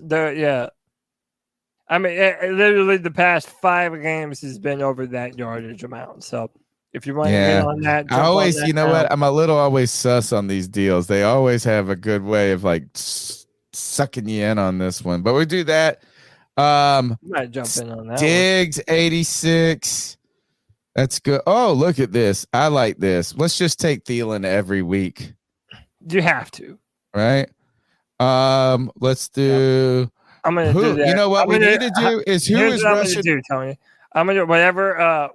S1: I mean, literally the past 5 games has been over that yardage amount. So if you want to get on that,
S3: I always, what? I'm a little always sus on these deals. They always have a good way of like sucking you in on this one. But we do that.
S1: Might jump in on that.
S3: Diggs 86. That's good. Oh, look at this. I like this. Let's just take Thielen every week.
S1: You have to.
S3: Right? Let's do.
S1: I'm gonna do that.
S3: You know what we need to do is who
S1: here's
S3: is
S1: what
S3: rushing.
S1: I'm gonna do, Tony. I'm gonna do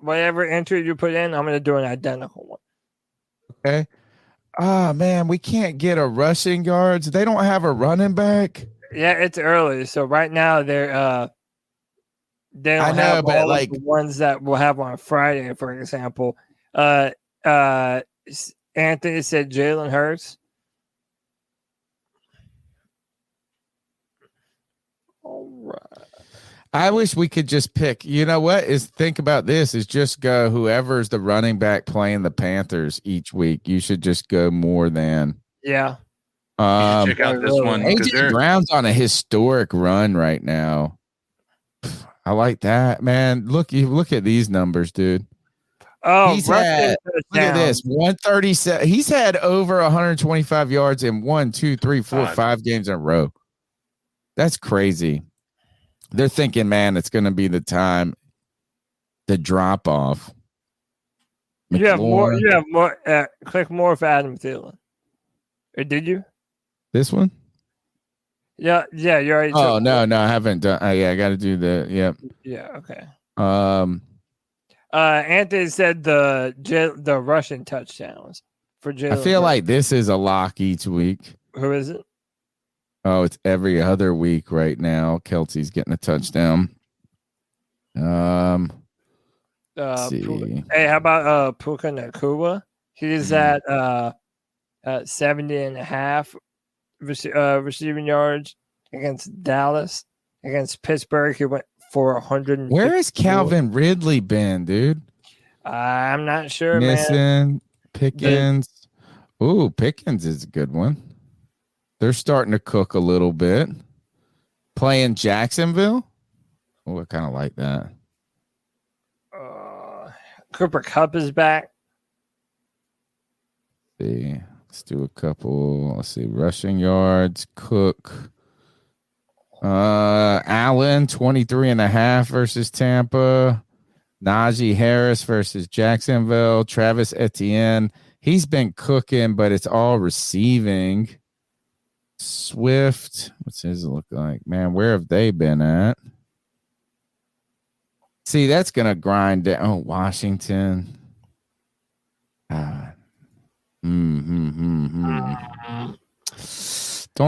S1: whatever entry you put in. I'm gonna do an identical one.
S3: Okay. Ah, man, we can't get a rushing yards. They don't have a running back.
S1: Yeah, it's early, so right now they don't have all of the ones that we'll have on Friday, for example. Anthony said Jalen Hurts. All right.
S3: I wish we could just pick. You know what? Think about this: is just go whoever's the running back playing the Panthers each week. You should just go more than.
S1: Yeah.
S4: Check out this one.
S3: AJ Brown's on a historic run right now. I like that, man. Look at these numbers, dude.
S1: Oh,
S3: look at this. 137. He's had over 125 yards in 1, 2, 3, 4, 5 games in a row. That's crazy. They're thinking, man, it's going to be the time. The drop off.
S1: You have more. Click more for Adam Thielen. Or did you?
S3: This one?
S1: Yeah, you already.
S3: Oh no, I haven't done. Yeah, I got to do the. Yep.
S1: Yeah. Okay. Anthony said the Russian touchdowns for Jalen.
S3: I feel like this is a lock each week.
S1: Who is it?
S3: Oh, it's every other week right now. Kelsey's getting a touchdown. See.
S1: Hey, how about Puka Nakua? He's at 70.5 receiving yards against Dallas. Against Pittsburgh, he went for 100.
S3: Where has Calvin Ridley been, dude?
S1: I'm not sure,
S3: man. Pickens. Ooh, Pickens is a good one. They're starting to cook a little bit. Playing Jacksonville. Oh, I kind of like that.
S1: Cooper Kupp is back.
S3: See, let's do a couple. Let's see, rushing yards. Cook. Allen 23.5 versus Tampa. Najee Harris versus Jacksonville. Travis Etienne. He's been cooking, but it's all receiving. Swift. What's his look like? Man, where have they been at? See, that's going to grind down. Oh, Washington. Don't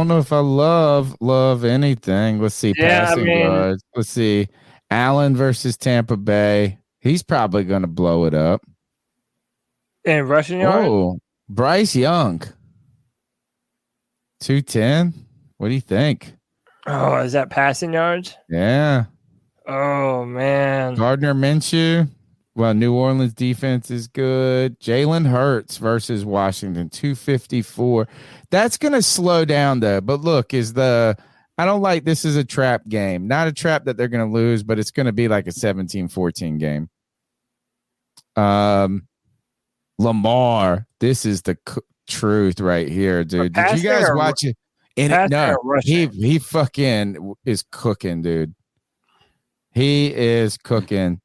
S3: know if I love anything. Let's see. Passing yards. Let's see. Allen versus Tampa Bay. He's probably going to blow it up.
S1: And rushing yards?
S3: Oh, Bryce Young. 210. What do you think?
S1: Oh, is that passing yards?
S3: Yeah.
S1: Oh, man.
S3: Gardner Minshew. Well, New Orleans defense is good. Jalen Hurts versus Washington, 254. That's going to slow down, though. But look, I don't like this is a trap game. Not a trap that they're going to lose, but it's going to be like a 17-14 game. Lamar, this is the truth right here, dude. Did you guys watch it? He fucking is cooking, dude. He is cooking.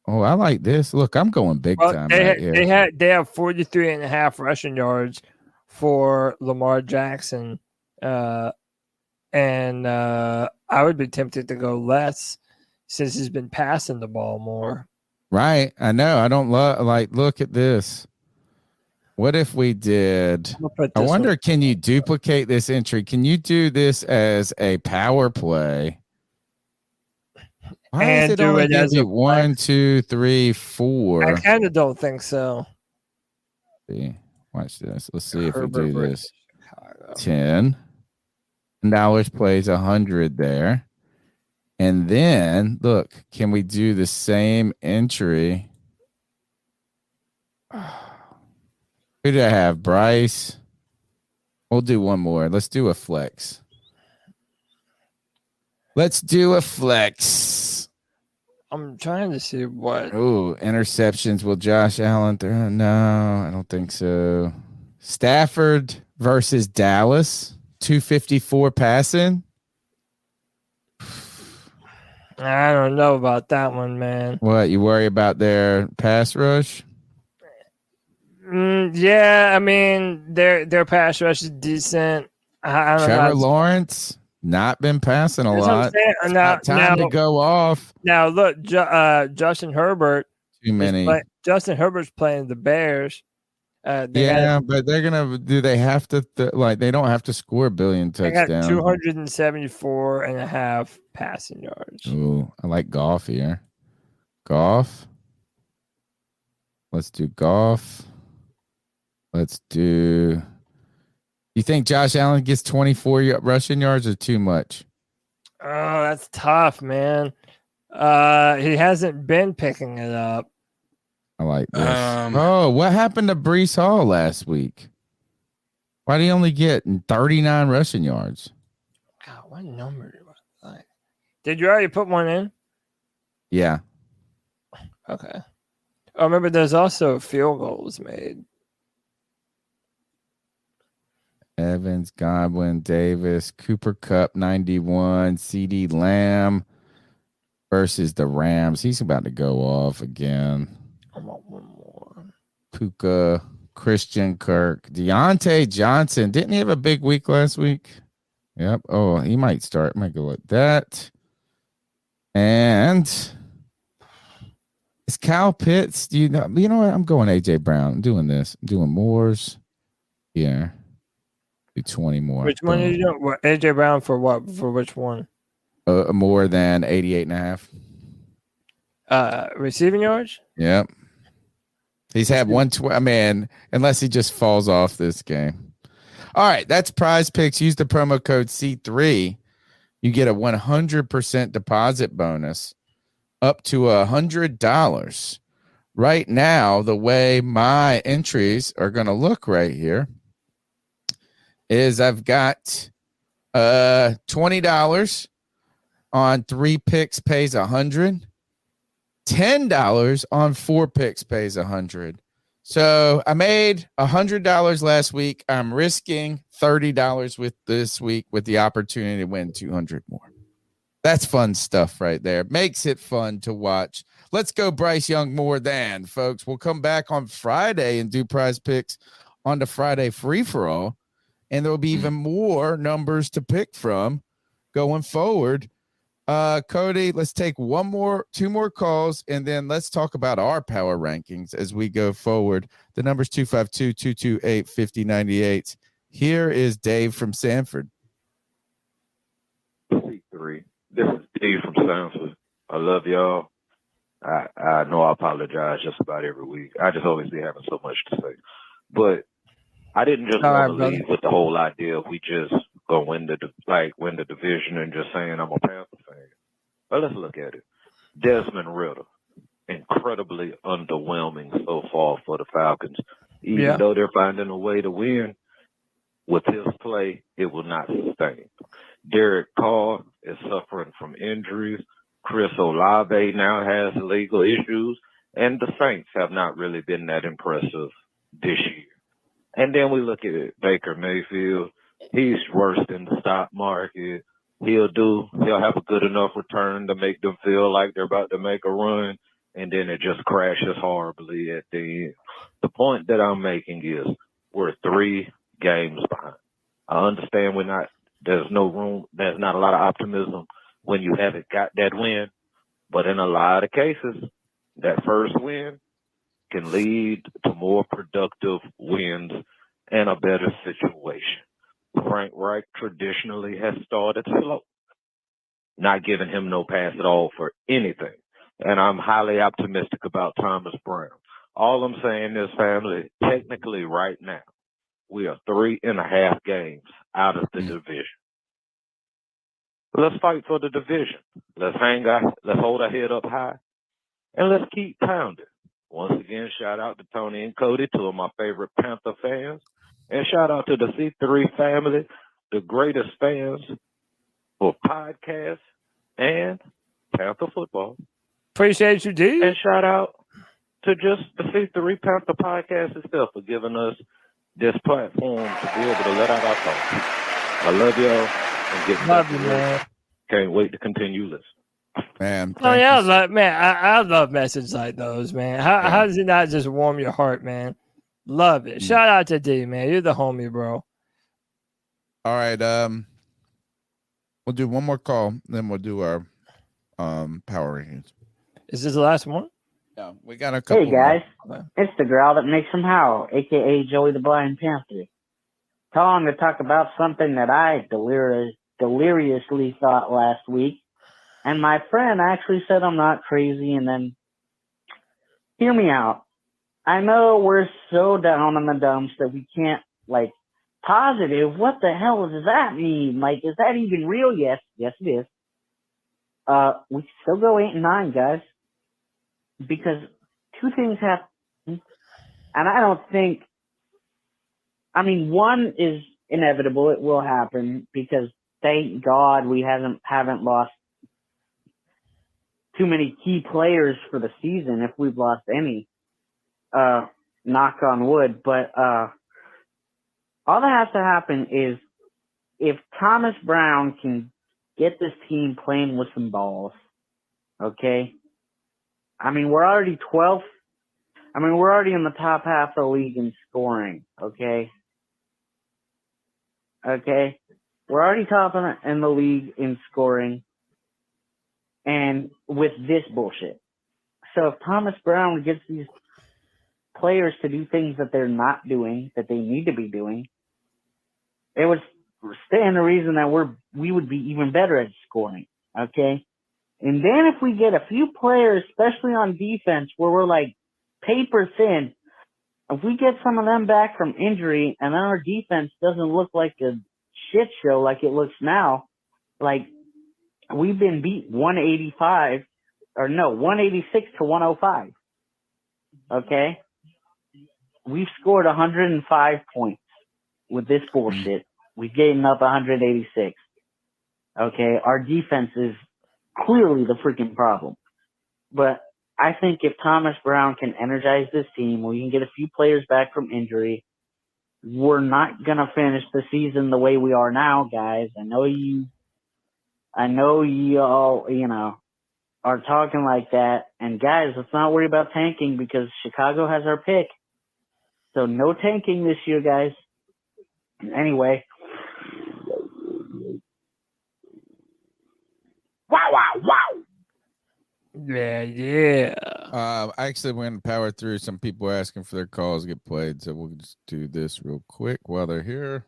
S3: Oh, I like this. Look, I'm going big time. They
S1: have 43.5 rushing yards for Lamar Jackson. And I would be tempted to go less since he's been passing the ball more.
S3: Right. I know. I don't look at this. What if we did? I wonder, can you duplicate this entry? Can you do this as a power play? Why
S1: and
S3: is it only give you 1, 2, 3, 4?
S1: I kind of don't think so.
S3: See, watch this. Let's see if we do this. 10. $10 plays 100 there. And then look, can we do the same entry? Who do I have? Bryce. We'll do one more. Let's do a flex.
S1: I'm trying to see what.
S3: Oh, interceptions. Will Josh Allen throw? No, I don't think so. Stafford versus Dallas. 254 passing.
S1: I don't know about that one, man.
S3: What, you worry about their pass rush?
S1: Yeah, I mean their pass rush is decent. I don't
S3: Trevor
S1: know.
S3: Lawrence not been passing a lot. It's not time to go off.
S1: Now look, Justin Herbert.
S3: Too many.
S1: Justin Herbert's playing the Bears.
S3: But they're gonna. Do they have to? They don't have to score a billion touchdowns.
S1: They got 274.5 passing yards.
S3: Ooh, I like Goff here. Goff. Let's do Goff. Let's do. You think Josh Allen gets 24 rushing yards or too much?
S1: Oh, that's tough, man. He hasn't been picking it up.
S3: I like this. What happened to Breece Hall last week? Why did he only get 39 rushing yards?
S1: God, what number do I like? Did you already put one in?
S3: Yeah.
S1: Okay. Oh, remember, there's also field goals made.
S3: Evans, Godwin, Davis, Cooper Kupp, 91, CD Lamb versus the Rams. He's about to go off again.
S1: I want one more.
S3: Puka, Christian Kirk, Deontay Johnson. Didn't he have a big week last week? Yep. Oh, he might start. Might go like that. And is Kyle Pitts? You know what? I'm going AJ Brown. I'm doing this. I'm doing Moore's. Yeah. Do 20 more.
S1: Which one are you doing? What, AJ Brown for what? For which one?
S3: More than 88.5.
S1: Receiving yards?
S3: Yep. He's had 120. I mean, unless he just falls off this game. All right, that's PrizePicks. Use the promo code C3. You get a 100% deposit bonus up to $100. Right now, the way my entries are going to look right here is I've got $20 on 3 picks pays $100. $10 on 4 picks pays $100. So I made $100 last week. I'm risking $30 with this week with the opportunity to win $200 more. That's fun stuff right there. Makes it fun to watch. Let's go Bryce Young more than, folks. We'll come back on Friday and do PrizePicks on the Friday free-for-all. And there will be even more numbers to pick from going forward. Cody, let's take two more calls, and then let's talk about our power rankings as we go forward. The number's 252-228-5098. Here is Dave from Sanford.
S15: C3. This is Dave from Sanford. I love y'all. I know I apologize just about every week. I just always be having so much to say. But I didn't just want to leave with the whole idea of we just go win the division and just saying I'm a Panther fan. But let's look at it. Desmond Ridder, incredibly underwhelming so far for the Falcons. Even though they're finding a way to win, with his play, it will not sustain. Derek Carr is suffering from injuries. Chris Olave now has legal issues. And the Saints have not really been that impressive this year. And then we look at it. Baker Mayfield, he's worse than the stock market. He'll have a good enough return to make them feel like they're about to make a run, and then it just crashes horribly at the end. The point that I'm making is we're 3 games behind. I understand there's no room, there's not a lot of optimism when you haven't got that win, but in a lot of cases, that first win can lead to more productive wins and a better situation. Frank Reich traditionally has started slow, not giving him no pass at all for anything. And I'm highly optimistic about Thomas Brown. All I'm saying is, family, technically right now, we are 3.5 games out of the division. Let's fight for the division. Let's hold our head up high, and let's keep pounding. Once again, shout out to Tony and Cody, 2 of my favorite Panther fans. And shout out to the C3 family, the greatest fans for podcasts and Panther football.
S1: Appreciate you, D.
S15: And shout out to just the C3 Panther Podcast itself for giving us this platform to be able to let out our thoughts. I love y'all. And get
S1: love you, man.
S15: Can't wait to continue listening.
S3: Man.
S1: Oh yeah, I love messages like those, man. How does it not just warm your heart, man? Love it. Shout out to D, man. You're the homie, bro.
S3: All right. We'll do one more call, then we'll do our power rankings.
S1: Is this the last one?
S3: No, we got a couple.
S16: Hey guys,
S1: more.
S16: It's the girl that makes them howl, aka Joey the Blind Panther. Calling to talk about something that I deliriously thought last week, and my friend actually said I'm not crazy. And then, hear me out. I know we're so down in the dumps that we can't positive. What the hell does that mean? Is that even real? Yes, it is. We still go 8-9, guys, because two things happen, and I don't think. I mean, one is inevitable; it will happen because thank God we haven't lost too many key players for the season. If we've lost any, knock on wood, but all that has to happen is if Thomas Brown can get this team playing with some balls, okay? I mean, we're already 12th. I mean, we're already in the top half of the league in scoring, okay? Okay? We're already top in the league in scoring and with this bullshit. So if Thomas Brown gets these players to do things that they're not doing, that they need to be doing, it would stand the reason that we would be even better at scoring, okay? And then if we get a few players, especially on defense, where we're paper thin, if we get some of them back from injury and then our defense doesn't look like a shit show like it looks now, we've been beat 186 to 105, okay? We've scored 105 points with this bullshit. We've gained up 186. Okay, our defense is clearly the freaking problem. But I think if Thomas Brown can energize this team, we can get a few players back from injury, we're not going to finish the season the way we are now, guys. I know you all, are talking like that. And guys, let's not worry about tanking because Chicago has our pick. So no tanking this year, guys. Anyway. Wow.
S1: Yeah.
S3: Actually, we're going to power through. Some people are asking for their calls to get played, so we'll just do this real quick while they're here.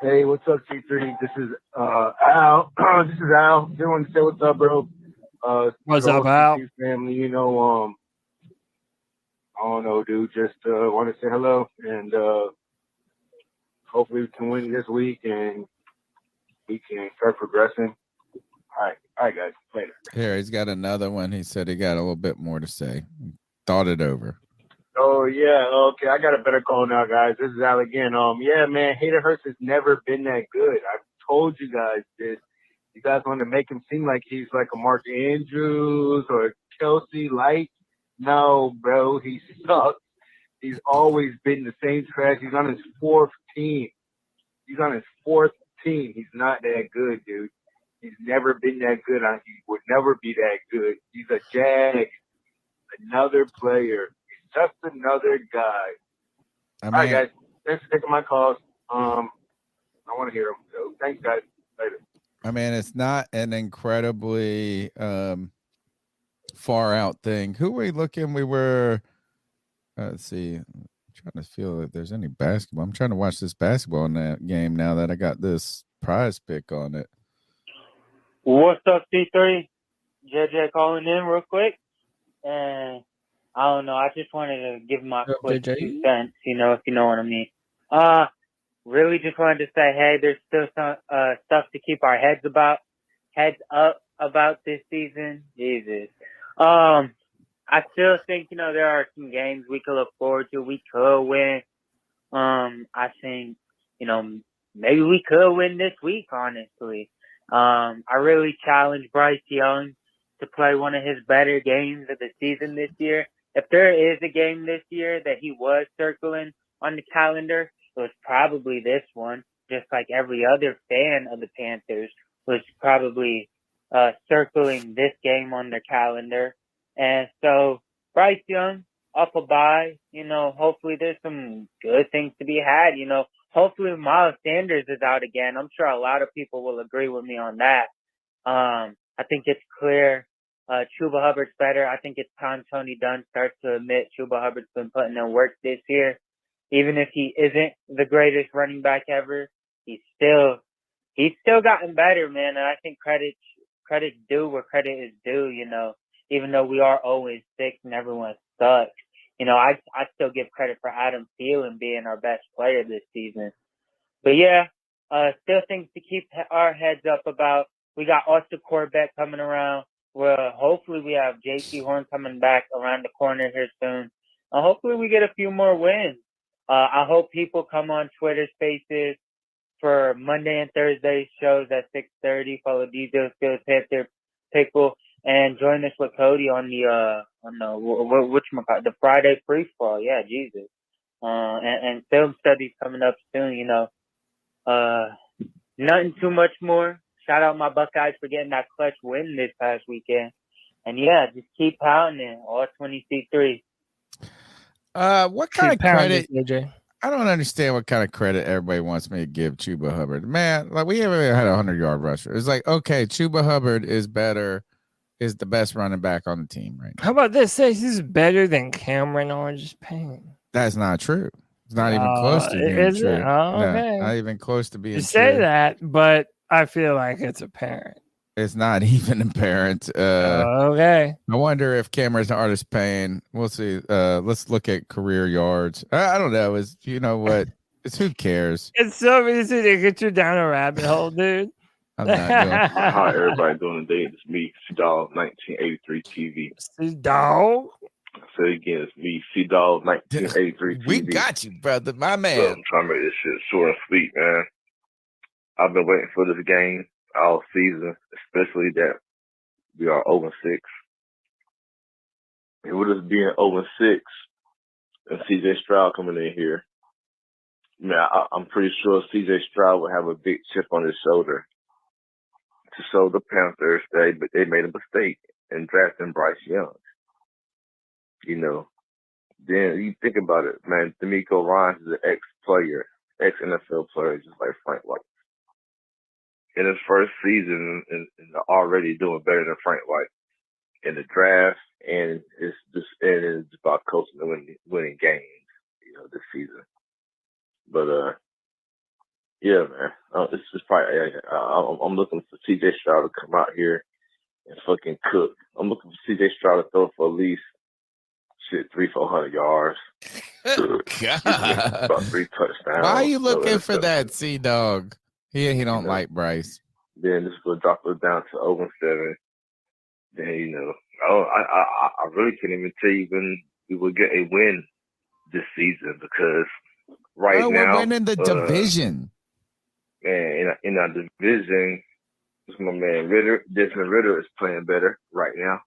S17: Hey, what's up, C3? This is Al. This is Al. Just want to say what's up, bro.
S1: What's up, Al?
S17: Family, I don't know, dude. Just want to say hello, and hopefully we can win this week and we can start progressing. All right, guys. Later.
S3: Here, he's got another one. He said he got a little bit more to say. Thought it over.
S17: Oh, yeah. Okay, I got a better call now, guys. This is Al again. Yeah, man, Hayden Hurst has never been that good. I've told you guys this. You guys want to make him seem like he's like a Mark Andrews or a Kelsey Light. No, bro, he sucks. He's always been the same trash. He's on his fourth team. He's not that good, dude. He's never been that good. He would never be that good. He's a Jag, another player. He's just another guy. All right, guys. Thanks for taking my calls. I want to hear them. So thanks, guys. Later.
S3: I mean, it's not an incredibly far out thing. Who were we looking? We were, let's see. I'm trying to feel if there's any basketball. I'm trying to watch this basketball in that game now that I got this prize pick on it.
S10: What's up, C3? JJ calling in real quick. And I don't know. I just wanted to give my quick 2 cents, if you know what I mean. Really just wanted to say, hey, there's still some stuff to keep our heads up about this season. Jesus. I still think, there are some games we could look forward to. We could win. I think, maybe we could win this week, honestly. I really challenge Bryce Young to play one of his better games of the season this year. If there is a game this year that he was circling on the calendar, it was probably this one, just like every other fan of the Panthers was probably
S18: circling this game on their calendar. And so Bryce Young, up a bye, hopefully there's some good things to be had. Hopefully Miles Sanders is out again. I'm sure a lot of people will agree with me on that. I think it's clear Chuba Hubbard's better. I think it's time Tony Dunn starts to admit Chuba Hubbard's been putting in work this year. Even if he isn't the greatest running back ever, he's still gotten better, man. And I think credit's due where credit is due, even though we are 0-6 and everyone sucks. I still give credit for Adam Thielen being our best player this season. But yeah, still things to keep our heads up about. We got Austin Corbett coming around. Well, hopefully we have JC Horn coming back around the corner here soon. Hopefully we get a few more wins. I hope people come on Twitter Spaces for Monday and Thursday shows at 6:30. Follow DJ Skills Panther Pickle and join us with Cody on the Friday free fall. Yeah, Jesus. And film studies coming up soon. Nothing too much more. Shout out my Buckeyes for getting that clutch win this past weekend. And yeah, just keep pounding all 20 C3.
S3: What kind of credit? I don't understand what kind of credit everybody wants me to give Chuba Hubbard. Man, like we haven't even had a 100-yard rusher. It's like, okay, Chuba Hubbard is the best running back on the team right now.
S1: How about this? Say he's better than Cameron Artis-Payne.
S3: That's not true. It's not even close to being true.
S1: Oh, okay.
S3: No, not even close to being
S1: you
S3: true.
S1: say that, but I feel like it's apparent.
S3: It's not even apparent.
S1: Okay.
S3: I wonder if Cameron's Artis-Payne. We'll see. Let's look at career yards. I don't know. You know what? It's who cares?
S1: It's so easy to get you down a rabbit hole, dude.
S3: I'm not doing.
S19: How everybody doing today? It's me, C-Dog 1983 TV.
S1: C-Dog?
S19: So again, it's me, C-Dog 1983 TV.
S3: We got you, brother. My man.
S19: So I'm trying to make this shit short and sweet, man. I've been waiting for this game all season, especially that we are 0-6. And with us being 0-6 and CJ Stroud coming in here, man, I'm pretty sure CJ Stroud will have a big chip on his shoulder to show the Panthers that they made a mistake in drafting Bryce Young. Then you think about it, man, D'Amico Ryans is an ex-player, ex-NFL player, just like Frank White. In his first season and already doing better than Frank White in the draft, and it's about coaching and winning games, this season. But yeah, man, it's just probably I'm looking for CJ Stroud to come out here and fucking cook. I'm looking for CJ Stroud to throw for at least 300-400 yards.
S3: God.
S19: About 3 touchdowns.
S3: Why are you looking for that, C-Dog? He don't like Bryce.
S19: Then just go drop it down to 0-7. Then, I really can't even tell you when we will get a win this season because now
S3: we're winning the division.
S19: Man, in our division, my man Desmond Ritter is playing better right now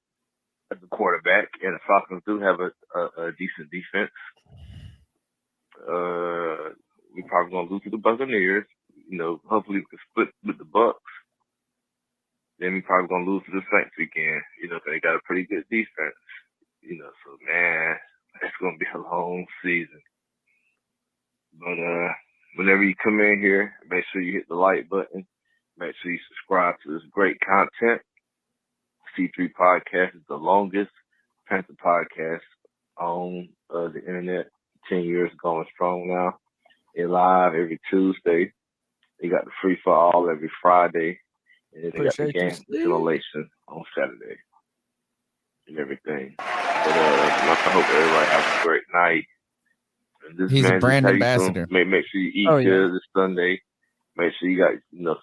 S19: as a quarterback, and the Falcons do have a decent defense. We're probably gonna lose to the Buccaneers. Hopefully we can split with the Bucks. Then we probably gonna lose to the Saints again. They got a pretty good defense. So man, it's gonna be a long season. But whenever you come in here, make sure you hit the like button. Make sure you subscribe to this great content. C3 Podcast is the longest Panther podcast on the internet. 10 years going strong now. They're live every Tuesday. They got the free for all every Friday. And then they got the game simulation on Saturday. And everything. But I hope everybody has a great night.
S3: He's a brand ambassador.
S19: Make sure you eat good this Sunday. Make sure you got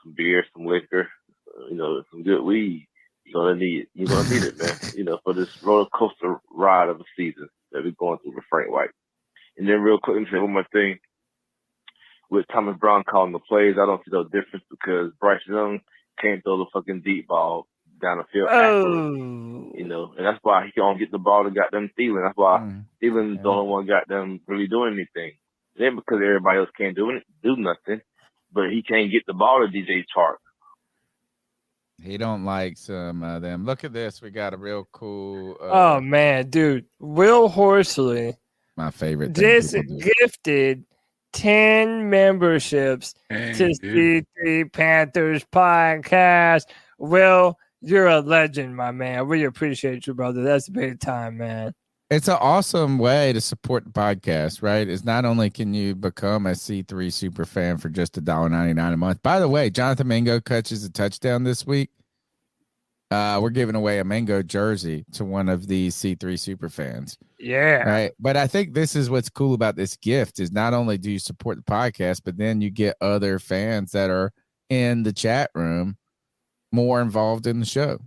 S19: some beer, some liquor, some good weed. You're gonna need it, man. For this roller coaster ride of a season that we're going through with Frank White. And then real quick, let me say one more thing. With Thomas Brown calling the plays, I don't see no difference because Bryce Young can't throw the fucking deep ball down the field accurately, and that's why he can't get the ball to goddamn Thielen. That's why Thielen's the only one got them really doing anything. Then because everybody else can't do nothing, but he can't get the ball to DJ Chark.
S3: He don't like some of them. Look at this. We got a real cool.
S1: Oh man, dude, Will Horsley,
S3: my favorite thing
S1: just
S3: people do.
S1: gifted 10 memberships to C3 Panthers Podcast. Will, you're a legend, my man. We appreciate you, brother. That's big time, man.
S3: It's an awesome way to support the podcast, right? It's not only can you become a C3 super fan for just $1.99 a month. By the way, Jonathan Mingo catches a touchdown this week. We're giving away a Mingo jersey to one of these C3 super fans.
S1: Yeah.
S3: Right. But I think this is what's cool about this gift is not only do you support the podcast, but then you get other fans that are in the chat room more involved in the show.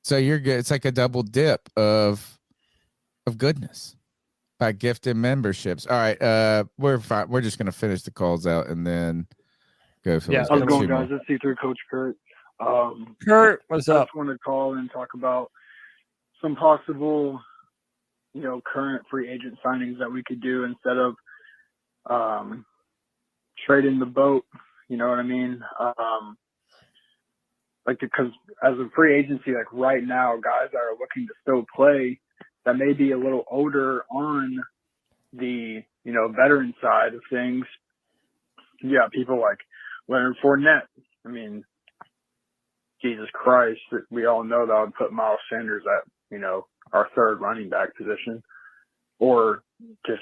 S3: So you're good. It's like a double dip of goodness by gifting memberships. All right, we're fine. We're just gonna finish the calls out and then go for
S12: How's it going, guys? It's C3 Coach Kurt.
S1: Kurt, what's up?
S12: I just want to call and talk about some possible, current free agent signings that we could do instead of trading the boat. You know what I mean? Because as a free agency, like right now, guys that are looking to still play that may be a little older on the, veteran side of things. Yeah, people like Leonard Fournette. I mean, Jesus Christ, we all know that I would put Miles Sanders at, our third running back position, or just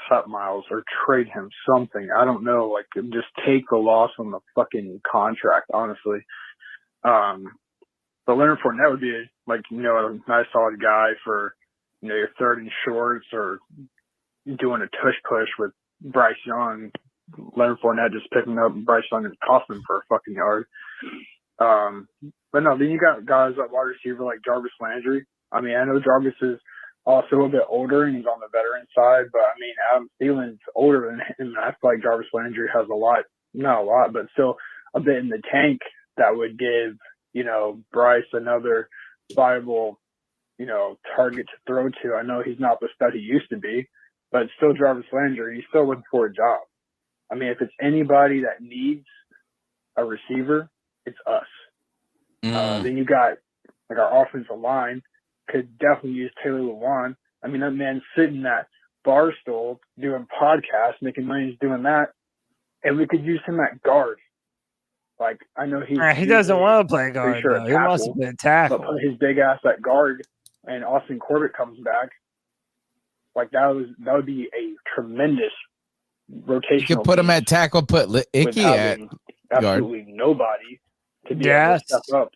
S12: cut Miles or trade him something. I don't know, like just take the loss on the fucking contract, honestly. But Leonard Fournette would be a nice solid guy for, your third and shorts or doing a tush push with Bryce Young. Leonard Fournette just picking up Bryce Young and costing him for a fucking yard. But no, then you got guys at wide receiver like Jarvis Landry. I mean, I know Jarvis is also a bit older and he's on the veteran side, but I mean, Adam Thielen's older than him. I feel like Jarvis Landry has not a lot, but still a bit in the tank that would give, Bryce another viable, target to throw to. I know he's not the stud he used to be, but it's still Jarvis Landry. He's still looking for a job. I mean, if it's anybody that needs a receiver, it's us. Then you got like our offensive line could definitely use Taylor Lewan. I mean, that man's sitting at Barstool doing podcasts, making money doing that, and we could use him at guard. Like, I know
S1: he doesn't want to play guard.
S12: Sure,
S1: He wants to play tackle.
S12: But put his big ass at guard, and Austin Corbett comes back. Like that would be a tremendous rotational.
S3: You could put him at tackle, put Icky at
S12: absolutely
S3: guard.
S12: Nobody to be able to step up.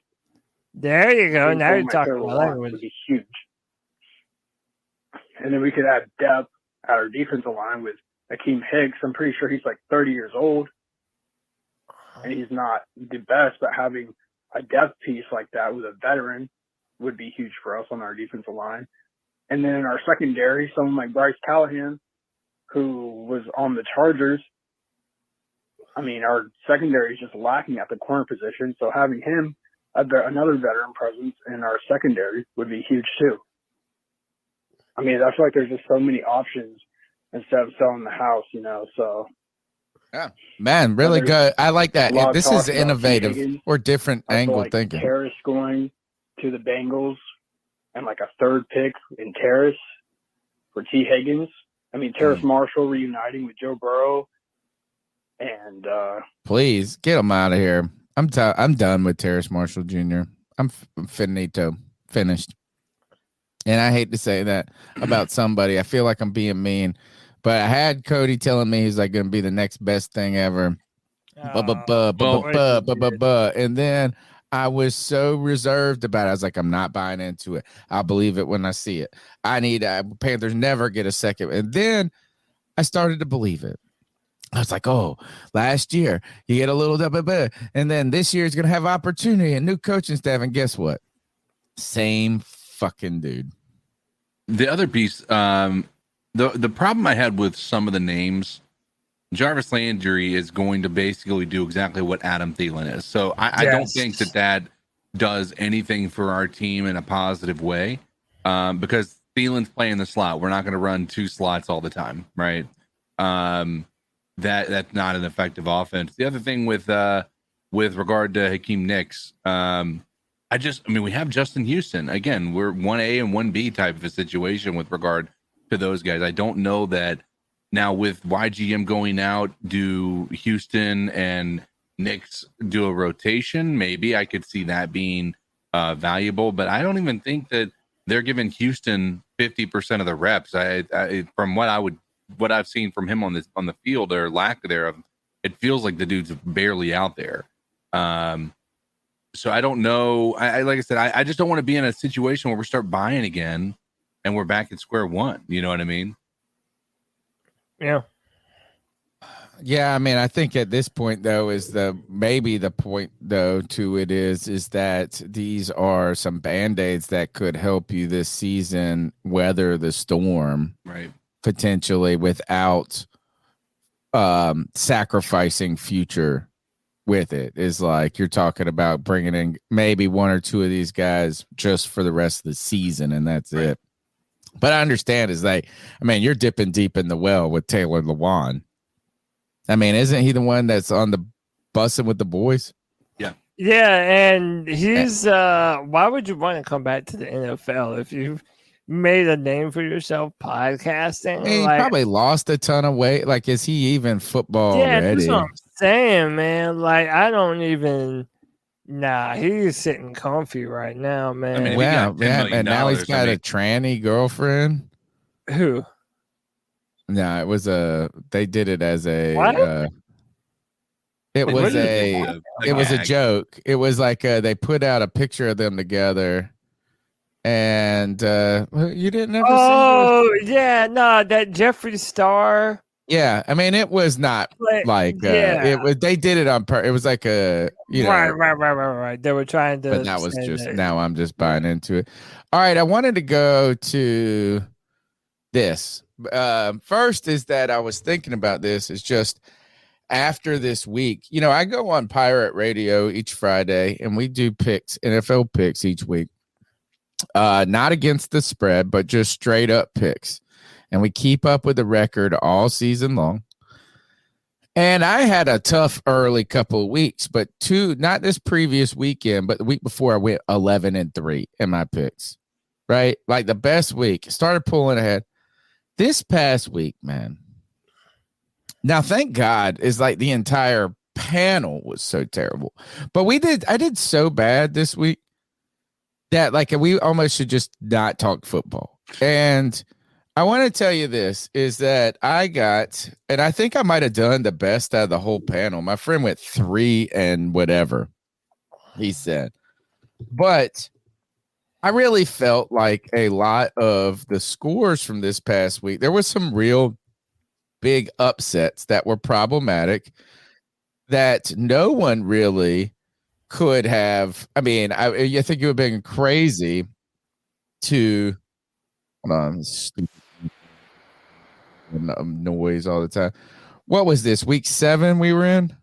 S1: There you go. Now you're talking about language.
S12: Would be huge. And then we could add depth at our defensive line with Akeem Hicks. I'm pretty sure he's like 30 years old. And he's not the best, but having a depth piece like that with a veteran would be huge for us on our defensive line. And then in our secondary, someone like Bryce Callahan, who was on the Chargers. I mean, our secondary is just lacking at the corner position. So having him, another veteran presence in our secondary would be huge too. I mean, I feel like there's just so many options instead of selling the house, so.
S3: Yeah, man, really good. I like that. This is innovative or different angle thinking.
S12: Terrace going to the Bengals and like a third pick in Terrace for T. Higgins. I mean, Terrace Marshall reuniting with Joe Burrow. And
S3: please get him out of here. I'm done with Terrace Marshall Jr. I'm finito, finished. And I hate to say that about somebody. I feel like I'm being mean. But I had Cody telling me he's like going to be the next best thing ever. And then I was so reserved about it. I was like, I'm not buying into it. I'll believe it when I see it. I need Panthers never get a second. And then I started to believe it. I was like, oh, last year you get a little and then this year is going to have opportunity and new coaching staff. And guess what? Same fucking dude.
S4: The other piece, The problem I had with some of the names, Jarvis Landry is going to basically do exactly what Adam Thielen is. So I don't think that does anything for our team in a positive way because Thielen's playing the slot. We're not going to run two slots all the time, right? That's not an effective offense. The other thing with with regard to Hakeem Nicks. We have Justin Houston. Again, we're 1A and 1B type of a situation with regard to those guys. I don't know that now with YGM going out, do Houston and Nicks do a rotation? Maybe I could see that being valuable, but I don't even think that they're giving Houston 50% of the reps. From what I've seen from him on the field or lack thereof, it feels like the dude's barely out there. So I don't know. Like I said, I just don't want to be in a situation where we start buying again and we're back at square one. You know what I mean?
S1: Yeah.
S3: Yeah, I mean, I think at this point though is the point though to it is that these are some band-aids that could help you this season weather the storm,
S4: right?
S3: Potentially without sacrificing future with it. Is like you're talking about bringing in maybe one or two of these guys just for the rest of the season, and that's it. But I understand you're dipping deep in the well with Taylor Lewan. I mean, isn't he the one that's on the bussing with the boys?
S4: Yeah.
S1: Yeah, and he's why would you want to come back to the NFL if you've made a name for yourself podcasting?
S3: He probably lost a ton of weight. Like, is he even football ready?
S1: That's what I'm saying, man. Like, I don't even. Nah, he's sitting comfy right now, man.
S3: And now he's got a tranny girlfriend.
S1: Who?
S3: No, it was they did it as a.
S1: What?
S3: It was a joke. It was like they put out a picture of them together. And you didn't ever see this?
S1: Yeah, no, that Jeffree Star.
S3: Yeah, I mean, it was not it was. They did it on purpose. It was like
S1: right. They were trying to.
S3: But that was just now. I'm just buying into it. All right, I wanted to go to this. First is that I was thinking about this. Is just after this week. I go on Pirate Radio each Friday, and we do picks, NFL picks each week. Not against the spread, but just straight up picks. And we keep up with the record all season long. And I had a tough early couple of weeks, but not this previous weekend, but the week before I went 11-3 in my picks, right? Like the best week. Started pulling ahead. This past week, man. Now, thank God, is like the entire panel was so terrible. But I did so bad this week that like we almost should just not talk football. And I want to tell you this is that I got, and I think I might have done the best out of the whole panel. My friend went 3 and whatever he said, but I really felt like a lot of the scores from this past week, there was some real big upsets that were problematic that no one really could have. I mean, I think it would have been crazy to stupid noise all the time. What was this, week 7 we were in?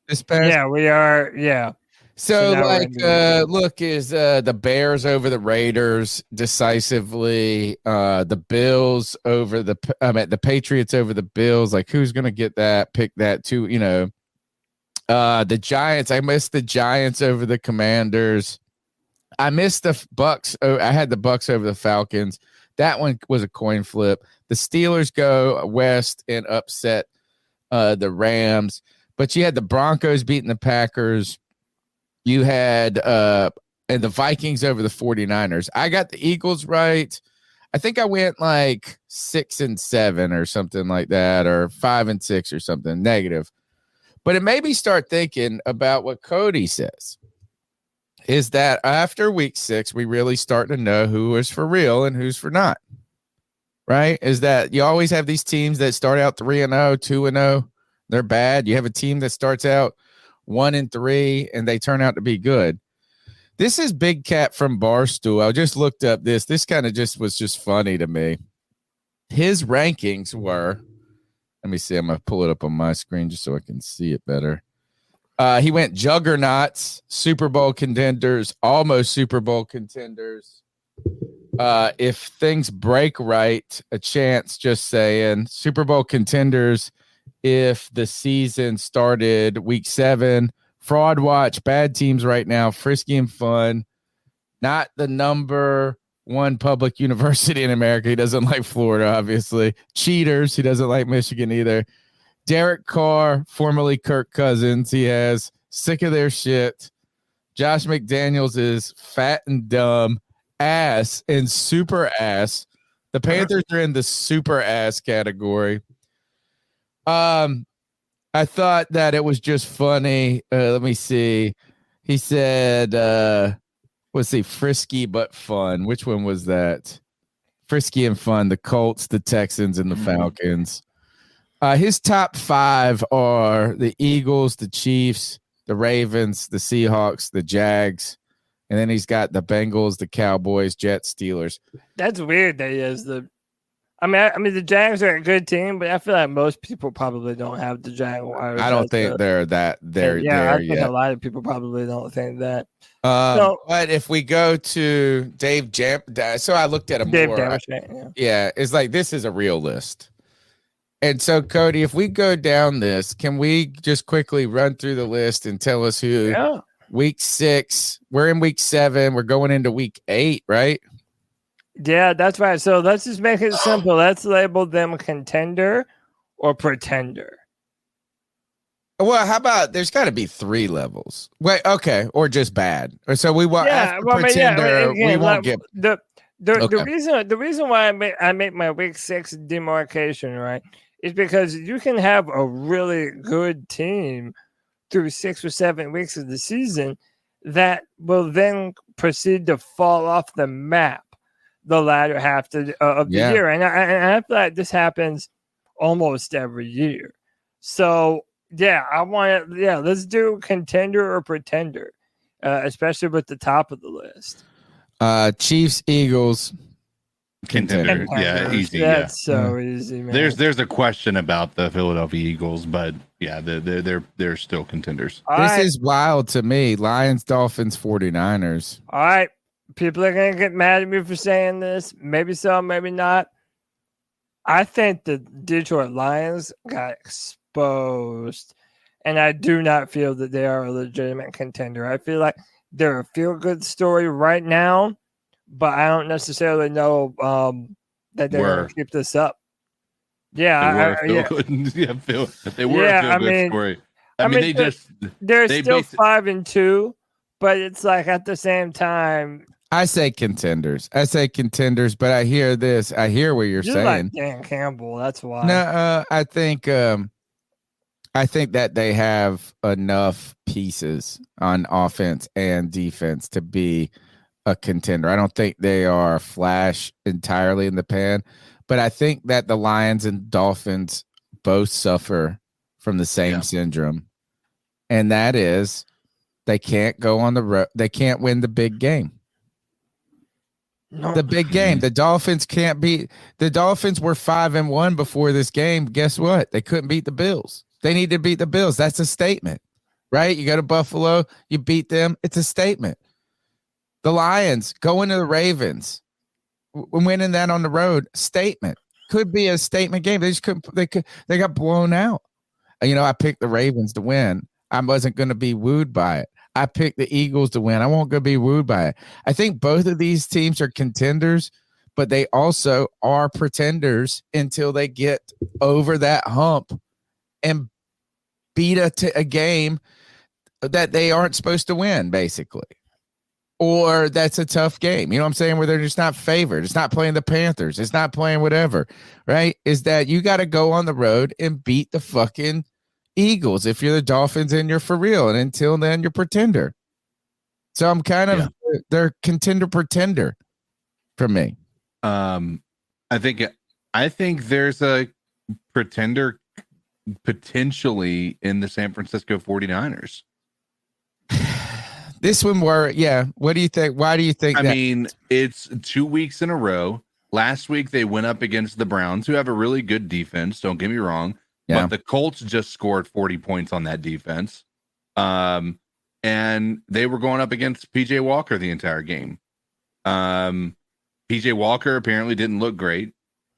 S3: This past?
S1: Yeah, we are. Yeah.
S3: So look, is the Bears over the Raiders decisively, the Bills over the Patriots over the Bills. Like, who's going to get that, pick that too? The Giants. I missed the Giants over the Commanders. I missed the Bucks. I had the Bucks over the Falcons. That one was a coin flip. The Steelers go west and upset the Rams, but you had the Broncos beating the Packers. You had and the Vikings over the 49ers. I got the Eagles right. I think I went like 6-7 or something like that, or 5-6 or something negative. But it made me start thinking about what Cody says. Is that after week 6, we really start to know who is for real and who's for not, right? Is that you always have these teams that start out 3-0, 2-0. They're bad. You have a team that starts out 1-3 and they turn out to be good. This is Big Cat from Barstool. I just looked up this. This kind of was just funny to me. His rankings were, let me see. I'm going to pull it up on my screen just so I can see it better. He went juggernauts, Super Bowl contenders, almost Super Bowl contenders. If things break right, a chance, just saying. Super Bowl contenders, if the season started week 7. Fraud watch, bad teams right now, frisky and fun. Not the number one public university in America. He doesn't like Florida, obviously. Cheaters. He doesn't like Michigan either. Derek Carr, formerly Kirk Cousins. He has sick of their shit. Josh McDaniels is fat and dumb, ass and super ass. The Panthers are in the super ass category. I thought that it was just funny. Let me see. He said, let's see, frisky but fun. Which one was that? Frisky and fun. The Colts, the Texans, and the Falcons. His top 5 are the Eagles, the Chiefs, the Ravens, the Seahawks, the Jags, and then he's got the Bengals, the Cowboys, Jets, Steelers.
S1: That's weird that he has the. I mean, the Jags are a good team, but I feel like most people probably don't have the Jaguars.
S3: I don't think they're there
S1: I think
S3: yet.
S1: a lot of people probably don't think that.
S3: But if we go to Dave Jam, so I looked at him
S1: Dave
S3: more.
S1: Damashek,
S3: Yeah, it's like this is a real list. And so, Cody, if we go down this, can we just quickly run through the list and tell us who?
S1: Yeah.
S3: Week 6, we're in week 7. We're going into week 8, right?
S1: Yeah, that's right. So let's just make it simple. Let's label them contender or pretender.
S3: Well, how about there's got to be 3 levels? Wait, okay, or just bad. Or so we want pretender. We won't get
S1: the reason why I make my week 6 demarcation, right, is because you can have a really good team through 6 or 7 weeks of the season that will then proceed to fall off the map the latter half of the year. And I feel like this happens almost every year. So, let's do contender or pretender, especially with the top of the list.
S3: Chiefs, Eagles,
S4: contender. Yeah, easy.
S1: That's so easy, man.
S4: There's a question about the Philadelphia Eagles, but yeah, they're still contenders.
S3: This is wild to me. Lions, Dolphins, 49ers.
S1: All right. People are going to get mad at me for saying this. Maybe so, maybe not. I think the Detroit Lions got exposed, and I do not feel that they are a legitimate contender. I feel like they're a feel-good story right now, but I don't necessarily know that they're going to keep this up. Yeah,
S4: they were a feel-good story. I mean,
S1: they're still 5-2, but it's like at the same time.
S3: I say contenders, but I hear this. I hear what you're saying.
S1: Like Dan Campbell, that's why.
S3: No, I think that they have enough pieces on offense and defense to be a contender. I don't think they are flash entirely in the pan, but I think that the Lions and Dolphins both suffer from the same syndrome, and that is they can't go on the road. They can't win the big game.
S1: No.
S3: The big game. The Dolphins can't beat. The Dolphins were 5-1 before this game. Guess what? They couldn't beat the Bills. They need to beat the Bills. That's a statement, right? You go to Buffalo, you beat them. It's a statement. The Lions going to the Ravens, winning that on the road, statement. Could be a statement game. They just couldn't. They got blown out. I picked the Ravens to win. I wasn't going to be wooed by it. I picked the Eagles to win. I won't go be wooed by it. I think both of these teams are contenders, but they also are pretenders until they get over that hump and beat a game that they aren't supposed to win, basically. Or that's a tough game. You know what I'm saying? Where they're just not favored. It's not playing the Panthers. It's not playing whatever, right? Is that you got to go on the road and beat the fucking Eagles if you're the Dolphins and you're for real, and until then you're pretender. So I'm kind of they're contender pretender for me.
S4: I think there's a pretender potentially in the San Francisco 49ers.
S3: This one what do you think? Why do you think
S4: I mean, it's 2 weeks in a row. Last week they went up against the Browns, who have a really good defense, don't get me wrong.
S3: Yeah.
S4: But the Colts just scored 40 points on that defense. And they were going up against PJ Walker the entire game. PJ Walker apparently didn't look great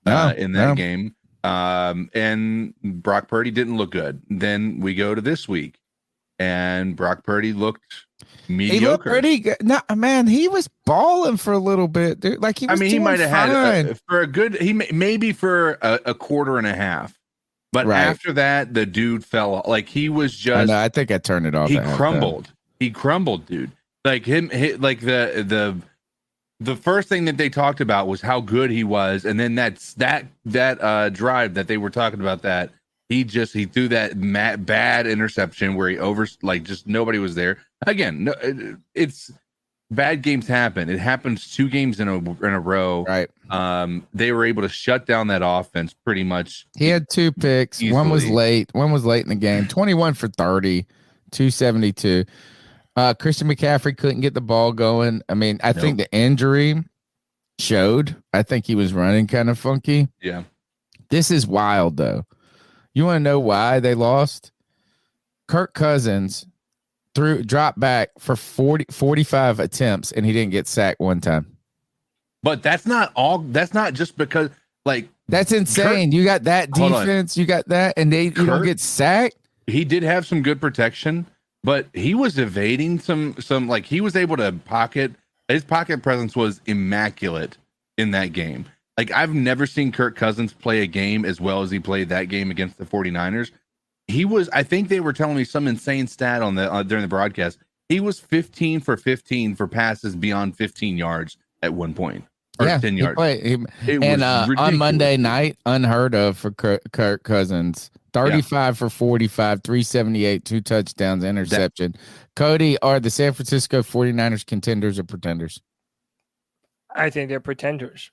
S4: in that game. And Brock Purdy didn't look good. Then we go to this week, and Brock Purdy looked mediocre.
S3: He looked pretty good. No, man, he was balling for a little bit, dude. Like he was
S4: he
S3: doing
S4: might have
S3: fine.
S4: had for a good. Maybe for a quarter and a half, but after that, the dude fell. Like he was just.
S3: I think I turned it off.
S4: He crumbled. He crumbled, dude. Like like the first thing that they talked about was how good he was, and then that drive that they were talking about, that he threw that bad interception where he just nobody was there. Again, no, it's bad games happen. It happens 2 games in a row.
S3: Right.
S4: They were able to shut down that offense pretty much.
S3: He had 2 picks.
S4: Easily.
S3: One was late in the game. 21 for 30, 272. Christian McCaffrey couldn't get the ball going. I mean, I think the injury showed. I think he was running kind of funky.
S4: Yeah.
S3: This is wild, though. You want to know why they lost? Kirk Cousins dropped back for 45 attempts, and he didn't get sacked one time.
S4: But that's not just because, like,
S3: that's insane. You got that defense, you got that, and you don't get sacked.
S4: He did have some good protection, but he was evading some like he was able to pocket. His pocket presence was immaculate in that game. Like, I've never seen Kirk Cousins play a game as well as he played that game against the 49ers. He was, I think they were telling me some insane stat on the during the broadcast. He was 15 for 15 for passes beyond 15 yards at one point. Or 10 yards.
S3: On Monday night, unheard of for Kirk Cousins. 35 for 45, 378, 2 touchdowns, interception. Cody, are the San Francisco 49ers contenders or pretenders?
S1: I think they're pretenders.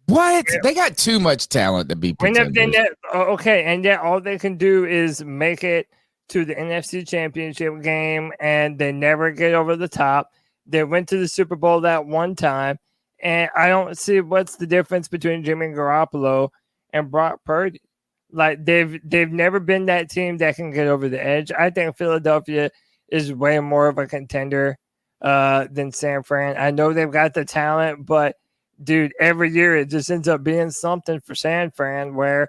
S3: What? Yeah. They got too much talent to be pretenders.
S1: Okay, and yet all they can do is make it to the NFC Championship game, and they never get over the top. They went to the Super Bowl that one time, and I don't see what's the difference between Jimmy Garoppolo and Brock Purdy. Like, they've never been that team that can get over the edge. I think Philadelphia is way more of a contender than San Fran. I know they've got the talent, but dude, every year it just ends up being something for San Fran where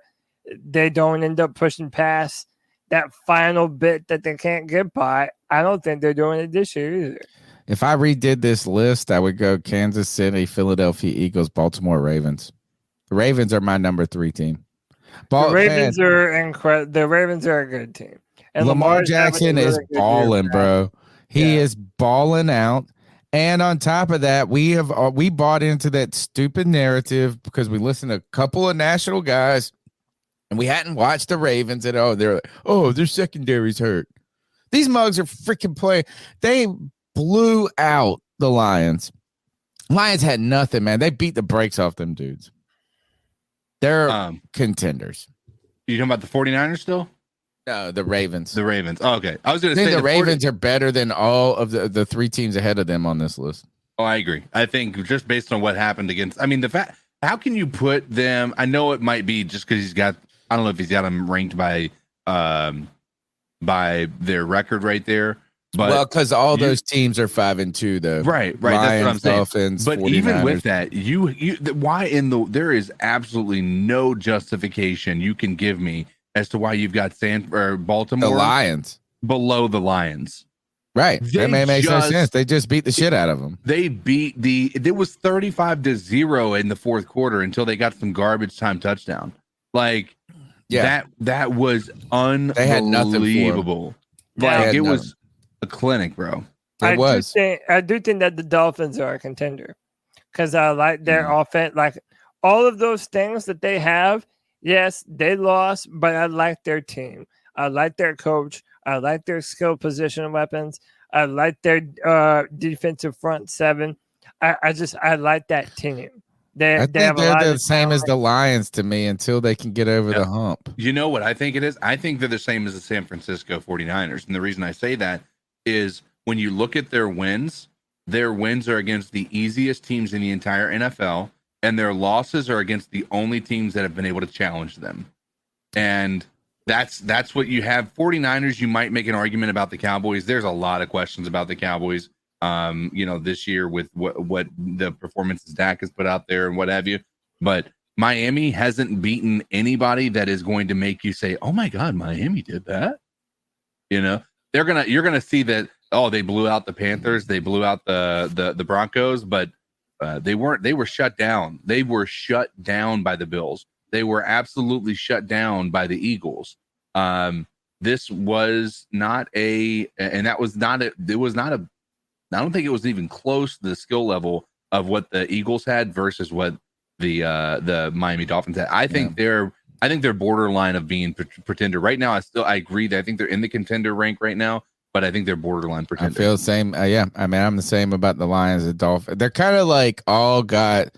S1: they don't end up pushing past that final bit that they can't get by. I don't think they're doing it this year either.
S3: If I redid this list, I would go Kansas City, Philadelphia Eagles, Baltimore Ravens. The Ravens are my number 3 team.
S1: The Ravens are incredible. The Ravens are a good team. And
S3: Lamar Jackson is balling, bro. He is balling out. And on top of that, we bought into that stupid narrative because we listened to a couple of national guys, and we hadn't watched the Ravens at all. They're like, their secondary's hurt. These mugs are freaking playing. They blew out the Lions. Lions had nothing, man. They beat the brakes off them dudes. They're contenders.
S4: You talking about the 49ers still?
S3: No, the Ravens.
S4: The Ravens. Oh, okay. I was going to say
S3: the Ravens are better than all of the 3 teams ahead of them on this list.
S4: Oh, I agree. I think just based on what happened against, I mean, the fact, how can you put them? I know it might be just because I don't know if he's got them ranked by their record right there. But
S3: because all those teams are 5-2, though.
S4: Right.
S3: Lions,
S4: that's what I'm saying.
S3: Dolphins,
S4: but
S3: 49ers.
S4: Even with that, there is absolutely no justification you can give me as to why you've got Baltimore,
S3: the Lions,
S4: below the Lions.
S3: Right. That makes no sense. They just beat the shit out of them.
S4: They it was 35-0 in the fourth quarter until they got some garbage time touchdown. Like, that was unbelievable.
S3: They had nothing for
S4: like, it was a clinic, bro.
S1: I do think that the Dolphins are a contender because I like their offense. Like, all of those things that they have, yes, they lost, but I like their team. I like their coach. I like their skill position weapons. I like their defensive front 7. I like that team.
S3: I think they're the same as the Lions to me until they can get over the hump.
S4: You know what I think it is? I think they're the same as the San Francisco 49ers. And the reason I say that is when you look at their wins are against the easiest teams in the entire NFL, and their losses are against the only teams that have been able to challenge them. And that's what you have. 49ers, you might make an argument about the Cowboys. There's a lot of questions about the Cowboys, this year with what the performances Dak has put out there and what have you. But Miami hasn't beaten anybody that is going to make you say, "Oh my God, Miami did that." You know, you're gonna see that. Oh, they blew out the Panthers, they blew out the Broncos, but they weren't. They were shut down. They were shut down by the Bills. They were absolutely shut down by the Eagles. This was not a, and that was not a. It was not a. I don't think it was even close to the skill level of what the Eagles had versus what the Miami Dolphins had. I think they're borderline of being pretender right now. I agree that I think they're in the contender rank right now, but I think they're borderline pretender.
S3: I feel the same. Yeah, I mean, I'm the same about the Lions and Dolphins. They're kind of like all got.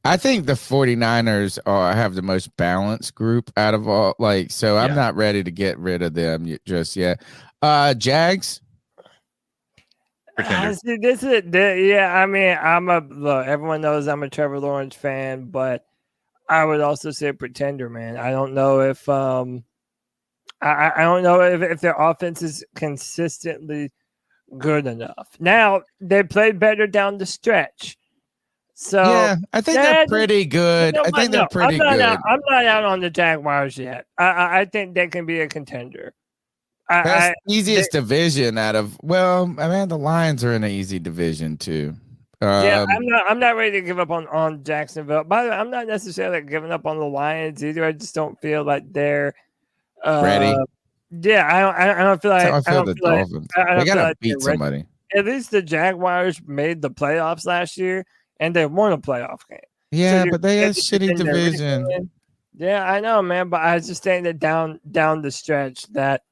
S3: I think the 49ers have the most balanced group out of all. Like, so I'm not ready to get rid of them just yet. Jags.
S1: See, this is I mean, look, everyone knows I'm a Trevor Lawrence fan, but I would also say pretender, man. I don't know if I don't know if their offense is consistently good enough. Now they played better down the stretch, so
S3: yeah, I think they're pretty good.
S1: You know,
S3: I think they're pretty good.
S1: I'm not out on the Jaguars yet. I think they can be a contender.
S3: That's the easiest division out of. Well, I mean, the Lions are in an easy division too.
S1: I'm not ready to give up on Jacksonville. By the way, I'm not necessarily giving up on the Lions either. I just don't feel like they're
S3: ready.
S1: Yeah, I don't feel like
S3: I feel the Dolphins. They gotta beat somebody.
S1: At least the Jaguars made the playoffs last year, and they won a playoff game.
S3: Yeah, but they have a shitty division.
S1: Yeah, I know, man. But I was just saying that down the stretch that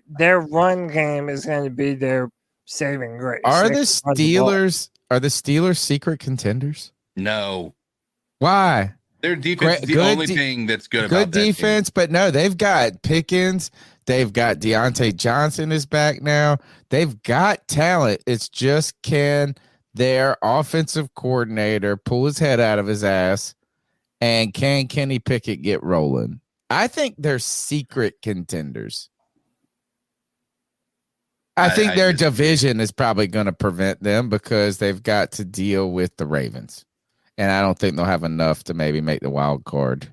S1: their run game is going to be their saving grace.
S3: Are the Steelers secret contenders?
S4: No.
S3: Why?
S4: Their defense is the only thing that's good about that
S3: defense,
S4: team.
S3: But no, they've got Pickens. They've got Deontay Johnson is back now. They've got talent. It's just can their offensive coordinator pull his head out of his ass, and can Kenny Pickett get rolling? I think they're secret contenders. I think their division is probably going to prevent them because they've got to deal with the Ravens. And I don't think they'll have enough to maybe make the wild card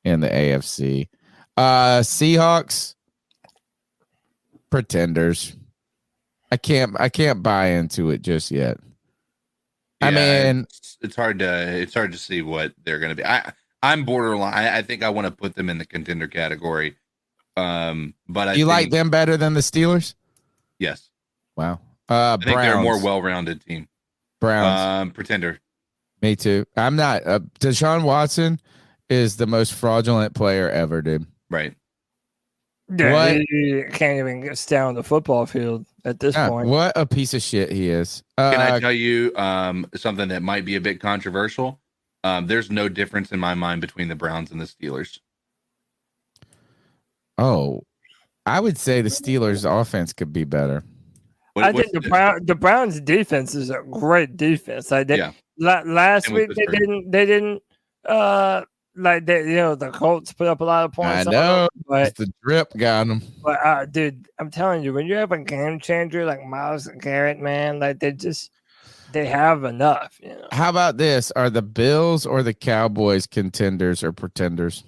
S3: in the AFC. Seahawks, pretenders. I can't buy into it just yet.
S4: Yeah,
S3: I mean,
S4: it's hard to see what they're going to be. I'm borderline. I think I want to put them in the contender category. But I
S3: think like them better than the Steelers?
S4: Yes.
S3: Wow.
S4: I think they're a more well-rounded team.
S3: Browns.
S4: Pretender.
S3: Me too. I'm not. Deshaun Watson is the most fraudulent player ever, dude.
S4: Right.
S1: Yeah, he can't even stay on the football field at this point.
S3: What a piece of shit he is.
S4: Can I tell you something that might be a bit controversial? There's no difference in my mind between the Browns and the Steelers.
S3: Oh, I would say the Steelers' offense could be beher.
S1: I think the Browns' defense is a great defense. Last week they didn't the Colts put up a lot of points.
S3: I know,
S1: but
S3: it's the drip got them.
S1: But dude, I'm telling you, when you have a game changer like Myles Garrett, man, like they have enough. You know.
S3: How about this? Are the Bills or the Cowboys contenders or pretenders?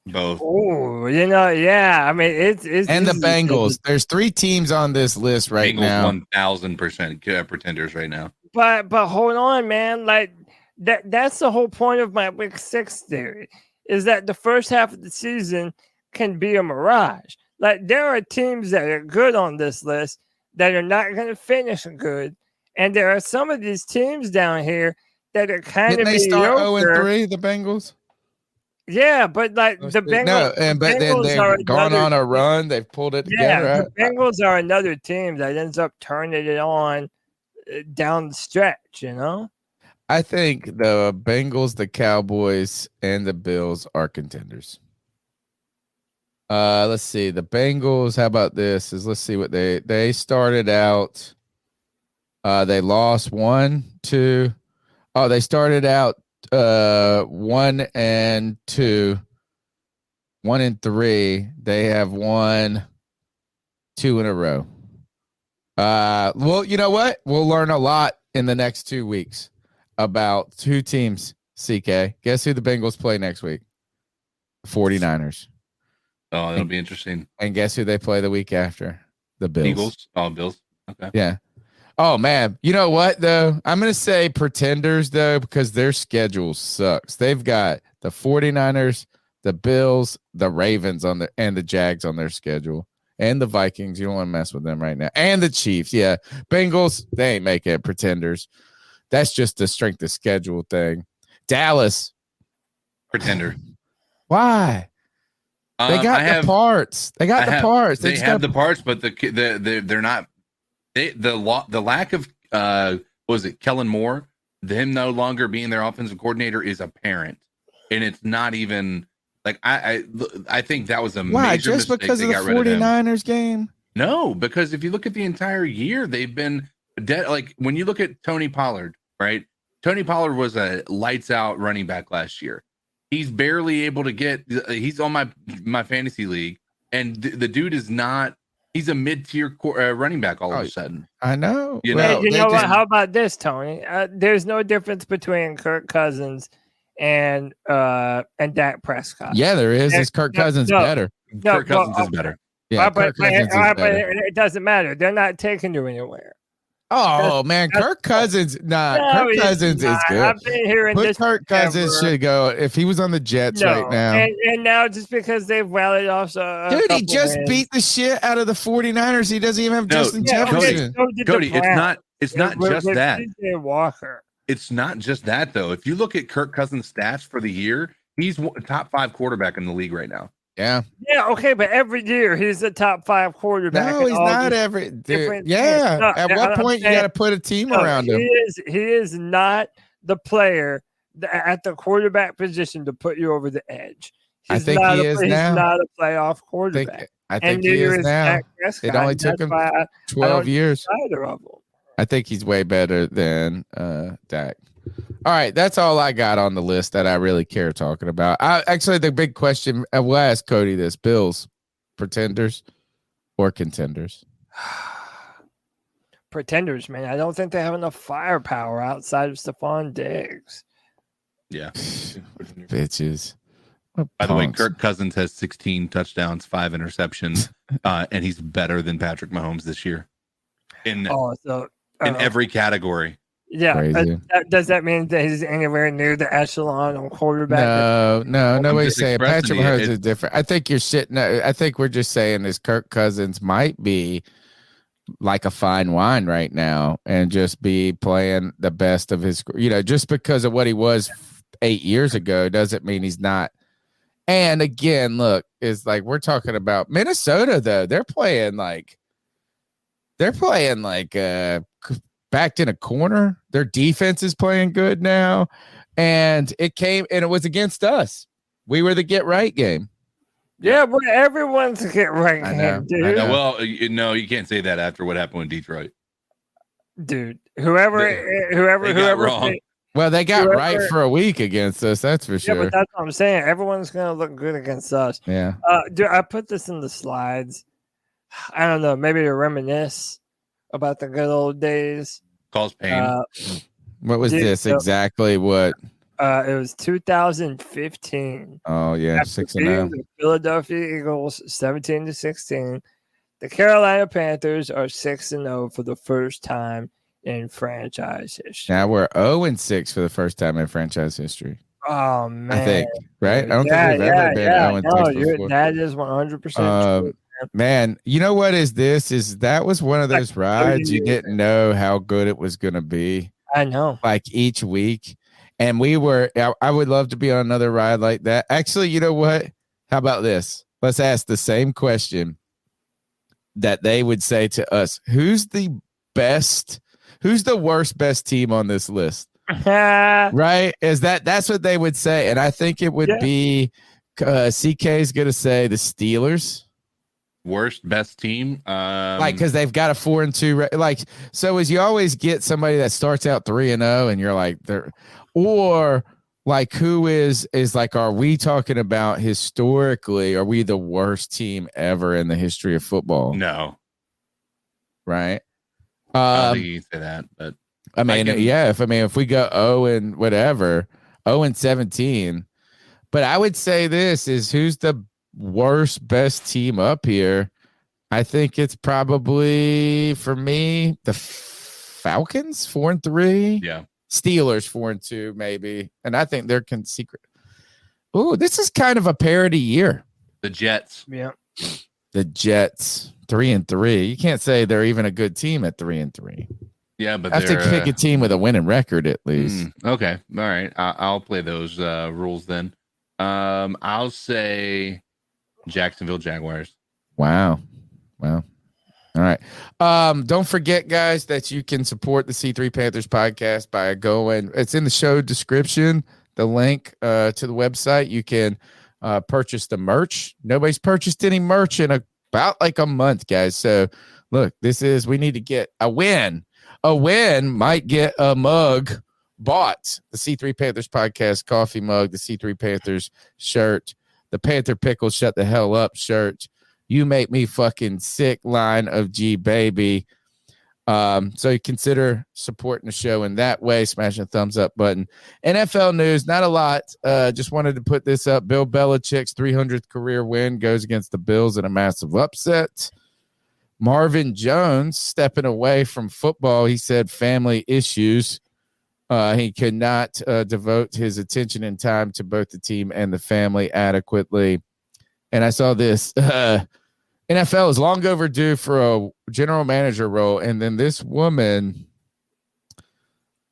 S4: Both.
S1: Oh, yeah. I mean, it's
S3: and the Bengals. There's 3 teams on this list right now.
S4: 1,000% pretenders right now.
S1: But hold on, man. Like that's the whole point of my Week 6 theory is that the first half of the season can be a mirage. Like there are teams that are good on this list that are not going to finish good, and there are some of these teams down here that are kind of.
S3: Didn't they start 0-3? The Bengals.
S1: Yeah, but like the Bengals,
S3: but then they've gone on a run. They've pulled it together.
S1: Yeah, the Bengals are another team that ends up turning it on down the stretch. You know,
S3: I think the Bengals, the Cowboys, and the Bills are contenders. Let's see the Bengals. How about this? Let's see what they started out. They lost 1, 2. Oh, they started out 1 and 2, 1 and 3. They have won 2 in a row. Well, you know what? We'll learn a lot in the next 2 weeks. about two teams, CK. Guess who the Bengals play next week? 49ers.
S4: Oh, that'll be interesting.
S3: And guess who they play the week after? The Bills.
S4: Eagles. Oh, Bills. Okay.
S3: Yeah. Oh, man. You know what, though? I'm going to say Pretenders, though, because their schedule sucks. They've got the 49ers, the Bills, the Ravens and the Jags on their schedule, and the Vikings. You don't want to mess with them right now. And the Chiefs. Yeah. Bengals, they ain't making it. Pretenders. That's just the strength of schedule thing. Dallas.
S4: Pretender.
S3: Why? They got the parts. They got the parts.
S4: They have the parts, but they're not. The lack of what was it, Kellen Moore, them no longer being their offensive coordinator is apparent, and it's not even like I think that was a major
S3: just
S4: mistake.
S3: Because
S4: they
S3: of the
S4: got rid of him.
S3: 49ers game?
S4: No, because if you look at the entire year, they've been dead. Like when you look at Tony Pollard, right? Tony Pollard was a lights out running back last year. He's barely able to get. He's on my fantasy league, and the dude is not. He's a mid-tier running back all of a sudden.
S3: I know.
S1: You know what? How about this, Tony? There's no difference between Kirk Cousins and Dak Prescott.
S3: Yeah, there is. Is Kirk Cousins better?
S4: Kirk Cousins is better.
S3: Yeah,
S1: but it doesn't matter. They're not taking you anywhere.
S3: Oh man, Kirk Cousins. Kirk Cousins is good.
S1: I've been hearing this.
S3: Kirk Cousins should go if he was on the Jets right now.
S1: And now just because they've rallied off, dude,
S3: he just beat the shit out of the 49ers. He doesn't even have Justin Jefferson.
S4: Cody, it's not just that.
S1: Walker.
S4: It's not just that though. If you look at Kirk Cousins' stats for the year, he's a top 5 quarterback in the league right now.
S3: Yeah.
S1: Yeah. Okay, but every year he's a top 5 quarterback.
S3: No, he's not every. Yeah. No, at what point you got to put a team around him?
S1: He is not the player at the quarterback position to put you over the edge.
S3: I think he is now.
S1: He's not a playoff quarterback.
S3: I think he is now. It only took him 12 years. I think he's way better than Dak. All right, that's all I got on the list that I really care talking about. Actually, the big question, we'll ask Cody this: Bills, pretenders or contenders?
S1: Pretenders, man. I don't think they have enough firepower outside of Stephon Diggs.
S4: Yeah.
S3: Bitches.
S4: By the way, Kirk Cousins has 16 touchdowns, 5 interceptions, and he's better than Patrick Mahomes this year in every category.
S1: Yeah, does that mean that he's anywhere near the echelon on quarterback?
S3: No, nobody's saying Patrick Mahomes is different. I think you're sitting. I think we're just saying is Kirk Cousins might be like a fine wine right now and just be playing the best of his. Just because of what he was 8 years ago doesn't mean he's not. And again, look, it's like we're talking about Minnesota though. They're playing like. Backed in a corner. Their defense is playing good now. And it was against us. We were the get right game.
S1: Yeah, but everyone's a get right game, dude.
S4: I know. Well, you can't say that after what happened with Detroit.
S1: Dude, whoever
S4: wrong.
S3: Well, they got right for a week against us, that's for sure.
S1: Yeah, but that's what I'm saying. Everyone's gonna look good against us.
S3: Yeah.
S1: Dude, I put this in the slides. I don't know, maybe to reminisce about the good old days.
S4: Calls pain.
S3: What was this exactly? What?
S1: It was 2015.
S3: Oh yeah, 6-0.
S1: The Philadelphia Eagles 17-16. The Carolina Panthers are 6-0 for the first time in franchise history.
S3: Now we're 0-6 for the first time in franchise history.
S1: Oh man,
S3: I think right. I don't think we've ever been 0-6 before.
S1: That is 100% true.
S3: Man, you know what is this? That was one of those rides you didn't know how good it was going to be.
S1: I know.
S3: Like each week. And I would love to be on another ride like that. Actually, you know what? How about this? Let's ask the same question that they would say to us. Who's the worst best team on this list? Right? That's what they would say. And I think it would be CK is going to say the Steelers.
S4: Worst best team,
S3: because they've got a 4-2. So as you always get somebody that starts out 3-0, and you're like, or like who is like, are we talking about historically? Are we the worst team ever in the history of football?
S4: No,
S3: right?
S4: I don't think you can say that, but
S3: I mean, if we go 0 and whatever, 0 and 17, but I would say this is who's the worst, best team up here. I think it's probably for me the Falcons 4-3.
S4: Yeah,
S3: Steelers 4-2 maybe, and I think they're secret. Oh, this is kind of a parody year.
S4: The Jets.
S1: Yeah,
S3: the Jets 3-3. You can't say they're even a good team at 3-3.
S4: Yeah, but
S3: I have to pick a team with a winning record at least.
S4: Okay, all right. I'll play those rules then. I'll say Jacksonville Jaguars.
S3: Wow. All right. Don't forget, guys, that you can support the C3 Panthers podcast by going. It's in the show description. The link to the website. You can purchase the merch. Nobody's purchased any merch in about like a month, guys. So look, we need to get a win. A win might get a mug bought. The C3 Panthers podcast coffee mug, the C3 Panthers shirt, the Panther Pickle Shut the Hell Up shirt. You make me fucking sick line of G baby. So you consider supporting the show in that way, smashing the thumbs up button. NFL news, not a lot. Just wanted to put this up. Bill Belichick's 300th career win goes against the Bills in a massive upset. Marvin Jones stepping away from football. He said family issues. He could not devote his attention and time to both the team and the family adequately. And I saw this. NFL is long overdue for a general manager role. And then this woman,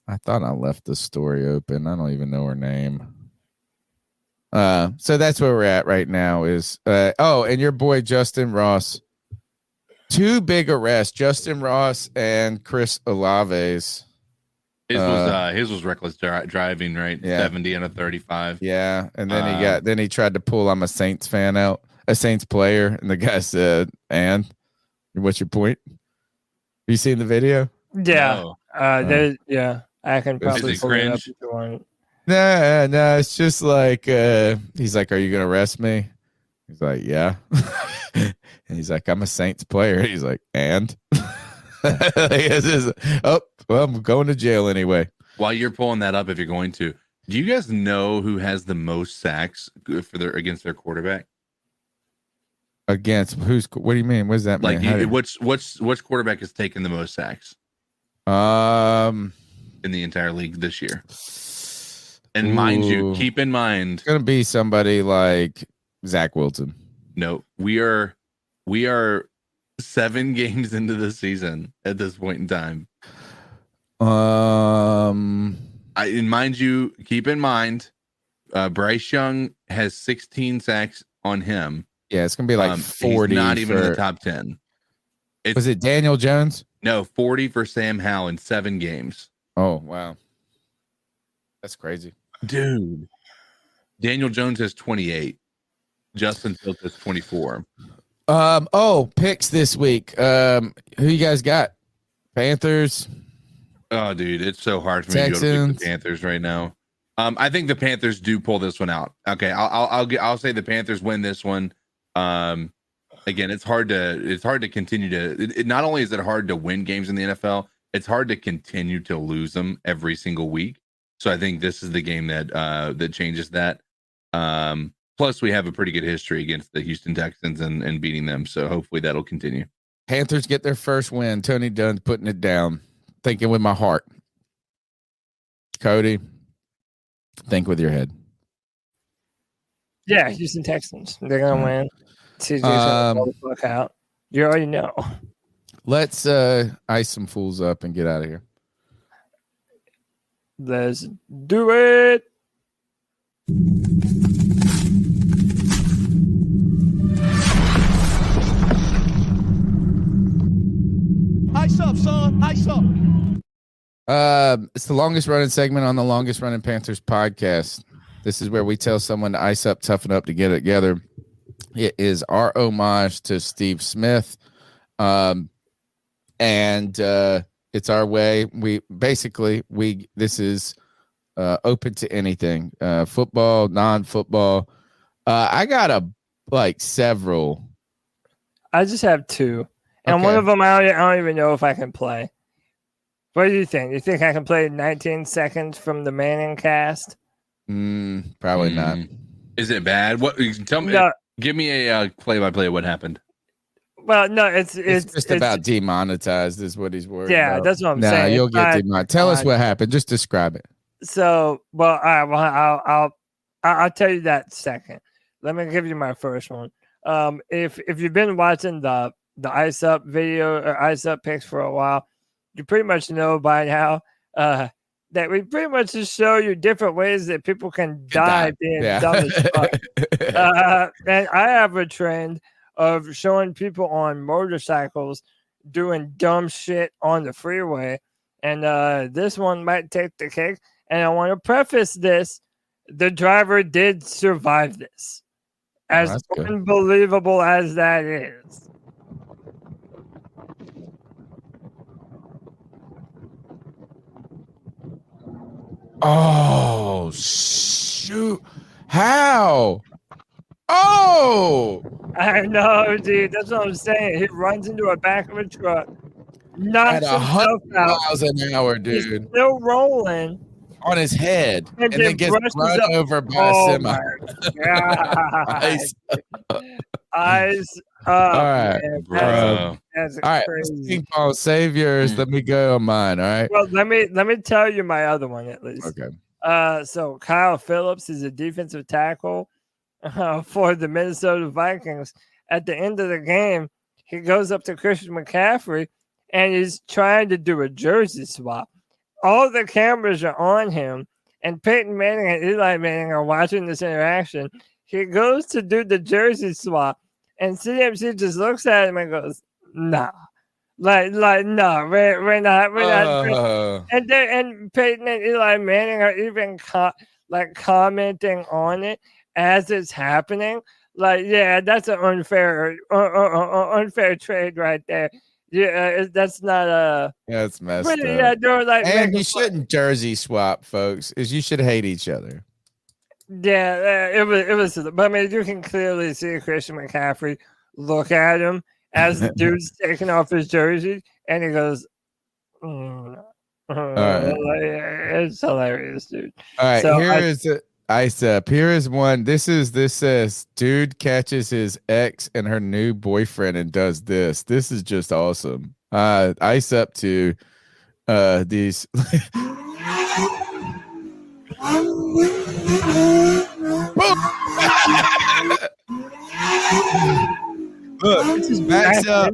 S3: I thought I left the story open. I don't even know her name. So that's where we're at right now is, and your boy, Justin Ross. Two big arrests, Justin Ross and Chris Olave's.
S4: His was reckless driving, right?
S3: Yeah.
S4: 70 and a 35.
S3: Yeah, and then he tried to pull I'm a Saints fan out, a Saints player, and the guy said, "And what's your point?" You seen the video?
S1: Yeah. I can probably pull it up if you want.
S3: No, it's just like he's like, "Are you gonna arrest me?" He's like, "Yeah." And he's like, "I'm a Saints player." He's like, "And?" Well, I'm going to jail anyway.
S4: While you're pulling that up, if you're going to, do you guys know who has the most sacks against their quarterback?
S3: Against who's? What do you mean? What does that mean?
S4: Which quarterback has taken the most sacks? In the entire league this year. And mind you, keep in mind,
S3: it's gonna be somebody like Zach Wilson.
S4: No, we are 7 games into the season at this point in time. Keep in mind, Bryce Young has 16 sacks on him.
S3: Yeah, it's gonna be like 40.
S4: He's not even in the top 10.
S3: Was it Daniel Jones?
S4: No, 40 for Sam Howell in 7 games.
S3: Oh wow, that's crazy,
S4: dude. Daniel Jones has 28. Justin Fields has 24.
S3: Picks this week. Who you guys got? Panthers.
S4: Oh, dude, it's so hard for me to go to pick the Panthers right now. I think the Panthers do pull this one out. Okay, I'll say the Panthers win this one. Again, it's hard to continue to. Not only is it hard to win games in the NFL, it's hard to continue to lose them every single week. So I think this is the game that changes that. Plus, we have a pretty good history against the Houston Texans and beating them. So hopefully that'll continue.
S3: Panthers get their first win. Tony Dunn's putting it down. Thinking with my heart. Cody, think with your head.
S1: Yeah, Houston Texans. They're going to win. CJ's going to fuck out. You already know.
S3: Let's ice some fools up and get out of here.
S1: Let's do it.
S9: Ice up, son. Ice up.
S3: It's the longest running segment on the longest running Panthers podcast. This is where we tell someone to ice up, toughen up to get it together. It is our homage to Steve Smith. And it's our way. This is open to anything. Football, non-football. I got several.
S1: I just have 2. And
S3: Okay.
S1: one of them I don't even know if I can play. What do you think? You think I can play 19 seconds from the Manning cast?
S3: Probably not.
S4: Is it bad? What? Tell me.
S1: No.
S4: Give me a play-by-play of what happened.
S1: Well, no, it's
S3: just about demonetized is what he's worried
S1: yeah,
S3: about.
S1: that's what I'm saying.
S3: You'll get demonetized. Tell us what happened. Just describe it.
S1: So, well, all right, I'll tell you that second. Let me give you my first one. If you've been watching the Ice Up video or Ice Up picks for a while, you pretty much know by now that we pretty much just show you different ways that people can die being dumb as fuck. And I have a trend of showing people on motorcycles doing dumb shit on the freeway. And this one might take the cake. And I want to preface this. The driver did survive this. As unbelievable as that is.
S3: Oh, shoot. How? Oh!
S1: I know, dude. That's what I'm saying. He runs into a back of a truck, knocks
S3: at
S1: himself
S3: 100
S1: out.
S3: miles an hour, dude.
S1: He's still rolling.
S3: On his head. And then gets run over by a semi.
S1: Eyes up.
S3: All right,
S1: man.
S3: bro.
S1: That's
S3: All right,
S1: crazy.
S3: Ping Pong, save yours. Let me go on mine. All right.
S1: Well, let me tell you my other one at least.
S3: Okay.
S1: So Kyle Phillips is a defensive tackle for the Minnesota Vikings. At the end of the game, he goes up to Christian McCaffrey and he's trying to do a jersey swap. All the cameras are on him, and Peyton Manning and Eli Manning are watching this interaction. He goes to do the jersey swap, and CMC just looks at him and goes, "Nah, like no, we're not." And Peyton and Eli Manning are even commenting on it as it's happening. Like, yeah, that's an unfair trade right there. Yeah, that's not a.
S3: Yeah, it's messed
S1: up.
S3: Yeah,
S1: like,
S3: and you shouldn't jersey swap, folks. Is you should hate each other.
S1: Yeah, it was. But I mean, you can clearly see Christian McCaffrey look at him as the dude's taking off his jersey, and he goes, "It's hilarious, dude."
S3: All right,
S1: so
S3: here is Ice Up. Here is one. This says dude catches his ex and her new boyfriend and does this. This is just awesome. Ice Up to these. Look, this is backs up.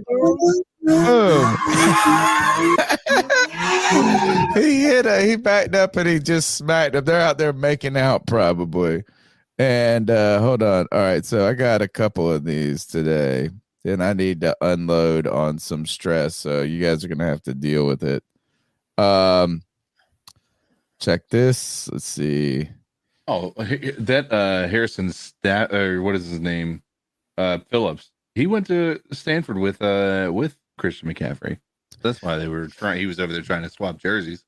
S3: Boom. He backed up and he just smacked him. They're out there making out probably. And hold on. All right, so I got a couple of these today, and I need to unload on some stress. So you guys are gonna have to deal with it. Check this. Let's see.
S4: Oh, that Harrison Stat or what is his name? Phillips. He went to Stanford with Christian McCaffrey. That's why they were trying. He was over there trying to swap jerseys.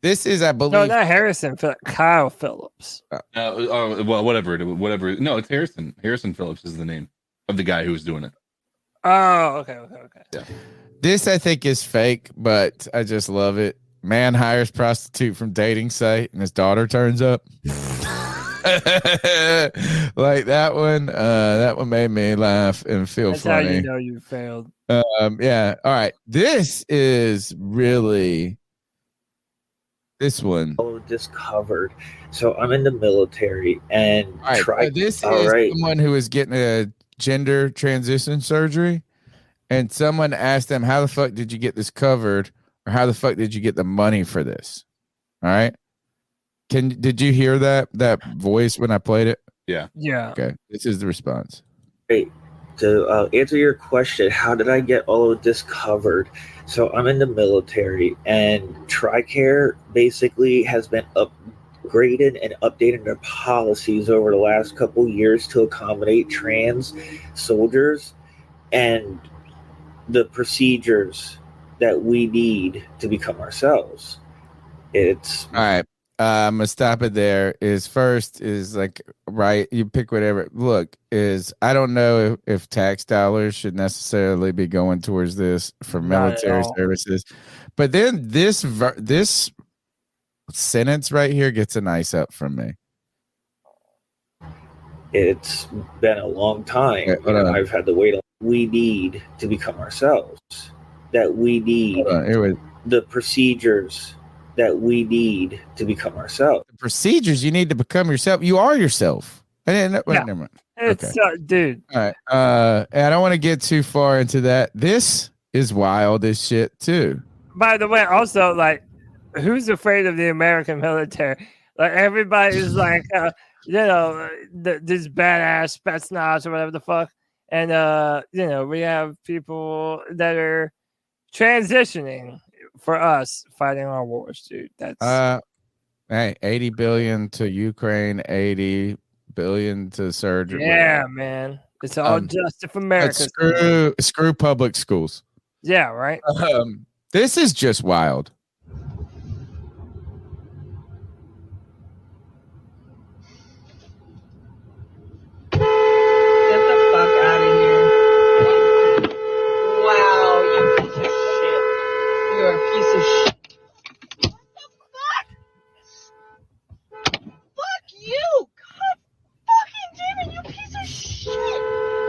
S3: This is, I believe,
S1: no, not Harrison. Kyle Phillips.
S4: Well, whatever. No, it's Harrison. Harrison Phillips is the name of the guy who was doing it.
S1: Oh, okay.
S4: Yeah.
S3: This I think is fake, but I just love it. Man hires prostitute from dating site, and his daughter turns up. Like that one. That one made me laugh and feel
S1: That's
S3: funny.
S1: how you know you failed.
S3: Yeah. All right. This is really this one.
S20: Discovered. So I'm in the military and
S3: All right. This is someone who is getting a gender transition surgery, and someone asked them, "How the fuck did you get this covered?" Or how the fuck did you get the money for this? All right. Did you hear that voice when I played it?
S4: Yeah.
S1: Yeah.
S3: Okay. This is the response.
S20: Great. To answer your question, how did I get all of this covered? So I'm in the military, and TRICARE basically has been upgraded and updated their policies over the last couple years to accommodate trans soldiers and the procedures that we need to become ourselves. It's
S3: all right. I'm gonna stop it there. Is first is like right. You pick whatever. Look, is I don't know if tax dollars should necessarily be going towards this for military services, but then this sentence right here gets a nice up from me.
S20: It's been a long time. I've had to wait. We need to become ourselves. That we need the procedures that we need to become ourselves.
S3: The procedures you need to become yourself. You are yourself. Never mind.
S1: It's dude.
S3: All right. And I don't want to get too far into that. This is wild as shit too.
S1: By the way, also like, who's afraid of the American military? Like everybody's like, this badass Spetsnaz or whatever the fuck, and we have people that are transitioning for us fighting our wars, dude. That's
S3: hey, 80 billion to Ukraine, 80 billion to surgery.
S1: Yeah, man. It's all just for America.
S3: Screw public schools.
S1: Yeah, right.
S3: This is just wild.
S21: Get the fuck out of here. Wow, you piece of shit. You are a piece of shit. What the fuck? Fuck you! God fucking damn it, you piece of shit!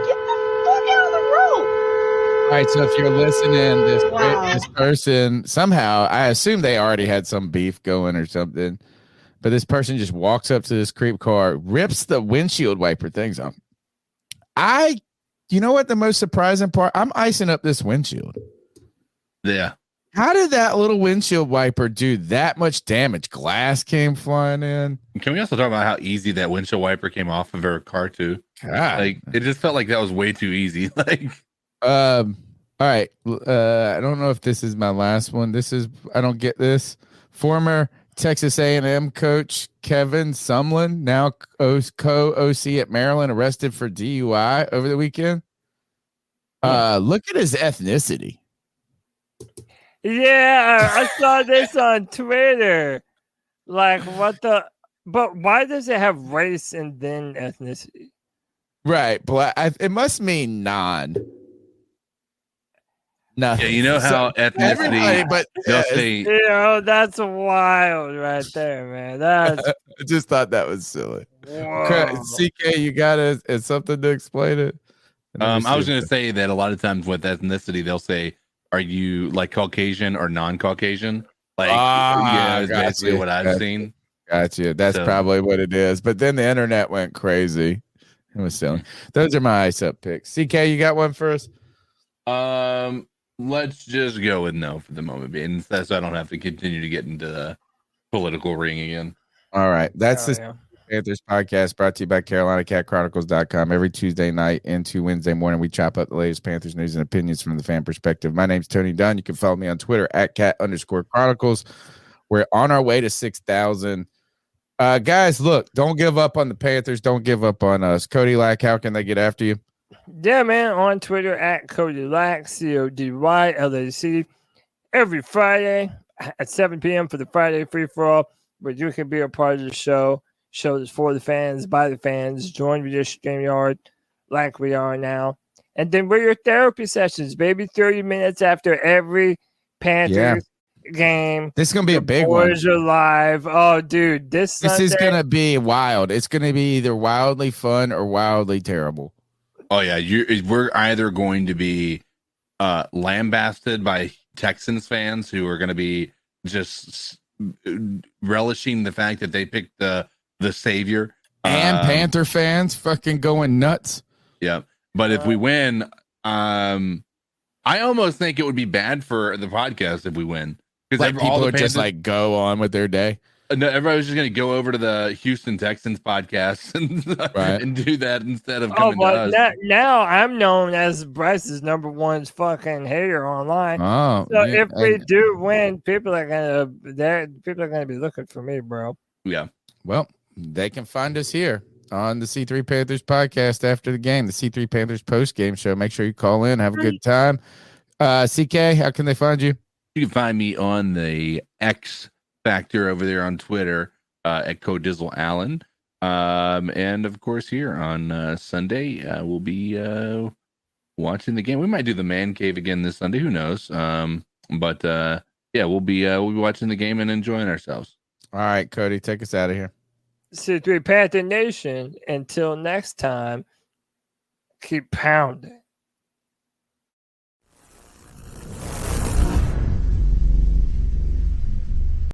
S21: Get the fuck out of the road!
S3: All right, so if you're listening, this person, somehow, I assume they already had some beef going or something, but this person just walks up to this creep car, rips the windshield wiper things off. You know what the most surprising part? I'm icing up this windshield.
S4: Yeah.
S3: How did that little windshield wiper do that much damage? Glass came flying in.
S4: Can we also talk about how easy that windshield wiper came off of her car too?
S3: God.
S4: Like it just felt like that was way too easy. Like,
S3: all right. I don't know if this is my last one. I don't get this. Former Texas A&M coach Kevin Sumlin, now co-OC at Maryland, arrested for DUI over the weekend. Look at his ethnicity.
S1: Yeah, I saw this on Twitter. Like, but why does it have race and then ethnicity?
S3: Right, black. It must mean non. Nothing.
S4: Yeah, you know how ethnicity,
S3: but
S4: they'll say,
S1: that's wild right there, man. That's
S3: I just thought that was silly.
S1: Whoa.
S3: CK, you got something to explain it?
S4: I was going to say that a lot of times with ethnicity, they'll say, "Are you like Caucasian or non-Caucasian?" Like, that's basically what I've seen.
S3: Gotcha. That's probably what it is. But then the internet went crazy. It was silly. Those are my ice up picks. CK, you got one for us?
S4: Let's just go with no for the moment, being so I don't have to continue to get into the political ring again.
S3: All right. That's the Panthers podcast brought to you by CarolinaCatChronicles.com. Every Tuesday night into Wednesday morning, we chop up the latest Panthers news and opinions from the fan perspective. My name's Tony Dunn. You can follow me on Twitter at @cat_chronicles. We're on our way to 6,000. Guys, look, don't give up on the Panthers. Don't give up on us. Cody Lack, how can they get after you?
S1: Yeah, man, on Twitter at Cody Lack, CODYLAC, every Friday at 7 p.m. for the Friday free-for-all, where you can be a part of the show. Show is for the fans, by the fans. Join your StreamYard like we are now. And then we're your therapy sessions, baby. 30 minutes after every Panthers game.
S3: This is going to be a big one.
S1: Boys are live. Oh, dude, this
S3: is going to be wild. It's going to be either wildly fun or wildly terrible.
S4: Oh, yeah. We're either going to be lambasted by Texans fans who are going to be just relishing the fact that they picked the savior.
S3: And Panther fans fucking going nuts.
S4: Yeah. But if we win, I almost think it would be bad for the podcast if we win. Because
S3: like people would just like go on with their day.
S4: No, everybody's just going to go over to the Houston Texans podcast and do that instead of coming to us.
S1: Now I'm known as Bryce's #1 fucking hater online.
S3: Oh,
S1: so if we do win, people are gonna be looking for me, bro.
S4: Yeah.
S3: Well, they can find us here on the C3 Panthers podcast after the game, the C3 Panthers post game show. Make sure you call in, have a good time. CK, how can they find you?
S4: You can find me on the X Factor over there on Twitter at Codizzle Allen. And of course, here on Sunday, we'll be watching the game. We might do the man cave again this Sunday. Who knows? But we'll be watching the game and enjoying ourselves.
S3: All right, Cody, take us out of here.
S1: C3 Panther Nation. Until next time, keep pounding.